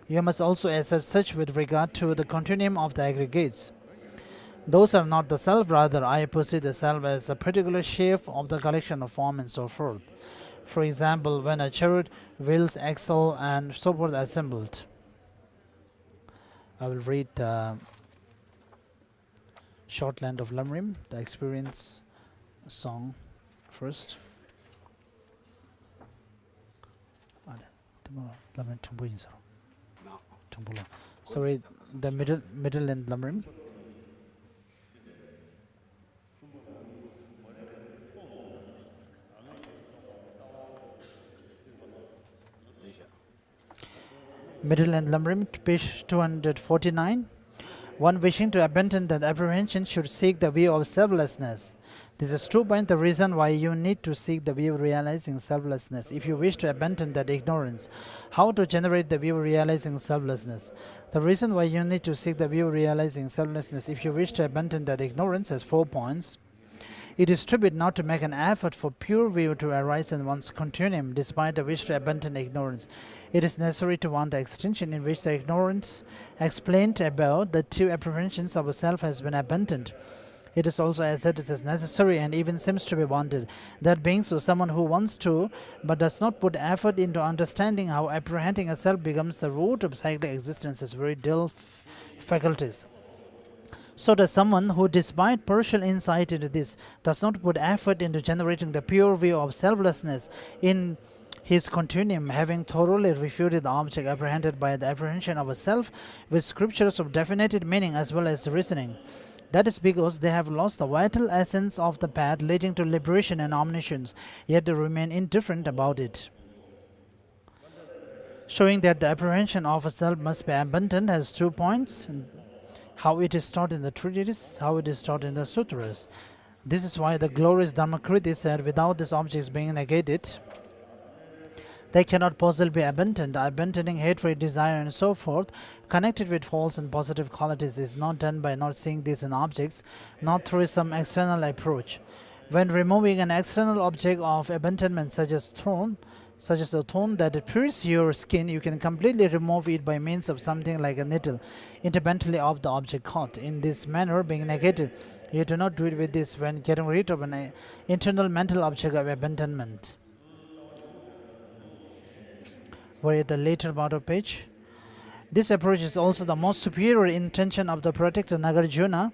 you must also assert such with regard to the continuum of the aggregates. Those are not the self, rather I perceive the self as a particular shape of the collection of form and so forth. For example, when a chariot, wheels, axle and so forth are assembled. I will read Short Land of Lamrim, the experience song first. Sorry, the middle and Lamrim. Middle and Lamrim, page 249. One wishing to abandon that apprehension should seek the view of selflessness. This is true point, the reason why you need to seek the view of realizing selflessness. If you wish to abandon that ignorance, how to generate the view of realizing selflessness? The reason why you need to seek the view of realizing selflessness, if you wish to abandon that ignorance, has 4 points. It is stupid not to make an effort for pure view to arise in one's continuum, despite the wish to abandon ignorance. It is necessary to want the extension in which the ignorance explained above the two apprehensions of a self has been abandoned. It is also asserted as necessary and even seems to be wanted. That being so, someone who wants to but does not put effort into understanding how apprehending a self becomes the root of psychic existence is very dull faculties. So does someone who, despite partial insight into this, does not put effort into generating the pure view of selflessness in his continuum, having thoroughly refuted the object apprehended by the apprehension of a self with scriptures of definite meaning as well as reasoning. That is because they have lost the vital essence of the path leading to liberation and omniscience, yet they remain indifferent about it. Showing that the apprehension of a self must be abandoned has 2 points. How it is taught in the treatises, how it is taught in the sutras. This is why the glorious Dharmakriti said, without these objects being negated, they cannot possibly be abandoned. Abandoning hatred, desire and so forth, connected with false and positive qualities, is not done by not seeing these in objects, not through some external approach. When removing an external object of abandonment such as throne, such as a thorn that pierces your skin, you can completely remove it by means of something like a needle, independently of the object caught. In this manner, being negated, you do not do it with this when getting rid of an internal mental object of abandonment. We're at the later part of page. This approach is also the most superior intention of the protector Nagarjuna.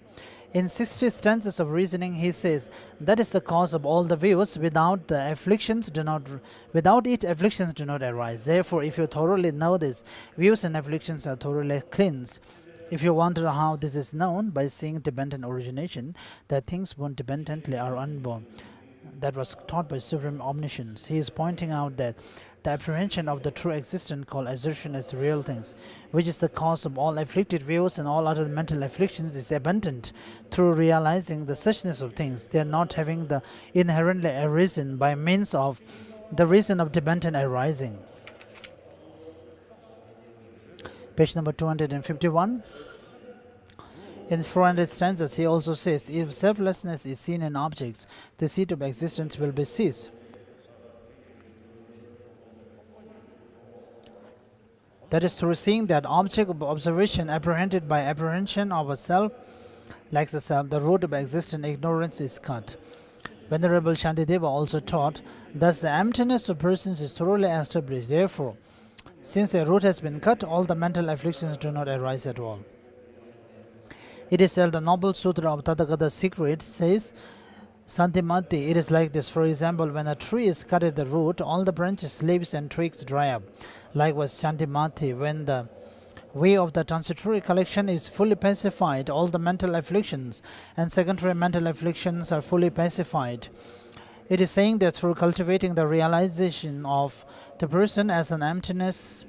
In 60 stanzas of reasoning, he says, that is the cause of all the views. Without it, afflictions do not arise. Therefore, if you thoroughly know this, views and afflictions are thoroughly cleansed. If you wonder how this is known, by seeing dependent origination, that things born dependently are unborn. That was taught by Supreme Omniscience. He is pointing out that the apprehension of the true existence called assertion as real things, which is the cause of all afflicted views and all other mental afflictions, is abundant through realizing the suchness of things. They are not having the inherently arisen by means of the reason of dependent arising. Page number 251. In 400 stanzas, he also says, if selflessness is seen in objects, the seat of existence will be ceased. That is through seeing that object of observation apprehended by apprehension of a self, like the self, the root of existent ignorance is cut. Venerable Shantideva also taught, thus the emptiness of persons is thoroughly established. Therefore, since a root has been cut, all the mental afflictions do not arise at all. It is held the Noble Sutra of Tathagata's Secret says, Santimati, it is like this. For example, when a tree is cut at the root, all the branches, leaves and twigs dry up. Likewise, Shantimati, when the way of the transitory collection is fully pacified, all the mental afflictions and secondary mental afflictions are fully pacified. It is saying that through cultivating the realization of the person as an emptiness,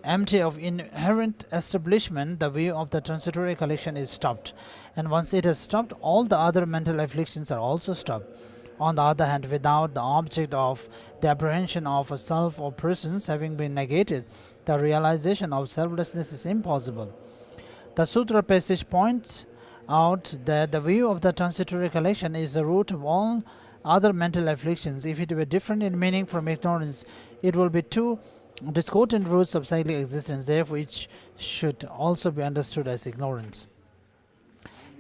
empty of inherent establishment, the view of the transitory collection is stopped. And once it has stopped, all the other mental afflictions are also stopped. On the other hand, without the object of the apprehension of a self or persons having been negated, the realization of selflessness is impossible. The sutra passage points out that the view of the transitory collection is the root of all other mental afflictions. If it were different in meaning from ignorance, it will be two discordant roots of cyclic existence. Therefore, it should also be understood as ignorance.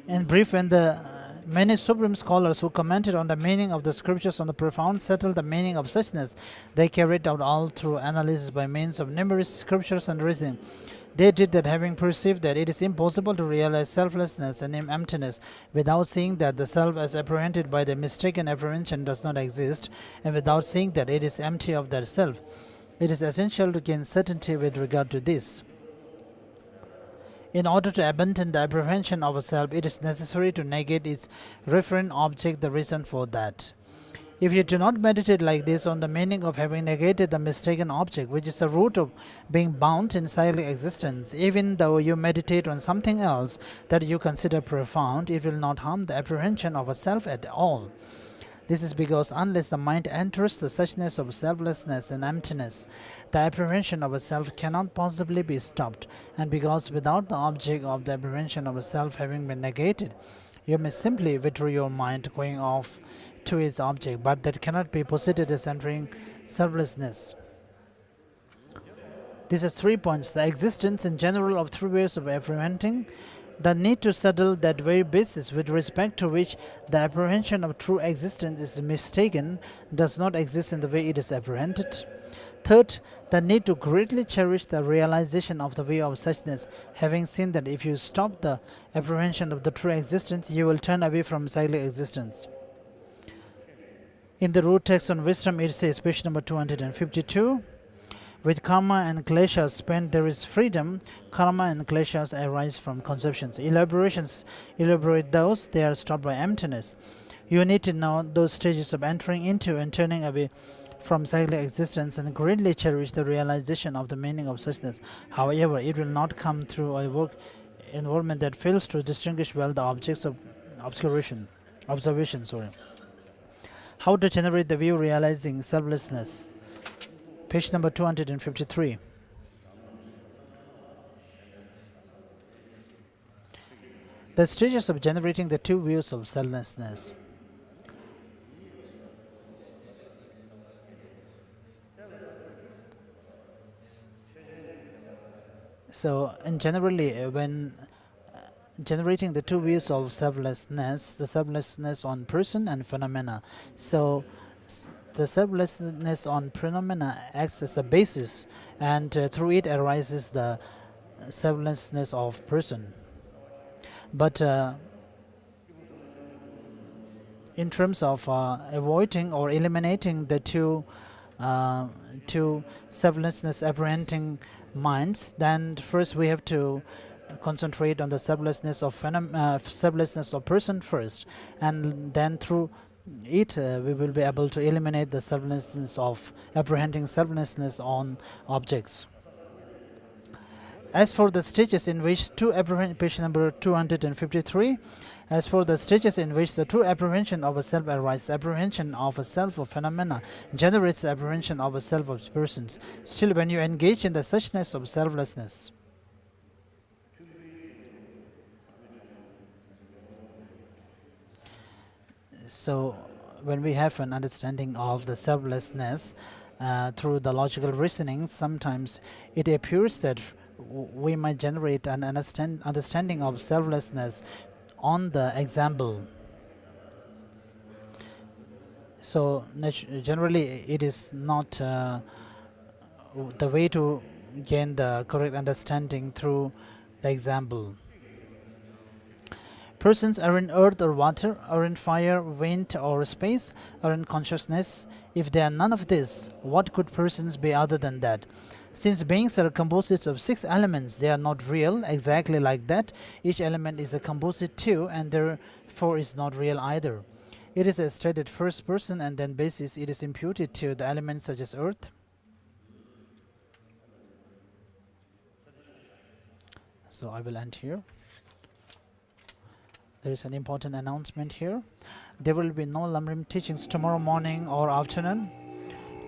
In brief, when the many supreme scholars who commented on the meaning of the scriptures on the profound settled the meaning of suchness, they carried out all through analysis by means of numerous scriptures and reasoning. They did that, having perceived that it is impossible to realize selflessness and emptiness without seeing that the self as apprehended by the mistaken apprehension does not exist, and without seeing that it is empty of that self. It is essential to gain certainty with regard to this. In order to abandon the apprehension of a self, it is necessary to negate its referent object, the reason for that. If you do not meditate like this on the meaning of having negated the mistaken object, which is the root of being bound in cyclic existence, even though you meditate on something else that you consider profound, it will not harm the apprehension of a self at all. This is because unless the mind enters the suchness of selflessness and emptiness, the apprehension of a self cannot possibly be stopped, and because without the object of the apprehension of a self having been negated, you may simply withdraw your mind going off to its object, but that cannot be posited as entering selflessness. This is 3 points. The existence in general of three ways of apprehending, the need to settle that very basis with respect to which the apprehension of true existence is mistaken does not exist in the way it is apprehended. Third, the need to greatly cherish the realization of the way of suchness, having seen that if you stop the apprehension of the true existence, you will turn away from cyclic existence. In the root text on wisdom, it says, page number 252, with karma and kleshas spent there is freedom. Karma and kleshas arise from conceptions. Elaborations elaborate those, they are stopped by emptiness. You need to know those stages of entering into and turning away from cyclic existence and greatly cherish the realization of the meaning of suchness. However, it will not come through a work involvement that fails to distinguish well the objects of observation. How to generate the view realizing selflessness. Page number 253. The stages of generating the two views of selflessness. So, and generally, when generating the two views of selflessness, the selflessness on person and phenomena. So, the selflessness on phenomena acts as a basis, and through it arises the selflessness of person. But in terms of avoiding or eliminating the two selflessness apprehending minds, then first we have to concentrate on the selflessness of selflessness of person first, and then through it we will be able to eliminate the selflessness of apprehending selflessness on objects. As for the stages in which page number 253, as for the stages in which the true apprehension of a self arises, the apprehension of a self of phenomena generates the apprehension of a self of persons. Still, when you engage in the suchness of selflessness, so when we have an understanding of the selflessness through the logical reasoning, sometimes it appears that we might generate an understanding of selflessness on the example. So generally it is not the way to gain the correct understanding through the example. Persons are in earth or water, are in fire, wind or space, are in consciousness. If they are none of this, what could persons be other than that? Since beings are composites of 6 elements, they are not real exactly like that. Each element is a composite too, and therefore is not real either. It is a stated first person, and then basis it is imputed to the elements such as earth. So I will end here. There is an important announcement here. There will be no Lamrim teachings tomorrow morning or afternoon.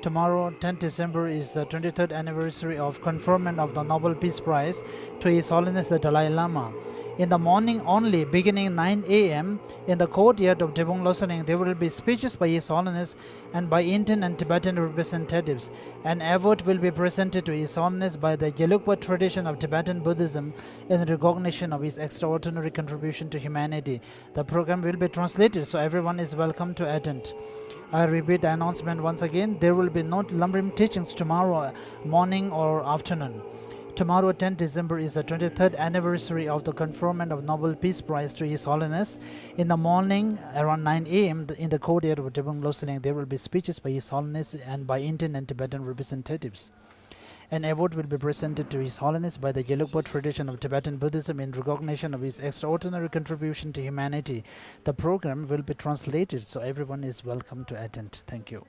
Tomorrow, 10th December, is the 23rd anniversary of conferment of the Nobel Peace Prize to His Holiness the Dalai Lama. In the morning only, beginning 9 a.m., in the courtyard of Drepung, there will be speeches by His Holiness and by Indian and Tibetan representatives. An award will be presented to His Holiness by the Gelugpa tradition of Tibetan Buddhism in recognition of his extraordinary contribution to humanity. The program will be translated, so everyone is welcome to attend. I repeat the announcement once again. There will be no Lamrim teachings tomorrow morning or afternoon. Tomorrow, 10th December, is the 23rd anniversary of the conferment of Nobel Peace Prize to His Holiness. In the morning, around 9 a.m., in the courtyard of Drepung, there will be speeches by His Holiness and by Indian and Tibetan representatives. An award will be presented to His Holiness by the Gelugpa tradition of Tibetan Buddhism in recognition of his extraordinary contribution to humanity. The program will be translated, so everyone is welcome to attend. Thank you.